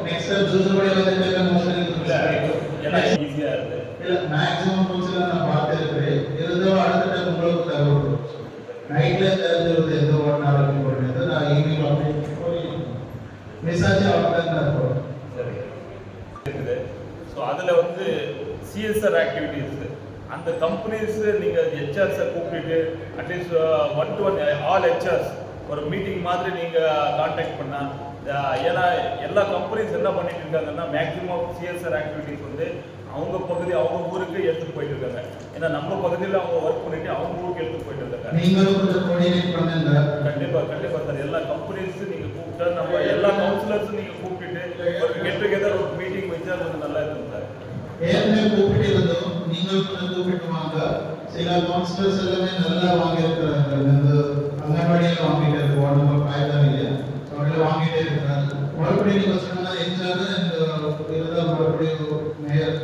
S2: நெக்ஸ்ட் டைம் ஜூசுபடி வந்து மோஷன்
S9: எல்லாம் ஈஸியா இருக்கு.
S2: இல்ல மேக்ஸிமம் ரூல்ஸ்ல நான் பார்த்திருக்கிறேன். இருந்தோ அடுத்த டைம் உங்களுக்கு தகவல் நைட்ல தெரிஞ்சது எந்த ஒரு நாளைக்கு போடுறது நான் ஈவினிங் வந்து மெசேஜ் ஆஃப்லைன் இருக்கும்.
S9: சரி இருக்குது. ஸோ அதில் வந்து சிஎஸ்ஆர் ஆக்டிவிட்டீஸ் அந்த கம்பெனிஸ் நீங்கள் ஹெச்ஆர்ஸை கூப்பிட்டு அட்லீஸ்ட் 1 to 1 ஆல் ஹெச்ஆர்ஸ் ஒரு மீட்டிங் மாதிரி நீங்கள் கான்டாக்ட் பண்ணால், ஏன்னா எல்லா கம்பெனிஸ் என்ன பண்ணிட்டு இருக்காங்கன்னா மேக்ஸிமம் சிஎஸ்ஆர் ஆக்டிவிட்டீஸ் வந்து அவங்க பகுதி அவங்க ஊருக்கு எடுத்துட்டு போயிட்டு இருக்காங்க. ஏன்னா நம்ம பகுதியில் அவங்க ஒர்க் பண்ணிட்டு அவங்க ஊருக்கு எடுத்துட்டு போயிட்டு இருக்காங்க.
S2: நீங்களும் கொஞ்சம் கோஆர்டினேட் பண்ணுங்க.
S9: கண்டிப்பாக சார். எல்லா கம்பெனிஸ் நீங்கள் கூப்பிட்டா நம்ம எல்லா கவுன்சிலர்ஸும் நீங்கள் கூப்பிட்டு ஒரு கெட் டுகெதர் ஒரு மீட்டிங் வச்சா கொஞ்சம் நல்லா இருக்கும் சார்.
S2: ஏற்கனவே கூப்பிட்டு இருந்தோம், நீங்கள் கொஞ்சம் கூப்பிட்டு வாங்க. சில கவுன்சிலர்ஸ் எல்லாமே நல்லா வாங்கியிருக்கிறாங்க. இந்த அங்கன்வாடியில் வாங்கிட்டு இருக்கு, வார்டு நம்பர் 5 தான் இல்லையா, அவங்கள வாங்கிட்டே இருக்கிறாங்க. மறுபடியும் நீங்கள் சொன்னா எஞ்சாரு இந்த இதுதான் மறுபடியும் மேயர்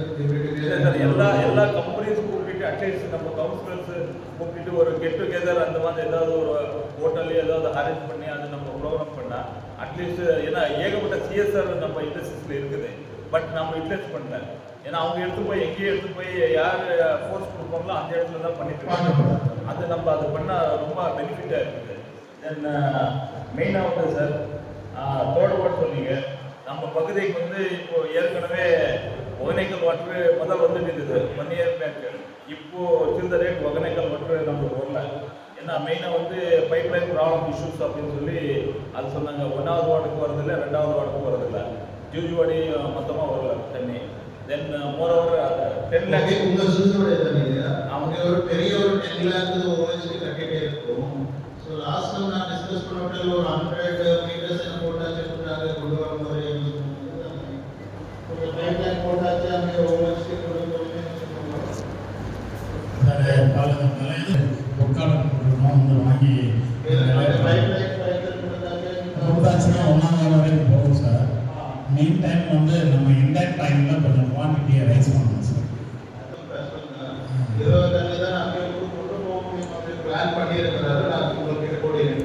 S9: எல்லா கம்பெனிஸ் கூப்பிட்டு அட்லீஸ்ட் நம்ம கவுன்சிலர்ஸ் கூப்பிட்டு ஒரு கெட் டுகெதர் அந்த மாதிரி ஏதாவது ஒரு ஹோட்டல்ல ஏதாவது அரேஞ்ச் பண்ணி அது நம்ம ப்ரோக்ராம் பண்ணால் அட்லீஸ்ட் ஏன்னா ஏகப்பட்ட சிஎஸ்ஆர் நம்ம இண்டஸ்ட்ரீஸில் இருக்குது. பட் நம்ம யூட்டிலைஸ் பண்ணல. ஏன்னா அவங்க எடுத்து போய் எங்கேயும் எடுத்து போய் யார் ஃபோர்ஸ் கொடுப்பாங்களோ அந்த இடத்துல தான் பண்ணிட்டு இருக்காங்க. அது நம்ம அது பண்ணால் ரொம்ப பெனிஃபிட்டாக இருக்குது. தென் மெயினாக வந்து சார் தேர்ட் வாட் சொன்னீங்க. நம்ம பகுதிக்கு வந்து இப்போ ஏற்கனவே ஒகேனக்கல் வாட்ரு முதல் வந்துட்டு இருக்குது 1 year பேக். இப்போ சில் த ரேட் ஒகேனக்கல் வாட்ரு நம்மளுக்கு வரல. ஏன்னா மெயினாக வந்து பைப்லைன் ப்ராப்ளம் இஷ்யூஸ் அப்படின்னு சொல்லி அது சொன்னாங்க. 1வது வார்டுக்கு வரதில்லை, 2வது வார்டுக்கு வரதில்லை, ஜூஜுவாடி மொத்தமாக வரல தண்ணி. தென் மோரோவர் 10 lakhs
S2: உங்கள் ஜூஜுவாடி தண்ணி அவங்க ஒரு பெரிய ஒரு 10 lakhs ஓஎஸ்டி கட்டிட்டே இருக்கும். ஸோ லாஸ்ட் டைம் நான் டிஸ்கஸ் பண்ண ஒரு 100 மீட்டர்ஸ் என்ன போட்டாச்சு கொடுத்தாங்க கொண்டு வர மாதிரி ஒரு 5 lakh போட்டாச்சு அங்கே ஓஎஸ்டி கொடுக்கணும்.
S7: வாங்கி கொடுத்தாச்சுன்னா 1வது வரைக்கும் போகும் சார். மெயின் டைம் வந்து நம்ம இன்டெக்ட் டைமில் கொஞ்சம் குவான்டிட்டியை ரைஸ் பண்ணணும் சார்.
S2: 20 தண்ணி தான் அங்கே கொண்டு போக முடியும் அப்படின்னு பிளான் பண்ணியிருக்கிறாரு. நான் உங்களுக்கு கோஆர்டினேட்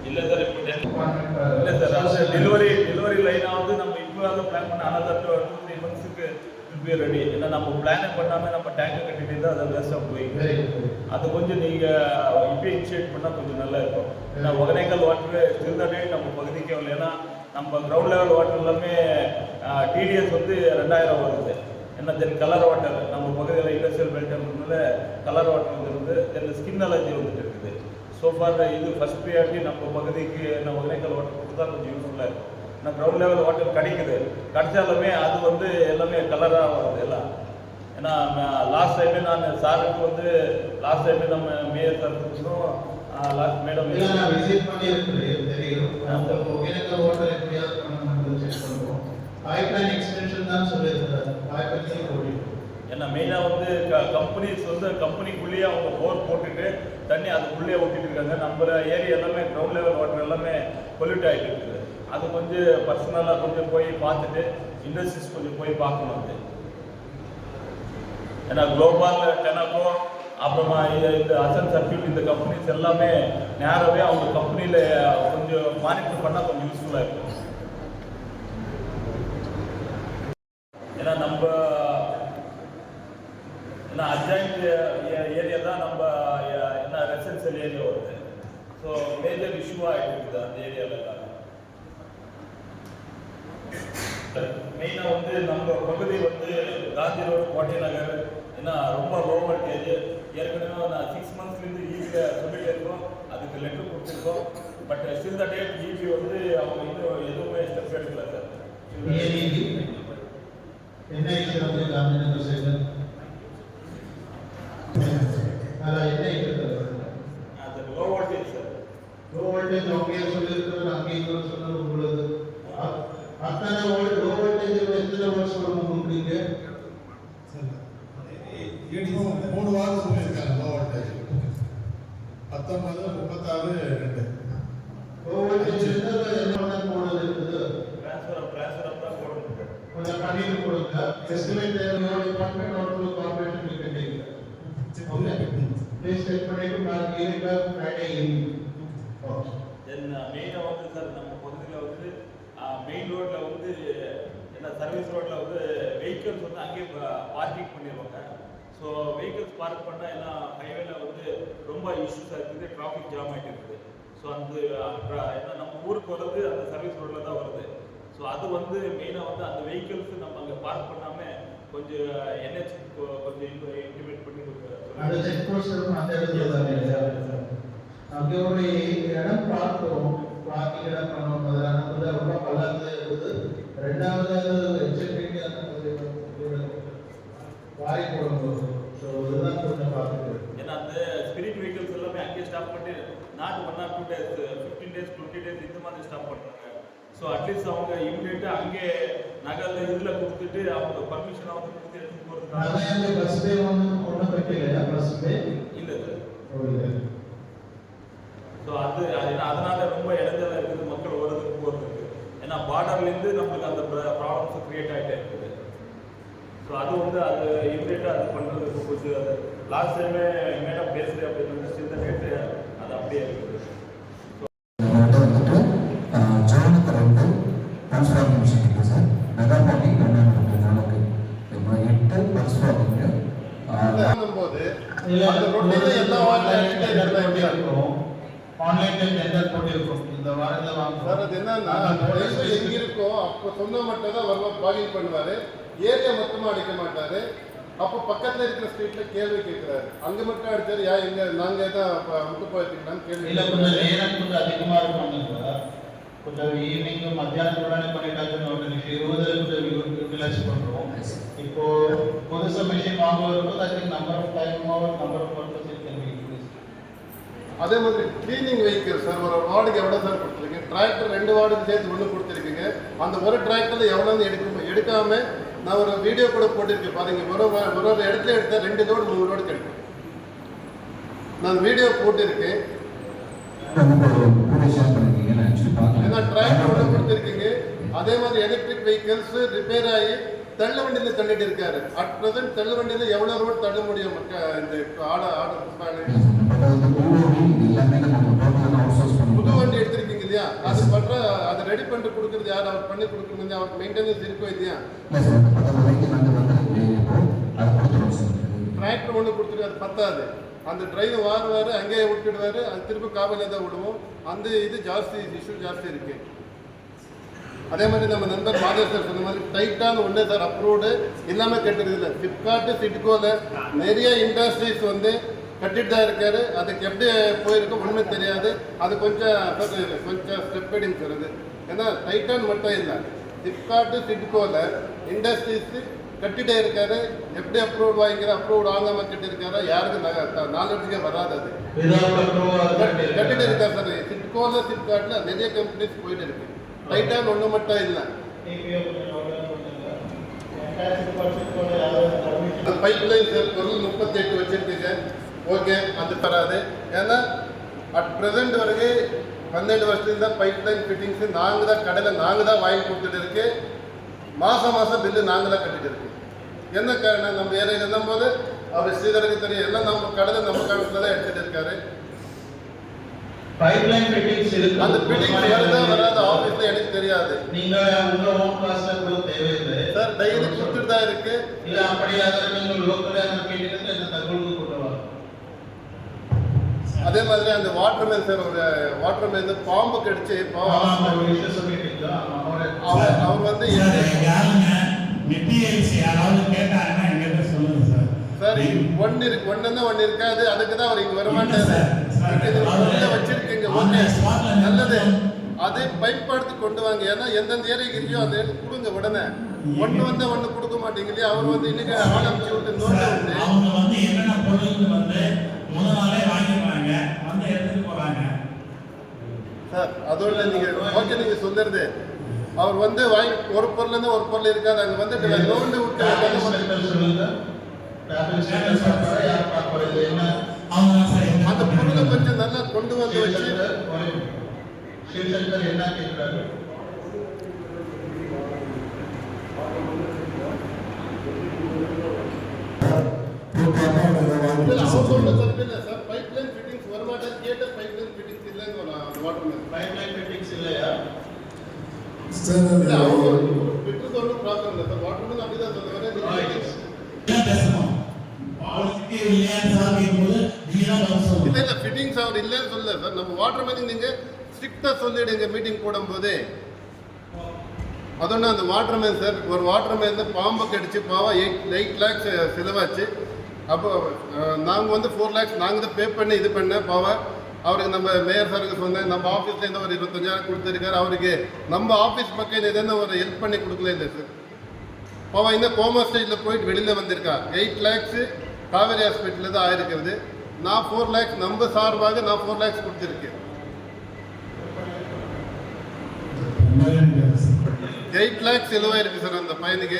S9: இல்லை சார். இப்போ இல்லை சார், டெலிவரி லைனாவது நம்ம இப்போ பிளான் பண்ண அனதர் 2-3 monthsக்கு ரெடி. ஏன்னா நம்ம பிளானே பண்ணாமல் நம்ம டேங்கை கட்டிட்டு இருந்தால் அதை வேஸ்ட்டாக போயிருக்கு. அது கொஞ்சம் நீங்கள் இப்போ இனிஷியேட் பண்ணால் கொஞ்சம் நல்லா இருக்கும். ஏன்னா Hogenakkal water still the date நம்ம பகுதிக்கே வரல. ஏன்னா நம்ம கிரவுண்ட் லெவல் வாட்டர் எல்லாமே டிடிஎஸ் வந்து 2000 வருது. ஏன்னா தென் கலர் வாட்டர் நம்ம பகுதியில் இண்டஸ்ட்ரியல் பெல்ட்னால கலர் வாட்டர் வந்துருந்து. தென் ஸ்கின் அலர்ஜி வந்துட்டு இருக்குது. ஸோ ஃபார் இது ஃபர்ஸ்ட் ப்ரியாரிட்டி நம்ம பகுதிக்கு நம்ம ஒகேனக்கல் வாட்டர் கொடுத்தா கொஞ்சம் யூஸ்ஃபுல்லாக இருக்கும். ஏன்னா கிரவுண்ட் லெவல் வாட்டர் கிடைக்குது, கிடைச்சாலுமே அது வந்து எல்லாமே கலராக வருது எல்லாம். ஏன்னா லாஸ்ட் டைமே நான் சாருக்கு வந்து லாஸ்ட் டைமே நம்ம மேயர் சார் கொடுத்தோம். லாஸ்ட் மேடம்
S2: விசிட் பண்ணியிருக்கிறேன் தெரியும். அந்த ஒகேனக்கல் வாட்டர் எப்படியாவது பண்ணணும் செக் பண்ணுவோம். பைப்லைன் எக்ஸ்டென்ஷன் தான் சொல்லியிருக்கிறார். பைப்லைன் போட்டு
S9: ஏன்னா மெயினாக வந்து கம்பெனிஸ் வந்து கம்பெனிக்குள்ளேயே அவங்க போர் போட்டுட்டு தண்ணி அதுக்குள்ளேயே ஊற்றிட்டு இருக்காங்க. நம்ம ஏரியா எல்லாமே கிரவுண்ட் லெவல் வாட்டர் எல்லாமே பொல்யூட் ஆகிட்டு இருக்குது. அது கொஞ்சம் பர்சனலாக கொஞ்சம் போய் பார்த்துட்டு இண்டஸ்ட்ரீஸ் கொஞ்சம் போய் பார்க்கணும். அது ஏன்னா குளோபால் டெனாக்கோ அப்புறமா இந்த அசன் சர்க்கியூட் இந்த கம்பெனிஸ் எல்லாமே நேராகவே அவங்க கம்பெனியில் கொஞ்சம் மானிட்டர் பண்ணால் கொஞ்சம் யூஸ்ஃபுல்லாக இருக்கும். ஏன்னா நம்ம ஏன்னா அட்ஜாயிண்ட் ஏரியா தான் நம்ம என்ன ரெசிடென்சியல் ஏரியா வருது. ஸோ மேஜர் இஷ்யூவாக ஆகிட்டு இருக்குது அந்த ஏரியாவில் தான். மெயினாக வந்து நம்ம பகுதி வந்து காந்தி ரோடு, கோட்டை நகர் ஏன்னா ரொம்ப லோ வோல்டேஜ். ஏற்கனவே நான் 6 monthsலேருந்து ஈபியில் சொல்லிட்டே இருக்கோம், அதுக்கு லெட்டர் கொடுத்துருக்கோம். But still the date EB வந்து அவங்க இன்னும் எதுவுமே ஸ்டெப் எடுக்கல சார்.
S2: என்ன இஷ்யூ வந்து காந்தி நகர் சைடு என்ன இஷ்யூ
S9: அது low voltage sir.
S2: Low voltage அவங்க சொல்லியிருக்கிறார், அங்கேயும் சொன்னது உங்களுக்கு அத்தனை லோ வோல்டேஜ் எத்தனை வருஷம் கொடுக்குறீங்க?
S4: 3 வாரம் சொல்லியிருக்காங்க லோ வோல்டேஜ். 19, 36, 2
S2: லோ வோல்டேஜ் என்ன போடுறது இருக்குது?
S9: ட்ரான்ஸ்ஃபர் தான் போடுறது.
S2: கொஞ்சம் பண்ணிட்டு கொடுங்க. எஸ்டிமேட் டிபார்ட்மெண்ட் ஒரு கார்ப்பரேஷன் இருக்கீங்க. ஓகே ப்ளீஸ் செக் பண்ணிட்டு நான் evening Friday evening. Okay
S9: then மெயினாக வந்து சார் நம்ம பகுதியில் வந்து மெயின் ரோட்டில் வந்து என்ன சர்வீஸ் ரோட்டில் வந்து வெஹிக்கிள்ஸ் வந்து அங்கேயே பார்க்கிங் பண்ணிடுவாங்க. ஸோ வெஹிக்கிள்ஸ் பார்க் பண்ணால் எல்லாம் ஹைவேல வந்து ரொம்ப இஷ்யூஸாக இருக்குது, டிராஃபிக் ஜாம் ஆகிட்டு இருக்குது. ஸோ அந்த ஏன்னா நம்ம ஊருக்கு வர்றது அந்த சர்வீஸ் ரோட்டில் தான் வருது. ஸோ அது வந்து மெயினாக வந்து அந்த வெஹிக்கிள்ஸ் நம்ம அங்கே பார்க் பண்ணாமல் கொஞ்சம் NH கொஞ்சம் இன்டிமேட் பண்ணி
S2: அந்த செக் போஸ்ட் அந்த இடத்துல தான் அங்கே ஒரு இடம் பார்த்தோம், பார்க்கிங் இடம் பண்ணோம். அதில் ரொம்ப பள்ளத்தில் இருக்குது. ரெண்டாவது எக்ஸிபிலிட்டி வாரி போடும்போது ஸோ இதுதான் கொஞ்சம் பார்த்துட்டு.
S9: ஏன்னா அந்த ஸ்பிரிட் வெஹிக்கிள்ஸ் எல்லாமே அங்கேயே ஸ்டாப் பண்ணி not 1 or 2 days 15 days 20 days இந்த மாதிரி ஸ்டாப் பண்ணுறாங்க. ஸோ அட்லீஸ்ட் அவங்க இமிடியேட்டாக அங்கே நகரில் இதில் கொடுத்துட்டு அவங்க பர்மிஷனை வந்து கொடுத்து எடுத்து போகிறதுக்காக
S2: பஸ் பே ஒன்றும் கட்டலையா? பஸ் பே
S9: இல்லை சார். ஸோ அது அதனால ரொம்ப இடைஞ்சலாக இருக்குது மக்கள் வருறதுக்கு போகிறதுக்கு. ஏன்னா பார்டர்லேருந்து நம்மளுக்கு அந்த ப்ராப்ளம்ஸ் க்ரியேட் ஆகிட்டே இருக்குது. ஸோ அது வந்து அது இமிடியேட்டாக அது பண்ணுறதுக்கு கொஞ்சம் அது லாஸ்ட் டைமே மேடம் பேசுகிறேன் அப்படின்னு சின்ன ரேட்டு அது அப்படியே இருக்குது.
S2: ஆன்லைன்ல டெண்டர் போட்டிருக்கோம் இந்த வாரத்துல
S5: சார். அது என்னன்னா எங்க இருக்கோ அப்போ சொன்ன மட்டும் தான் வருவார், பாகிங் பண்ணுவாரு, ஏரியா மொத்தமா அடிக்க மாட்டாரு. அப்போ பக்கத்துல இருக்கிற ஸ்ட்ரீட்ல கேள்வி கேட்கிறாரு, அங்க மட்டும் அடிச்சாரு, யா எங்க நாங்க தான் முட்டு போயிருக்கீங்களான்னு கேள்வி.
S2: இல்ல கொஞ்சம் நேரம் கொஞ்சம் அதிகமா இருக்கும். கொஞ்சம் ஈவினிங் மத்தியானம் பண்ணிட்டாங்கன்னு ஒரு 20 யூட்டிலைஸ் பண்றோம். இப்போ புதுசா மிஷின் வாங்குறதுக்கு அதுக்கு number of time number of purpose
S5: அதே மாதிரி கிளீனிங் வெஹிக்கிள் சார், ஒரு வார்டுக்கு எவ்வளோ சார் கொடுத்துருக்கீங்க? டிராக்டர் 2 வார்டுக்கு சேர்த்து ஒன்று கொடுத்துருக்கீங்க. அந்த ஒரு டிராக்டரில் எவ்வளோன்னு எடுக்காம நான் ஒரு வீடியோ கூட போட்டிருக்கேன் பாருங்க. ஒரு இடத்துல எடுத்தால் 2 லோடு 3 லோடு கிடைக்கும். நான் வீடியோ போட்டிருக்கேன். ஏன்னா டிராக்டர் ஒன்று கொடுத்துருக்கீங்க. அதே மாதிரி எலக்ட்ரிக் வெஹிக்கிள்ஸ் ரிப்பேர் ஆகி தள்ளு வண்டியில் தள்ளிட்டு இருக்காரு. அட் ப்ரெசென்ட் தள்ளு வண்டியில் எவ்வளோ ரோடு தள்ள முடியும் இந்த புது வண்டி எடுத்திருக்கீங்க இல்லையா? அது பண்ற அதை ரெடி பண்ணிட்டு கொடுக்குறது யார்? அவர் பண்ணி கொடுக்குறது அவருக்கு மெயின்டெனன்ஸ் இருக்கோ இல்லையா? டிராக்டர் ஒன்று கொடுத்துட்டு அது பத்தாது. அந்த டிரைவர் வாருவாரு, அங்கேயே விட்டுடுவாரு, அது திரும்ப காவலில் தான் விடுவோம். அந்த இது ஜாஸ்தி இஷ்யூ ஜாஸ்தி இருக்கு. அதே மாதிரி நம்ம நண்பர் மாதேஷ் சார் சொன்ன மாதிரி டைட்டான ஒன்று சார் அப்ரூவ்டு எல்லாமே கட்டுறது இல்லை. ஃப்ளிப்கார்ட்டு சிட்கோவில் நிறைய இண்டஸ்ட்ரீஸ் வந்து கட்டிட்டு தான் இருக்காரு. அதுக்கு எப்படி போயிருக்கோம் ஒன்றுமே தெரியாது. அது கொஞ்சம் ஸ்டெப் எடுங்க சார். அது ஏன்னா டைட்டான் மட்டும் இல்லை, ஃப்ளிப்கார்ட்டு சிட்கோவில் இண்டஸ்ட்ரீஸ் கட்டிகிட்டே இருக்காரு. எப்படி அப்ரூவ் வாங்கிக்கிற அப்ரூவ் வாங்காமல் கட்டியிருக்காரா யாருக்கு நாலேஜுக்கே வராது. அது கட்டிட்டு இருக்காரு சார். சிட்கோவில் ஃப்ளிப்கார்ட்டில் நிறைய கம்பெனிஸ் போயிட்டு இருக்கு. டைட்டான் ஒன்று மட்டும் இல்லை. பைப் லைன் சார் பொருள் 38 வச்சிருக்கீங்க. ஓகே, அது வராது. ஏன்னா அட் ப்ரெசென்ட் வரைக்கும் 12 வருஷத்துல தான் பைப் லைன் ஃபிட்டிங்ஸு நாங்கள் தான் கடையில் நாங்கள் தான் வாங்கி கொடுத்துட்டு இருக்கு. மாதம் பில்லு நாங்கள் தான் கட்டிட்டு இருக்கு. என்ன காரணம்? நம்ம ஏரியா இருந்தும் போது அவர் ஸ்ரீதருக்கு தெரியும், எல்லாம் நம்ம கடையில் நம்ம காலத்தில் தான் எடுத்துகிட்டு இருக்காரு.
S2: பைப்லைன் ஃபிட்டிங்ஸ் இருக்கு.
S5: அந்த ஃபிட்டிங்ஸ் வருதா வராத ஆபீஸ்ல எனக்கு தெரியாது.
S2: நீங்க உங்க ஓன் காஸ்ட்ல கூட தேவையில்லை
S5: சார். டெய்லி கொடுத்துட்டு தான் இருக்கு.
S2: இல்ல அப்படியாக நீங்க லோக்கல்ல கேட்டீங்கன்னா இந்த தகவலுக்கு கொண்டு வாங்க.
S5: அதே மாதிரி அந்த வாட்டர்மேன் சார், ஒரு வாட்டர்மேன் பாம்பு கடிச்சு அவர் வந்து
S7: மெட்டீரியல்ஸ் யாராவது கேட்டாங்கன்னா எங்கிட்ட சொல்லுங்க சார்.
S5: சார் ஒன்னு இருக்காது. அதுக்கு தான் அவர் இங்க வரமாட்டாரு. வச்சிருக்கீங்க, ஓகே நல்லது. அதை பயன்படுத்தி கொண்டு வாங்க. ஏன்னா எந்தெந்த ஏரியாக்கு இல்லையோ அதை எடுத்து கொடுங்க உடனே. ஒன்று வந்தா ஒன்று கொடுக்க மாட்டீங்க இல்லையா? அவர் வந்து இன்னைக்கு ஆரம்பிச்சு விட்டு நோட்டு
S7: அவங்க வந்து என்னென்ன பொருள் வந்து முதல் நாளே வாங்கிடுறாங்க, வந்து எடுத்துட்டு போறாங்க
S5: சார். அதோட நீங்க ஓகே நீங்க சொல்லுறது அவர் வந்து வாங்கி ஒரு பொருள் இருந்து ஒரு பொருள் இருக்காது. அங்க வந்துட்டு நோண்டு விட்டு அந்த பொருளை கொஞ்சம் நல்லா கொண்டு வந்து வச்சு
S2: என்ன கேட்கிறாரு?
S5: அவர் சொல்ல தப்பு இல்லை சார். பைப் லைன் ஃபிட்டிங்ஸ் வரமாட்டேன் கேட்ட பைப் லைன் ஃபிட்டிங்ஸ் இல்லைன்னு வாட்டர்
S2: பைப் லைன் ஃபிட்டிங்ஸ் இல்லையா?
S5: சார்
S2: ஃபிட்டர்ஸ் ஒன்றும் ப்ராப்ளம் இல்லை சார். வாட்டர் மேன் அப்படிதான் சொல்லுவாங்க.
S7: பேசணும் பாலிசி இல்லைன்னு சாதிக்கும்போது நீங்க தான் கவனிச்சோம்.
S5: இல்லை ஃபிட்டிங்ஸ் அவர் இல்லைன்னு சொல்லல சார். நம்ம வாட்டர் மேனுக்கு நீங்கள் ஸ்ட்ரிக்டாக சொல்லிவிடுங்க மீட்டிங் போடும்போது. அதொன்று அந்த வாட்டர் மேன் சார், ஒரு வாட்டர் மேன் தான் பாம்பை கடிச்சு பாவம் 8 lakhs செலவாச்சு. அப்போ நாங்கள் வந்து 4 lakhs நாங்கள் தான் பே பண்ணி இது பண்ண பாவம். அவருக்கு நம்ம மேயர் சாருக்கு சொன்னேன், நம்ம ஆஃபீஸ்லேருந்து ஒரு 25,000 கொடுத்துருக்காரு. அவருக்கு நம்ம ஆஃபீஸ் பக்கம் எதுனா ஒரு ஹெல்ப் பண்ணி கொடுக்கல இல்லை சார். பாவம் இந்த கோமா ஸ்டேஜில் போயிட்டு வெளியில் வந்திருக்கா. 8 lakhs காவேரி ஹாஸ்பிட்டலில் தான் ஆயிருக்கிறது. நான் 4 lakhs நம்ம சார்பாக நான் 4 lakhs கொடுத்துருக்கேன். 8 lakhs செலவாயிருக்கு சார் அந்த பையனுக்கு.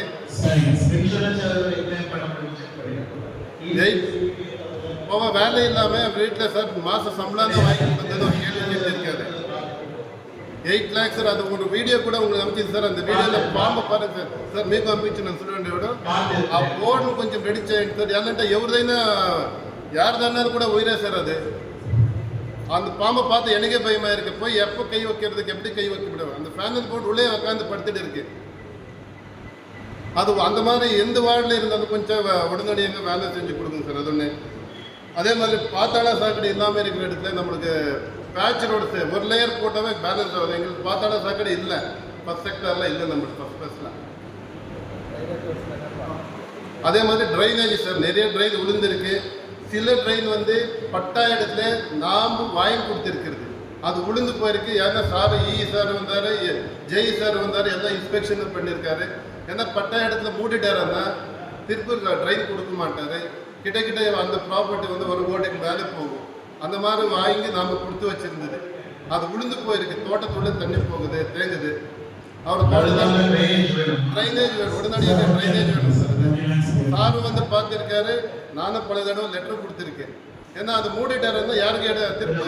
S5: அவன் வேலை இல்லாமல் வீட்டில் சார் மாதம் சம்பளம் தான் வாங்கி கொடுத்தது ஒரு கேள்வி இருக்காது. 8 lakhs சார். அது ஒரு வீடியோ கூட உங்களுக்கு அனுப்பிச்சு சார். அந்த வீடியோவில் பாம்பை பாருங்க சார். சார் మీకు పంపించిన చూడండి ఎవడు ఆ బోర్డును కొంచెం రెడీ చేయండి సార్. ఎలాంటే ఎవరిదైనా யார்தானாலும் கூட உயிரே சார். அது அந்த பாம்பை பார்த்து எனக்கே பயமாக இருக்கு. போய் எப்போ கை வைக்கிறதுக்கு எப்படி கை வைக்க முடியும்? அந்த ஃபேனல் போட்டு உள்ளே உட்காந்து படுத்துட்டு இருக்கு. அது அந்த மாதிரி எந்த வார்டில் இருந்தாலும் கொஞ்சம் உடனடியாக வேலை செஞ்சு கொடுங்க சார். அது ஒன்று. அதே மாதிரி பாத்தாள சாக்கடை இல்லாமல் இருக்கிற இடத்துல நம்மளுக்கு பேட்ச் ரோடு ஒரு லேயர் போட்டாவே பேலன்ஸ் ஆகுது. எங்களுக்கு பாத்தாள சாக்கடை இல்லை, ஃபர்ஸ்ட் செக்டரில் இல்லை நம்மளுக்கு ஃபர்ஸ்ட் ஃபர்ஸ்ட்ல. அதே மாதிரி ட்ரைனேஜ் சார், நிறைய ட்ரைன் விழுந்திருக்கு. சில ட்ரெயின் வந்து பட்டா இடத்துல நாம் வாங்கி கொடுத்துருக்கிறது, அது உளுந்து போயிருக்கு. ஏன்னா சார் சார் வந்தார், ஜெய் சார் வந்தார், எல்லாம் இன்ஸ்பெக்ஷன் பண்ணியிருக்காரு. ஏன்னா பட்டா இடத்துல மூடிட்டாருன்னா திருப்பி ட்ரெயின் கொடுக்க மாட்டார். கிட்ட அந்த ப்ராப்பர்ட்டி வந்து 1 கோடிக்கு மேலே போகும். அந்த மாதிரி வாங்கி நாம் கொடுத்து வச்சுருந்தது, அது உளுந்து போயிருக்கு. தோட்டத்துள்ள தண்ணி போகுது, தேங்குது. அவர் ட்ரைனேஜ் வேணும், உடனடியாக ட்ரைனேஜ் வேணும் சார். சார் வந்து பார்த்துருக்காரு, நானும் பல தடவை லெட்டர் கொடுத்துருக்கேன். ஏன்னா அது மூடிட்டாருன்னா யாருக்கு திருப்பி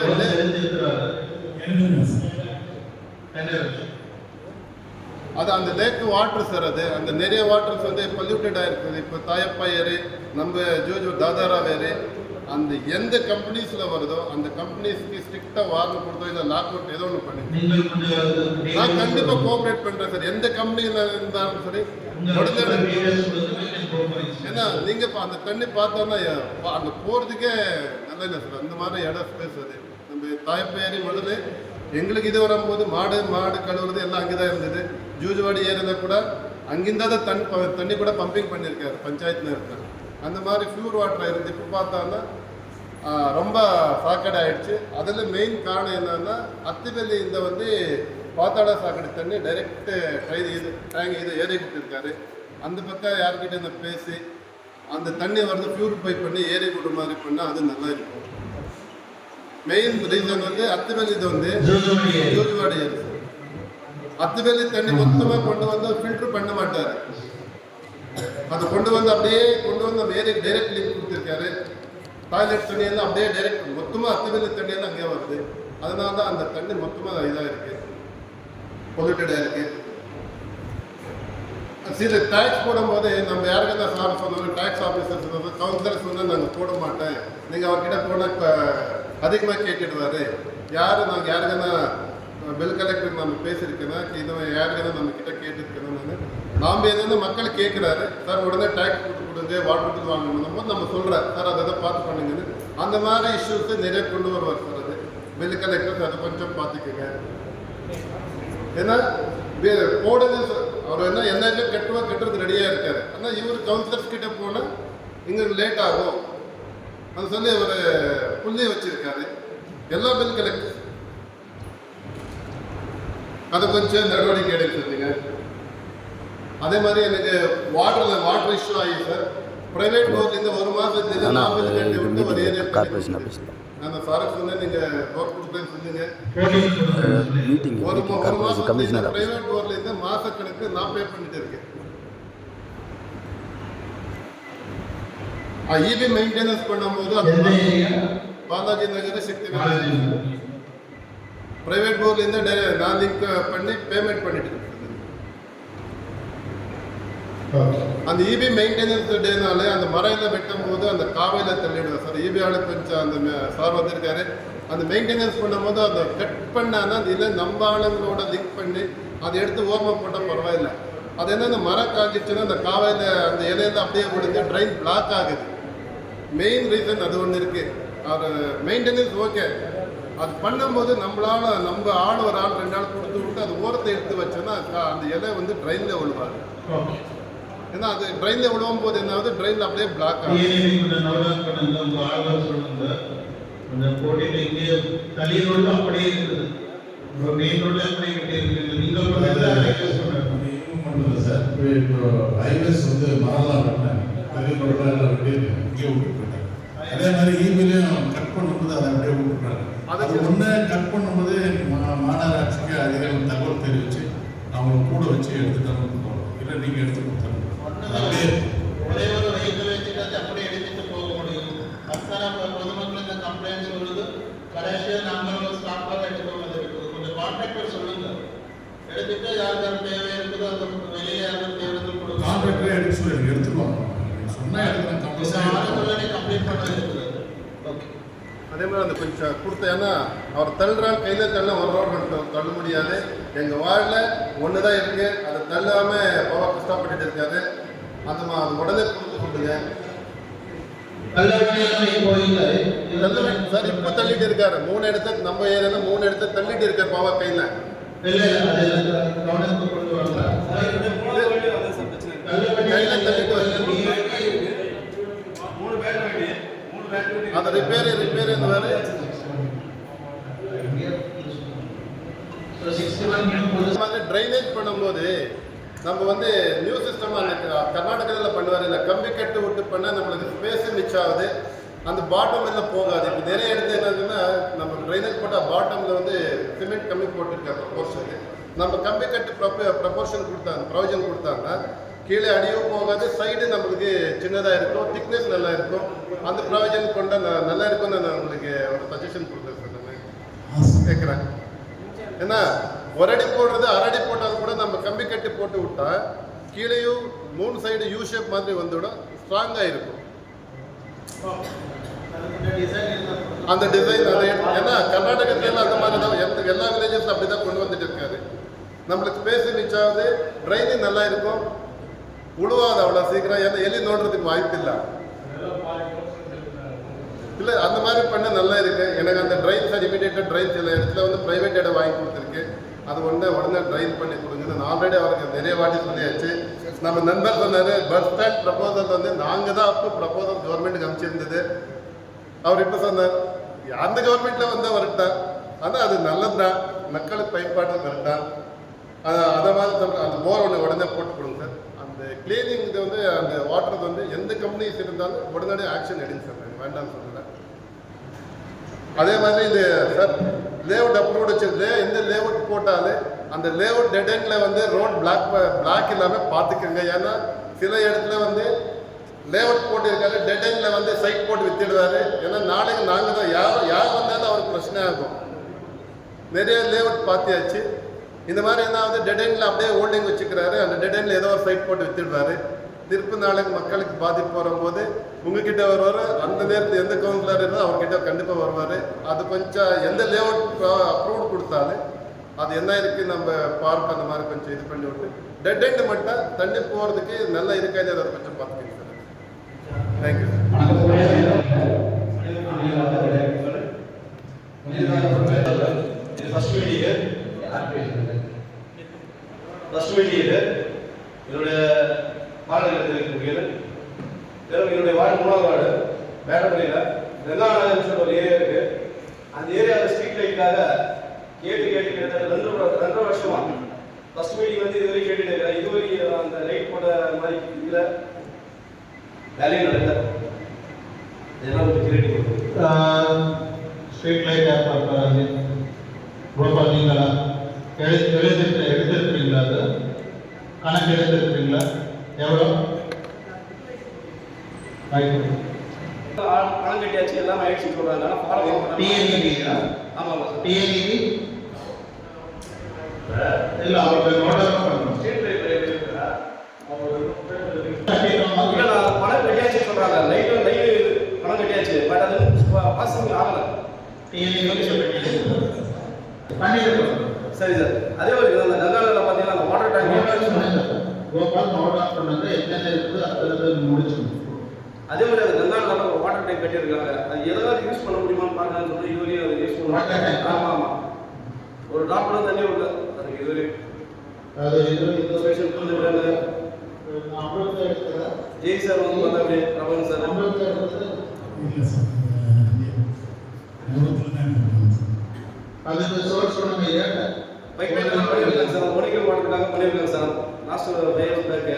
S5: அது அந்த லேக் வாட்டர் சார். அது அந்த நிறைய வாட்டர்ஸ் வந்து பொல்யூட்டடாக இருக்குது. இப்போ தாயப்பா ஏரி, நம்ம ஜோஜோ தாதாரா ஏரி, அந்த எந்த கம்பெனிஸில் வருதோ அந்த கம்பெனிஸ்க்கு ஸ்ட்ரிக்டாக வார்னிங் கொடுத்தோ இல்லை லாக் அவுட் ஏதோ ஒன்று பண்ணி நான் கண்டிப்பாக கோஆப்ரேட் பண்ணுறேன் சார். எந்த கம்பெனியில் இருந்தாலும் சரி உடனே. ஏன்னா நீங்கள் இப்போ அந்த தண்ணி பார்த்தோன்னா அங்கே போகிறதுக்கே நல்லா இல்லை சார். அந்த மாதிரி இடம் ஸ்பேஸ் அது. நம்ம தாயப்பா ஏரி முதல்ல எங்களுக்கு இது வரும்போது மாடு கழுவுறது எல்லாம் அங்கே தான் இருந்தது. ஜூஜுவாடி ஏரியில் கூட அங்கிருந்தா தான் தண்ணி கூட பம்பிங் பண்ணியிருக்காரு பஞ்சாயத்து நேரத்தில். அந்த மாதிரி ப்யூர் வாட்டர் இருந்து இப்போ பார்த்தோன்னா ரொம்ப சாக்கடை ஆகிடுச்சு. அதில் மெயின் காரணம் என்னன்னா அத்திவெல்லி இந்த வந்து பாத்தாள சாக்கடை தண்ணி டைரெக்டு டேங்க் இது ஏறி கொடுத்துருக்காரு. அந்த பக்கம் யார்கிட்ட இந்த பேசி அந்த தண்ணி வந்து பியூரிஃபை பண்ணி ஏறி விடுற மாதிரி பண்ணால் அது நல்லா இருக்கும். மெயின் ரீசன் வந்து அத்திவெல்லி இது வந்து ஜூஜுவாடி ஏரி சார். அத்திவெல்லி தண்ணி மொத்தமாக கொண்டு வந்து ஃபில்டர் பண்ண மாட்டார். அதை கொண்டு வந்து அப்படியே கொண்டு வந்து அந்த ஏரிக்கு டைரெக்ட் லிங்க் கொடுத்துருக்காரு. டாய்லெட் தண்ணியெல்லாம் அப்படியே டைரெக்ட் மொத்தமாக அத்திவெல்லி தண்ணியெல்லாம் அங்கேயே வருது. அதனால தான் அந்த தண்ணி மொத்தமாக இதாக இருக்குது, பொல்யூட்டடாக இருக்குது. சில டேக்ஸ் போடும்போது நம்ம யாருக்குன்னா சார் சொன்னாலும் டேக்ஸ் ஆஃபீஸர்ஸ் வந்து கவுன்சிலர்ஸ் வந்து நாங்கள் போட மாட்டேன், நீங்கள் அவர்கிட்ட போனால் அதிகமாக கேட்டுடுவார். நாங்கள் யாருக்குன்னா பில் கலெக்டர் நம்ம பேசியிருக்கேன்னா இது யாருக்குன்னா நம்ம கிட்ட கேட்டுருக்கேன்னு நாம் எதுனா மக்கள் கேட்குறாரு. சார் உடனே டேக்ஸ் கொடுங்க, வாட்டர் பில் வாங்கணும் போது நம்ம சொல்கிறேன் சார் அதை தான் பார்த்து பண்ணுங்கன்னு. அந்த மாதிரி இஷ்யூஸு நிறைய கொண்டு வருவார் சார். அது பில் கலெக்டர்ஸ் அதை கொஞ்சம் பார்த்துக்குங்க. ஏன்னா போடுங்க சார். அவர் என்ன கட்டுறது ரெடியாக இருக்காரு. ஆனால் இவர் கவுன்சிலர்ஸ் கிட்ட போனால் இங்கே லேட் ஆகும் அது சொல்லி அவர் புள்ளி வச்சிருக்காரு. எல்லா பில் கலெக்டர்ஸ் அதை கொஞ்சம் நடவடிக்கை எடுத்துருந்தீங்க. அதே மாதிரி எனக்கு வாட்டர் இஷ்யூ ஆகி சார். பிரைவேட் போர்ட்லேருந்து 1 மாதத்துலேருந்து 40 விட்டு ஒரு ஏரியா நான் சாருக்கு சொன்னேன், நீங்கள் ஒர்க் கொடுக்குறேன்னு சொன்னீங்க. ஒரு மாதம் பிரைவேட் போர்ட்லேருந்து மாதக்கணக்கு நான் பே பண்ணிட்டு இருக்கேன். இபி மெயின்டெனன்ஸ் பண்ணும்போது பாலாஜி நகர் சக்தி பிரைவேட் போர்ட்லேருந்து நான் லிங்க் பண்ணி பேமெண்ட் பண்ணிட்டு இருக்கேன். அந்த இபி மெயின்டெனன்ஸ் டேனால அந்த மரம் எல்லாம் வெட்டும் போது அந்த காவையில் தள்ளிடுவேன் சார். இபி ஆளு கொஞ்சம் அந்த சார் வந்திருக்காரு, அந்த மெயின்டெனன்ஸ் பண்ணும்போது அந்த கட் பண்ணான்னா அது இல்லை நம்ம ஆளுங்களோட லிங்க் பண்ணி அதை எடுத்து ஓரமாக போட்டால் பரவாயில்ல. அது என்ன, அந்த மரம் காய்ச்சிச்சுன்னா அந்த காவையில் அந்த இலையில அப்படியே விழுந்து ட்ரெயின் பிளாக் ஆகுது. மெயின் ரீசன் அது ஒன்று இருக்குது. அது மெயின்டெனன்ஸ் ஓகே, அது பண்ணும்போது நம்மளால நம்ம ஆள் ஒரு ஆள் 2 ஆள் கொடுத்து விட்டு அது ஓரத்தை எடுத்து வச்சோன்னா அந்த இலை வந்து ட்ரெயினில் விழுவாரு. ஏன்னா அது ட்ரெயினில் விழுவும் போது என்ன ஆகுது, ட்ரெயினில் அப்படியே பிளாக் ஆகும்.
S2: அந்த கோடியில் இங்கே தனி ரோடு அப்படியே இருக்குது, மெயின் ரோடு அப்படியே கட்டியிருக்குது. நீங்கள்
S4: பண்ணுறது சார். இப்போ ஹைவேஸ் வந்து மரம்லாம் கட்டினாங்க, தனி ரோடெலாம் எல்லாம் வெட்டி இங்கே விட்டுருக்காங்க. அதே மாதிரி ஈவிலையும் கட் பண்ணும்போது அதை அப்படியே விட்டுருக்காங்க. அது ஒன்று கட் பண்ணும்போது மாநகராட்சிக்கு அதிகாரிகள் தகவல் தெரிவித்து அவங்களை கூட வச்சு எடுத்துகிட்டு போகணும். இல்லை நீங்கள் எடுத்து கொடுத்தாங்க அப்படியே
S2: ஒரே ஒரு வெஹிக்கிள் வச்சுட்டு அப்படியே எடுத்துட்டு போக முடியும். அதுதான் பொதுமக்கள் இந்த கம்ப்ளைண்ட்ஸ் வருது. கடைசியாக நாங்கள் ஸ்டாப்பாக எடுத்துகிட்டு வந்து இருக்குது. கொஞ்சம் கான்ட்ராக்டர் சொல்லுங்க, எடுத்துட்டு யாருக்காரும் தேவை இருக்குதோ அந்த வெளியே யாருக்கும் தேவை கொடுக்கும்.
S4: கான்ட்ராக்டரே எடுத்து சொல்லி எடுத்துக்குவாங்க. சொன்னால் எடுத்துக்கலாம்,
S2: கம்ப்ளைண்ட் பண்ண இருக்குது. ஓகே.
S5: அதே மாதிரி அந்த கொஞ்சம் கொடுத்த, ஏன்னா அவர் தள்ளுறால் கையில் தள்ள ஒரு ரோடு தள்ள முடியாது. எங்கள் வார்டில் ஒன்று தான் இருக்குது, அதை தள்ளாமல் பவர் கஷ்டப்பட்டு இருக்காது. அது உடனே கொடுத்து கொடுங்க. சார் இப்போ தள்ளிட்டு இருக்காரு, 3 இடத்த நம்ம ஏரியாவில் 3 இடத்த தள்ளிட்டு இருக்காரு பவர் கையில். கையில் தள்ளிட்டு அந்த ரிப்பேர் ட்ரைனேஜ் பண்ணும்போது நம்ம வந்து நியூ சிஸ்டம் அந்த கர்நாடகாவில் பண்ணுவார். இல்லை கம்பி கட்டு விட்டு பண்ணால் நம்மளுக்கு ஸ்பேஸு மிச்சம் ஆகுது, அந்த பாட்டம் எல்லாம் போகாது. இப்போ நிறைய இடத்துல என்னதுன்னா நம்ம ட்ரைனேஜ் போட்டால் பாட்டமில் வந்து சிமெண்ட் கம்மி போட்டிருக்க ப்ரொபோர்ஷனுக்கு நம்ம கம்பி கட்டு ப்ரொபோர்ஷன் கொடுத்தாங்க, ப்ரொவிஷன் கொடுத்தாங்கன்னா கீழே அடியும் போகாது, சைடு நம்மளுக்கு சின்னதாக இருக்கும், திக்னஸ் நல்லா இருக்கும். அந்த ப்ரொவிஷன் கொண்ட நல்லா இருக்கும்னு நான் உங்களுக்கு ஒரு சஜஷன் கொடுத்தேன் சார். நான் கேட்குறேன், ஏன்னா ஒரு அடி போடுறது அரடி போட்டாலும் கூட நம்ம கம்பி கட்டி போட்டு விட்டா கீழேயும் 3 சைடு யூ ஷேப் மாதிரி வந்துவிடும், ஸ்ட்ராங்காக இருக்கும் அந்த டிசைன். அதை ஏன்னா கர்நாடகத்தில் அந்த மாதிரி தான் எல்லா வில்லேஜஸ் அப்படி தான் கொண்டு வந்துட்டு இருக்காரு. நம்மளுக்கு ஸ்பேஸ் மிச்சாவது, ட்ரைனிங் நல்லா இருக்கும், உழுவாது அவ்வளோ சீக்கிரம். ஏன்னா எலி நோடுறதுக்கு வாய்ப்பு இல்லை. இல்லை அந்த மாதிரி பண்ண நல்லா இருக்கு. எனக்கு அந்த ட்ரைன் சார் இமீடியட்டாக ட்ரைன் சில இடத்துல வந்து ப்ரைவேட் இடம் வாங்கி கொடுத்துருக்கு, அது உடனே ட்ரைன் பண்ணி கொடுங்க. நான் ஆல்ரெடி அவருக்கு நிறைய வாட்டி சொல்லியாச்சு. நம்ம நண்பர் சொன்னார், பஸ் ஸ்டாண்ட் ப்ரப்போசல் வந்து நாங்கள் தான் அப்போ ப்ரப்போசல் கவர்மெண்ட்டுக்கு அமைச்சிருந்தது. அவர் இப்போ சொன்னார் அந்த கவர்மெண்ட்டில் வந்து வரட்டான், ஆனால் அது நல்லது தான், மக்களுக்கு பயன்பாடு வரட்டான். அதை மாதிரி அந்த போர் ஒன்று உடனே போட்டு கொடுங்க சார். அந்த கிளீனிங் இது வந்து அந்த வாட்டர் வந்து எந்த கம்பெனிஸ் இருந்தாலும் உடனடியே ஆக்ஷன் எடுங்க சார், நான் வேண்டாம்னு சொல்லலை. அதே மாதிரி இந்த சார் லேஅவுட் அப்ரூவ் வச்சிருந்தே இந்த லேஅவுட் போட்டாலே அந்த லேஅவுட் டெட் எண்டில் வந்து ரோட் பிளாக் இல்லாமல் பார்த்துக்கோங்க. ஏன்னா சில இடத்துல வந்து லேஅவுட் போட்டிருக்காரு, டெட் எண்டில் வந்து சைட் போட்டு வித்துடுவார். ஏன்னா நாளைக்கு நாங்கள் தான் யார் வந்தாலும் அவருக்கு பிரச்சனை ஆகும். நிறைய லேஅவுட் பார்த்தியாச்சு. இந்த மாதிரி என்ன ஆகுது, டெட் எண்டில் அப்படியே ஹோல்டிங் வச்சுக்கிறாரு, அந்த டெட் எண்டில் ஏதோ ஒரு சைட் போட்டு வித்துடுவார். திருப்பி நாளைக்கு மக்களுக்கு பாதிப்பு வரும்போது உங்ககிட்ட வருவார். அந்த நேரத்தில் எந்த கவுன்சிலர் இருந்தால் அவர்கிட்ட கண்டிப்பாக வருவார். அது கொஞ்சம் எந்த லேஅவுட் அப்ரூவ் கொடுத்தாலும் அது என்ன இருக்குது நம்ம பார்க் அந்த மாதிரி கொஞ்சம் இது பண்ணி விட்டு டெட் எண்டு மட்டும் தண்ணி போகிறதுக்கு நல்லா இருக்காது, அதை கொஞ்சம் பார்த்துக்கிங்க சார். தேங்க்யூ.
S14: என்னுடைய மாநிலத்தில் இருக்கக்கூடியது என்னுடைய வார்டு 3வது வார்டு வேடப்பள்ளியில் வெங்காயம் ஒரு ஏரியா இருக்கு. அந்த ஏரியாவில் ஸ்ட்ரீட் லைட்டுக்காக கேட்டு கிட்டத்தட்ட 2 வருஷமா ஃபர்ஸ்ட் மீட்டிங் வந்து இதுவரை கேட்டுட்டு இருக்கிறேன். இதுவரை அந்த லைட் போட்ட மாதிரி இதில் வேலையும் நடக்கல. இதெல்லாம் கொஞ்சம் கிரியேட்டிவ்
S2: ஸ்ட்ரீட் லைட் பார்த்தீங்களா, எடுத்துருக்கீங்களா, அது கணக்கு எடுத்துருக்கீங்களா, எவ்வளோ
S14: பணம் கட்டியாச்சு, எல்லாம் ஆயிடுச்சு சொல்றாங்க. ஆமாம் சார்,
S2: டிஎன்இபி இல்லை அவருக்கு
S14: பணம் கட்டியாச்சு சொல்றாங்க. லைட்டு பணம் கட்டியாச்சு, பட் அது பாசிங் ஆகலை.
S2: டிஎன்இபி பண்ணிருக்கோம்.
S14: சரி சார். அதே மாதிரி அந்த கங்காவில் பார்த்தீங்கன்னா அந்த வாட்டர் டேங்க்
S2: கோபால் நோட் பண்ணது என்னென்ன இருக்குது அதில் முடிச்சிருக்கோம்.
S14: அதே மாதிரி அந்த கங்காவில் ஒரு வாட்டர் டேங்க் கட்டியிருக்காங்க. அது எதாவது யூஸ் பண்ண முடியுமான்னு பார்க்கலாம்னு சொல்லி இதுவரையும் அதை யூஸ் பண்ணுவாங்க. ஆமாம் ஒரு டாக்டரும் தண்ணி விடல அதுக்கு இதுவரையும்.
S2: அது இந்த
S14: ஸ்பெஷல் பண்ணுறாங்க. ஜெய் சார் வந்து பார்த்தா அப்படியே பிரபன் சார்
S2: அதுக்கு சோர்ஸ் பண்ணுங்க. ஏன்
S14: பைப் லைன் பண்ணியிருக்காங்க சார். ஒனிக்கல் வாட்டருக்காக பண்ணியிருக்காங்க சார். Last 5 years back.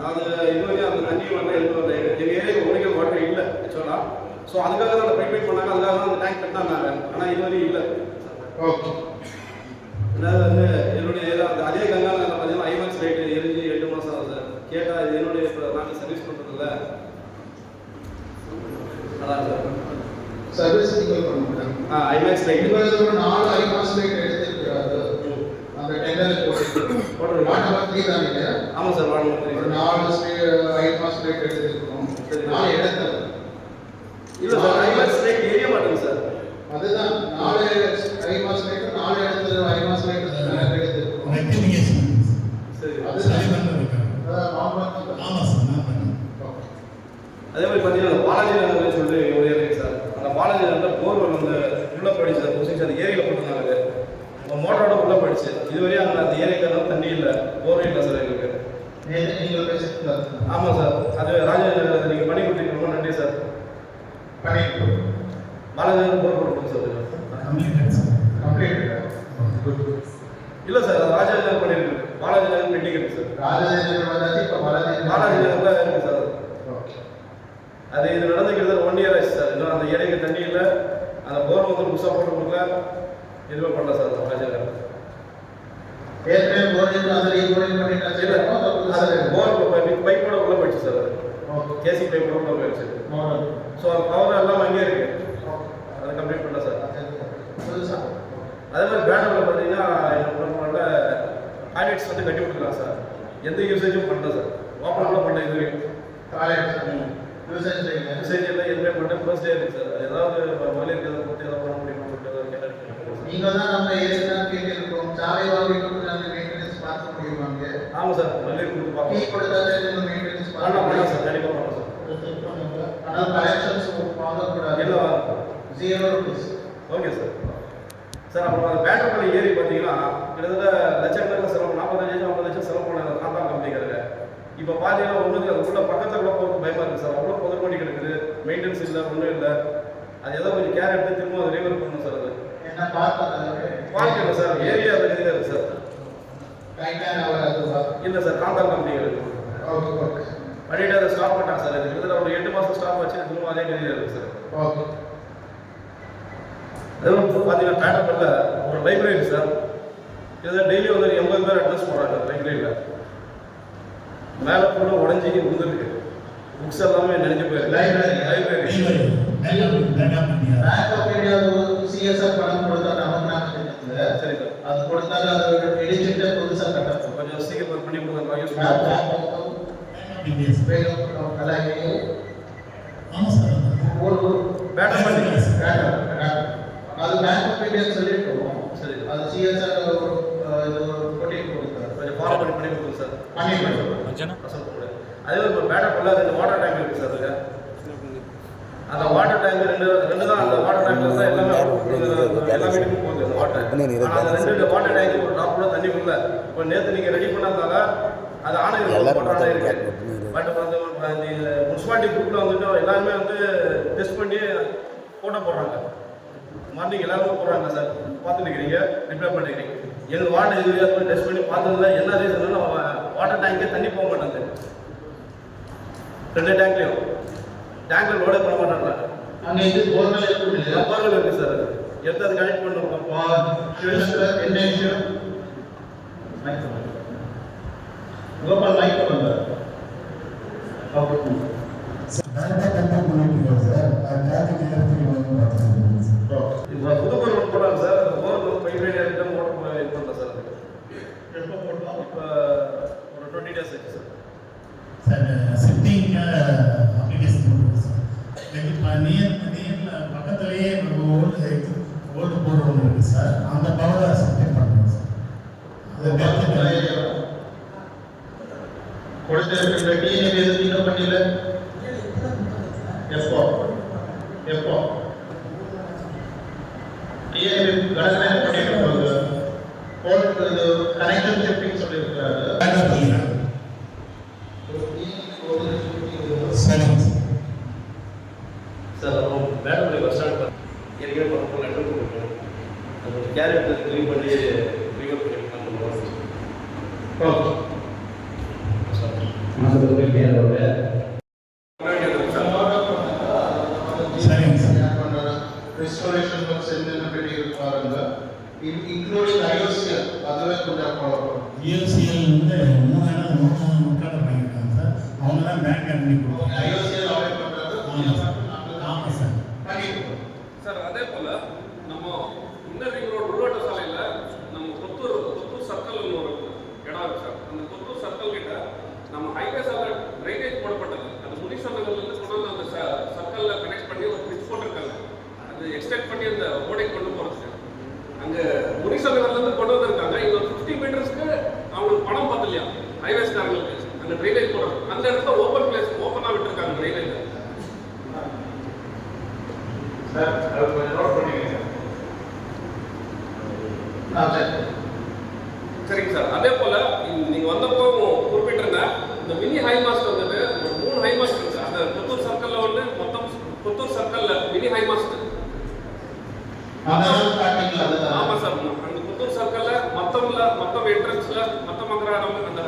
S14: அது இதுவரையும் அந்த தண்ணி வரல எதுவும் வரல. எங்கள் ஏரியாவுக்கு ஒனிக்கல் வாட்டர் இல்லை ஆக்சுவலாக. ஸோ அதுக்காக தான் அந்த பைப் லைன் பண்ணாங்க. அதுக்காக தான் அந்த டேங்க் கட்டினாங்க. ஆனால் இதுவரையும் இல்லை.
S2: ஓகே.
S14: அதாவது வந்து என்னுடைய அதே கங்காவில் பார்த்தீங்கன்னா ஐமேக்ஸ் லைட் எரிஞ்சு 8 மாதம் ஆகுது சார். கேட்டால் இது என்னுடைய இப்போ நாங்கள் சர்வீஸ் பண்ணுறதில்ல. அதான் சார்
S2: சர்வீஸ் நீங்கள் பண்ணுங்க.
S14: ஐமேக்ஸ் லைட்
S2: உங்களுக்கு ஒரு 4 ஐமேக்ஸ் லைட் எடுத்துருக்காரு. அந்த டெண்டருக்கு போட்டு வாட் நம்பர் 3 தான் இல்லையா?
S14: ஆமாம் சார் வாட் நம்பர் 3.
S2: ஒரு 4 ஐமேக்ஸ் லைட் எடுத்துருக்கோம். 4 இடத்துல
S14: இல்லை சார் ஐமேக்ஸ் லைட் எரிய மாட்டேங்க சார்.
S2: அதுதான் 4 ஐமேக்ஸ் லைட் 4 இடத்துல ஐமேக்ஸ் லைட் எடுத்துருக்கோம்.
S14: சரி
S2: அதுதான்
S14: அதே மாதிரி பார்த்தீங்கன்னா பாலாஜி நகர்னு சொல்லிட்டு ஒரு ஏரியா சார். அந்த பாலாஜி நகரில் போர்வெல் வந்து உள்ள போயிடுச்சு சார். பொசிஷன் அந்த ஏரியில் போட்டுருந்தாங்க. உங்கள் மோட்டரோட உள்ள போயிடுச்சு. இதுவரையும் அங்கே அந்த ஏரியாவுக்கு தண்ணி இல்லை, போர்வே இல்லை சார் எங்களுக்கு. ஆமாம் சார். அது ராஜநகர் நீங்கள் பண்ணி கொடுத்தீங்க. ரொம்ப நன்றி சார். பாலாஜி நகர் போர் போட்டுருங்க சார். இல்லை சார் அது ராஜநகர் பண்ணியிருக்கு. பாலாஜி நகர் பெண்டிங் இருக்கு சார். பாலாஜி நகர் தான் இருக்கு சார். அது இது நடந்துக்கிறது 1 இயர் ஆச்சு சார். இன்னும் அந்த ஏரியாவுக்கு தண்ணி இல்லை. அந்த போர் வந்து புதுசாக போட்டு கொடுக்கல. எதுவுமே பண்ணல சார். ராஜநகர்
S2: ஏற்கனவே போர் அந்த ரீபோரிங் பண்ணிட்டாங்க.
S14: போர் பைப்போட உள்ள போயிடுச்சு சார். கேசி பைப்போட உள்ள போயிடுச்சு. ஸோ அந்த பவர் எல்லாம் அங்கேயே இருக்கு. அதை கம்ப்ளீட் பண்ணல சார். அதே மாதிரி பேனரில் பார்த்தீங்கன்னா எங்கள் டாய்லெட்ஸ் வந்து கட்டி விட்டுருக்காங்க சார். எந்த யூசேஜும் பண்ணல சார். ஓப்பன் கூட பண்ணல இது வரைக்கும். யூசேஜ் எல்லாம் எதுவுமே பண்ண ப்ளஸ்டே இருக்கு சார். ஏதாவது மகளிருக்கு எதாவது கொடுத்து எதாவது பண்ண முடியுமா
S2: நீங்கள் தான் நம்ம ஏரியா கேட்டிருக்கோம். சாலை வாங்கிட்டு நாங்கள் மெயின்டெனன்ஸ் பார்க்க முடியுமாங்க?
S14: ஆமாம் சார். மகளிர் கொடுத்து பார்க்க
S2: டீ கொடுத்தாலும் மெயின்டெனன்ஸ்
S14: பண்ணலாம் சார். கண்டிப்பாக பண்ணலாம் சார்.
S2: ஆனால் கலெக்ஷன்ஸ் வாங்கக்கூடாது.
S14: இல்லை
S2: 0 rupees.
S14: Okay sir. சார் அப்புறம் அந்த பேட்டர்பள்ளி ஏரி பார்த்தீங்கன்னா கிட்டத்தட்ட லட்சக்கணக்கில் செலவு 45 50 லட்சம் செலவு பண்ணாங்க காந்தா கம்பெனிக்காரங்க. இப்போ பார்த்தீங்கன்னா ஒன்றுக்கு அது உள்ள பக்கத்தில் கூட போகிறது பயமாக இருக்குது சார். அவ்வளோ புதர் பண்ணி கிடக்குது. மெயின்டெனன்ஸ் இல்லை, ஒன்றும் இல்லை. அது ஏதோ கொஞ்சம் கேர் எடுத்து திரும்ப அதை ரிவர் பண்ணணும் சார். அது
S2: என்ன பார்க்க
S14: இல்லை சார். ஏரியா அது இதில் இருக்குது சார். இல்லை சார். காந்தா கம்பெனி இருக்குது. பண்ணிட்டு அதை ஸ்டாப் பண்ணிட்டாங்க சார். இது கிட்டத்தட்ட ஒரு 8 மாதம் ஸ்டாப் வச்சு திரும்ப அதே கதியில் இருக்குது சார். அதுவும் பார்த்தீங்கன்னா பேட்டர்பள்ளியில் ஒரு லைப்ரரி சார். இதில் டெய்லி வந்து 80 பேர் அட்ரஸ் போடுறாங்க லைப்ரரியில். மேலே கூட உடஞ்சி விழுந்துருக்கு. புக்ஸ் எல்லாமே நினைஞ்சு போயிருக்கு. லைப்ரரி
S2: சிஎஸ்ஆர் பணம் கொடுத்தா நமக்கு
S14: சரி சார்.
S2: அது கொடுத்தாலும் அது எடிச்சிட்டு புதுசாக கட்டணும்.
S14: கொஞ்சம் சீக்கிரம் பண்ணி கொடுங்க. யூஸ்
S2: அது பேங்க் ஆஃப் இந்தியா சொல்லிட்டோம்.
S14: சரி
S2: அது சிஎஸ்ஆர் போட்டி கொடுத்தாரு.
S14: கொஞ்சம் ஃபாலோ பண்ணி கொடுங்க சார்.
S2: பண்ணிடுறோம்.
S14: அதே ஒரு பேட்டர்பள்ளியில் 2 வாட்டர் டேங்க் இருக்குது சார். அதுக்கு அந்த வாட்டர் டேங்க் ரெண்டு தான். அந்த வாட்டர் டேங்க்ல தான் எல்லாமே எல்லா வீட்டுக்கும் போகுது அந்த வாட்டர். அந்த 2 வாட்டர் டேங்க் ஒரு ட்ராப் கூட தண்ணி இல்லை. இப்போ நேற்று நீங்கள் ரெடி பண்ணாதால அது ஆணையம் போட்டாலே இருக்கு. பட் வந்து முனிசிபாலிட்டி குரூப்பில் வந்துட்டு எல்லாருமே வந்து டெஸ்ட் பண்ணி ஃபோட்டோ போடுறாங்க. மார்னிங் எல்லாருமே போடுறாங்க சார். பார்த்துட்டு இருக்கிறீங்க, ரிப்ளை பண்ணிக்கிறீங்க. எங்கள் வாட்டர் இது டெஸ்ட் பண்ணி பார்த்ததுல என்ன ரீசன் வாட்டர் டேங்கே தண்ணி போக மாட்டேங்குது. 2 டேங்க்லையும் டேங்க்ல லோடே பண்ண மாட்டேன்றாங்க.
S2: அங்கே இது போர்வெல் இருக்குது.
S14: போர்வெல் இருக்குது சார். அது எடுத்து அதை கனெக்ட் பண்ணுறோம்.
S2: என்ன விஷயம்? கோபால் மைக் பண்ணுங்க.
S14: இப்போ புதுப்பூர் ரோட் போட்டாங்க சார். அந்த போர் பைப் லைன் எடுத்து மோட்டர் இது பண்ணல சார். எப்போ போட்டோம்? இப்போ ஒரு 20 days ஆச்சு சார்.
S7: சார் சிட்டிங் அப்ளிகேஷன் கொடுக்குது சார். இப்போ நீரில் பக்கத்துலேயே ஓல்டு போர்டு ஒன்று இருக்குது சார். அந்த பவர்
S2: போட்டுட்டு இருக்கிற டிஎன்ஏ எதுக்கு இன்னும் பண்ணல? எப்போ எப்போ டிஎன்ஏ கடமை பண்ணிட்டு போகுது போட்டு கனெக்ஷன் ஷிஃப்டிங் சொல்லியிருக்கிறாரு.
S14: சார் நம்ம மேடமுடைய பஸ் ஸ்டாண்ட் ஏற்கனவே பண்ண லெட்டர் கொடுக்கணும். அந்த கேரக்டர் க்ளீன் பண்ணி ரிவர்ட் பண்ணிக்கலாம்.
S2: ஓகே ரிஸ்டோரேஷன் ஒர்க்ஸ் என்னென்ன பெட்டி இருக்கு பாருங்க. இன்க்ளூடிங் ஐஓசிஎல் அதுவே கொஞ்சம்
S7: IOCL வந்து 3 மக்கள் வாங்கியிருக்காங்க சார். அவங்க தான் பேங்க் கம்பெனி கொடுப்பாங்க.
S2: ஐஓசிஎல் அவைல் பண்றது.
S7: ஆமாம் சார்.
S10: சார் அதே போல் நம்ம இன்னர் ரிங் ரோடு உள்வட்ட சாலையில் நம்ம கொத்தூர் சர்க்கிள் ஒரு இடம் இருக்கு சார். அந்த கொத்தூர் சர்க்கிள் கிட்ட நம்ம ஹைவே சாலை ட்ரைனேஜ் போடப்பட்டது. அது முனீஸ்வர் நகர்லேருந்து கொண்டு வந்து அந்த சர்க்கிளில் கனெக்ட் பண்ணி ஒரு பிரிட்ஜ் போட்டிருக்காங்க. அது எக்ஸ்டெண்ட் பண்ணி அந்த ஓடை கொண்டு போகிறது. அங்கே முனீஸ்வர் நகர்லேருந்து கொண்டு வந்திருக்காங்க. இங்கே ஒரு 50 மீட்டர்ஸ்க்கு அவங்களுக்கு பணம் பத்தலையா ஹைவேஸ்காரங்களுக்கு அங்கே ட்ரைனேஜ் போடுறது. அந்த இடத்துல ஓப்பன் பிளேஸ் ஓப்பனாக விட்டுருக்காங்க ட்ரைனேஜ்.
S2: சார் அது கொஞ்சம் நோட் பண்ணிக்கங்க சார்.
S10: சரிங்க சார். அதே போல் நீங்கள் வந்தப்போ குறிப்பிட்டிருந்தேன் இந்த மினி ஹை மாஸ்ட் வந்துட்டு ஒரு 3 ஹை மாஸ்ட் இருக்கு சார். அந்த கொத்தூர் சர்க்கிளில் வந்து மொத்தம் கொத்தூர் சர்க்கிளில் மினி ஹை மாஸ்ட். ஆமாம் சார். அந்த கொத்தூர் சர்க்கிளில் மொத்தம் என்ட்ரன்ஸில் மொத்தம் அங்கராடம் அந்த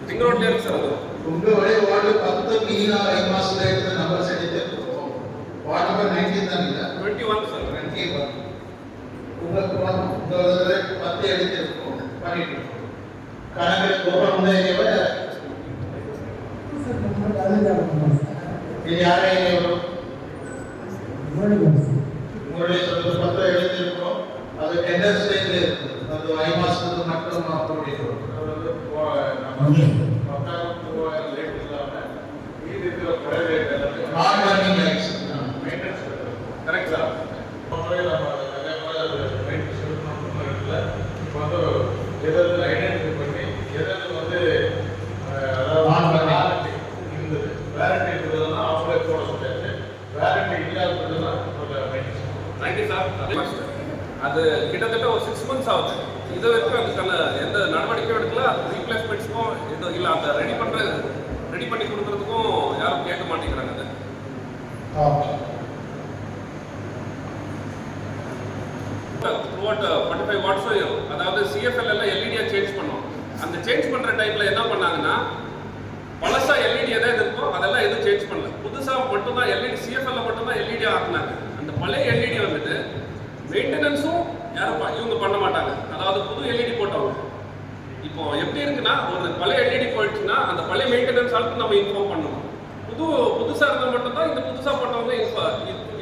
S10: ரிங் ரோட்ல இருக்கு சார். அது
S2: உங்கள் வழி வார்டு 10 மினி ஹை மாஸ்ட் எடுத்து நம்பர் செட் வார்டு நம்பர் 19 தான் இல்லை
S10: 21 சார்.
S2: 21 உங்களுக்கு 10 எடுத்து பண்ணிட்டு கணக்கு கோபம் வந்து இது யாரே வரும் உங்களுடைய சொல்றது 10 எழுதிருக்கோம். அது டெண்டர் ஸ்டேஜ்ல இருக்கு. அது ஐ மாசத்துக்கு மட்டும் போட்டிருக்கோம்.
S10: Correct sir.
S5: எதாவது ஐடென்டிஃபை பண்ணி எதாவது வந்து வேரண்டி இருக்கிறதுனா அவங்களே போட சொல்லியாச்சு. வேரண்டி இல்லாததுன்னா
S10: தேங்க்யூ சார். அது கிட்டத்தட்ட ஒரு 6 months ஆகுது. இது வரைக்கும் அதுக்கான எந்த நடவடிக்கையும் எடுக்கல. ரீப்ளேஸ்மெண்ட்ஸ்க்கும் எதுவும் இல்லை. அந்த ரெடி பண்ணி கொடுக்கறதுக்கும் யாரும் கேட்க மாட்டேங்கிறாங்க. அது த்ரூஅவுட் 45 வாட்ஸும் அதாவது சிஎஃப்எல் எல்லாம் எல்இடியா சேஞ்ச் பண்ணோம். அந்த சேஞ்ச் பண்ணுற டைமில் என்ன பண்ணாங்கன்னா பழசா எல்இடி எதாவது இருக்கோ அதெல்லாம் எதுவும் சேஞ்ச் பண்ணல. புதுசாக மட்டும்தான் எல்இடி சிஎஃப்எல்ல மட்டும்தான் எல்இடி ஆக்குனாங்க. அந்த பழைய எல்இடி வந்துட்டு மெயின்டெனன்ஸும் யாரும் இவங்க பண்ண மாட்டாங்க. அதாவது புது எல்இடி போட்டவங்க இப்போ எப்படி இருக்குன்னா ஒரு பழைய எல்இடி போயிடுச்சுன்னா அந்த பழைய மெயின்டெனன்ஸ் ஆளுக்கு நம்ம இன்ஃபார்ம் பண்ணணும். புதுசாக இருந்தால் மட்டும்தான் இந்த புதுசாக போட்டவங்க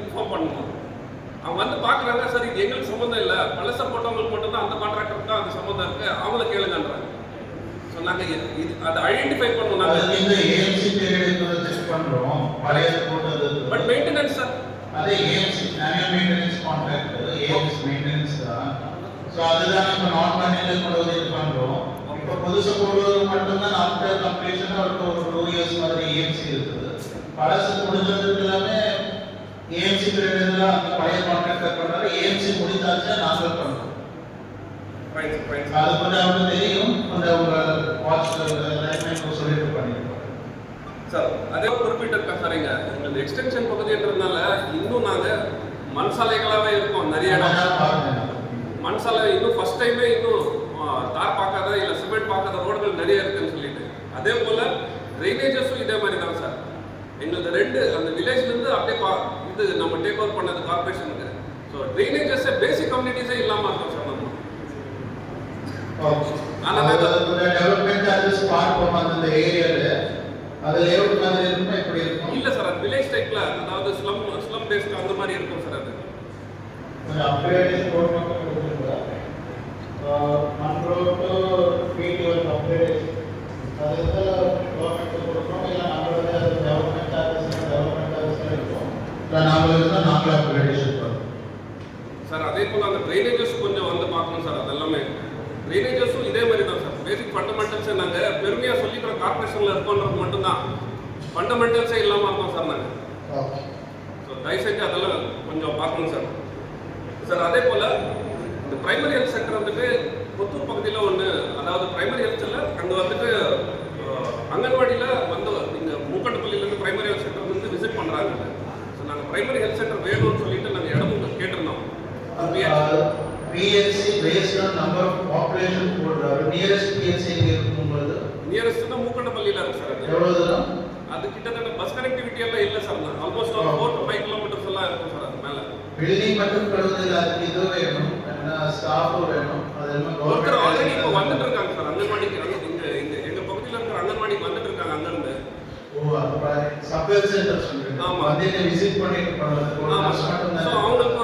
S10: இன்ஃபார்ம் பண்ணணும். அவங்க வந்து பார்க்குறாங்க சார் இது எங்களுக்கு சம்மந்தம் இல்லை, பழசா போட்டவங்களுக்கு மட்டும்தான் அந்த கான்ட்ராக்டருக்கு தான் அது சம்மந்தம் இருக்குது, அவங்கள கேளுங்கன்றாங்க. ஸோ நாங்கள் இது அதை ஐடென்டிஃபை பண்ணுவோம். நாங்கள்
S2: இந்த ஏஎம்சி பீரியட் செக் பண்ணுறோம். பழைய போட்டது
S10: பட் மெயின்டெனன்ஸ் சார்
S2: அதே AMC annual maintenance contract AMC maintenance தான். ஸோ அதுதான் நம்ம நான் மேனேஜர் கொண்டு இது பண்ணுறோம். இப்போ புதுசு போடுவது மட்டும்தான் ஆஃப்டர் கம்ப்ளீஷன் ஒரு 2 years மாதிரி ஏஎம்சி இருக்குது. பழசு முடிஞ்சதுக்கு எல்லாமே ஏஎம்சி பீரியட் அந்த பழைய கான்ட்ராக்டர் பண்ணுறாரு. ஏஎம்சி முடித்தாச்சுன்னா நாங்கள் பண்ணுறோம். அது கொஞ்சம் அவங்களுக்கு தெரியும். கொஞ்சம் அவங்க வாட்ச் சொல்லிட்டு பண்ணியிருக்கோம்
S10: சார். அதே குறிப்பிட்டிருக்கேன் சார். எங்களுக்கு எக்ஸ்டென்ஷன் பகுதின்றதுனால இன்னும் நாங்கள் மண் சாலைகளாகவே இருக்கோம். நிறைய இடம் மண் சாலை இன்னும் ஃபர்ஸ்ட் டைமே இன்னும் தார் பார்க்காத இல்லை சிமெண்ட் பார்க்காத ரோடுகள் நிறைய இருக்குன்னு சொல்லிட்டு. அதே போல் ட்ரைனேஜஸும் இதே மாதிரி தான் சார். எங்களுக்கு 2 அந்த வில்லேஜ்லேருந்து அப்படியே இது நம்ம டேக் ஓவர் பண்ணது கார்பரேஷனுக்கு. ஸோ ட்ரைனேஜஸே பேசிக் கம்யூனிட்டிஸே இல்லாமல் இருக்கோம் சார் நம்ம.
S2: ஆனால் டெவலப்மெண்ட் சார்ஜஸ் பார்ப்போம் அந்த ஏரியாவில். அது லேஅவுட் மாதிரி இருக்குமா எப்படி இருக்கும்?
S10: இல்லை சார். அது வில்லேஜ் டைப்பில் அதாவது ஸ்லம் பேஸ்ட் அந்த மாதிரி இருக்கும் சார். அது
S2: கொஞ்சம் அப்கிரேடேஷன் ரோட் மட்டும் கொடுத்துருக்கா மண்ரோட்டு ஃபீல்டு ஒரு அப்கிரேடேஷன் அது கவர்மெண்ட் கொடுக்குறோம். இல்லை நம்மளோட டெவலப்மெண்ட் சார்ஜஸ் இருக்கும். இல்லை நாமளுக்கு தான் நாங்களே அப்கிரேடேஷன் பண்ணுறோம்
S10: சார். அதே போல் அந்த ட்ரைனேஜஸ் கொஞ்சம் வந்து பார்க்கணும் சார். அது எல்லாமே ட்ரைனேஜஸும் இதே மாதிரி தான் சார். பேசிக்
S15: ஃபண்டமெண்டல்ஸை நாங்கள் பெருமையாக சொல்லிக்கிற கார்பரேஷனில் இருக்கோன்றது மட்டும்தான். ஃபண்டமெண்டல்ஸே இல்லாமல் இருக்கோம் சார் நாங்கள். ஸோ தயவுசெஞ்சு அதெல்லாம் கொஞ்சம் பார்க்கணும் சார். சார் அதே போல் இந்த பிரைமரி ஹெல்த் சென்டர் வந்துட்டு புத்தூர் பகுதியில் ஒன்று, அதாவது பிரைமரி ஹெல்த்தில் அங்கே வந்துட்டு அங்கன்வாடியில் வந்து இங்கே மூக்கண்டப்பள்ளியிலேருந்து பிரைமரி ஹெல்த் சென்டர் வந்து விசிட் பண்ணுறாங்க. ஸோ நாங்கள் பிரைமரி ஹெல்த் சென்டர் வேணும்னு சொல்லிட்டு நாங்கள் இடமும் கேட்டிருந்தோம்.
S2: PNC based on number of population போடுறாரு. நியரஸ்ட் PNC எங்க இருக்கும்போது
S15: நியரஸ்ட்னா மூக்கண்டப்பள்ளியில் இருக்கு சார்.
S2: எவ்வளவு தூரம்?
S15: அது கிட்டத்தட்ட பஸ் கனெக்டிவிட்டி எல்லாம் இல்லை சார். ஆல்மோஸ்ட் 4 to 5 கிலோமீட்டர்ஸ் எல்லாம் இருக்கும் சார். அது மேலே
S2: பில்டிங் மட்டும் கழுவுதில்லை, அதுக்கு இது வேணும், ஸ்டாஃபும் வேணும். அதெல்லாம்
S15: ஒருத்தர் ஆல்ரெடி இப்போ வந்துட்டு இருக்காங்க சார் அங்கன்வாடிக்கு. எங்கள் பகுதியில் இருக்கிற அங்கன்வாடிக்கு வந்துட்டு இருக்காங்க அங்கேருந்து.
S2: சப்வே சென்டர் சொல்றீங்க.
S15: ஆமா.
S2: வந்து விசிட் பண்ணிட்டு போறது.
S15: ஆமா சார். ஸோ அவங்களுக்கு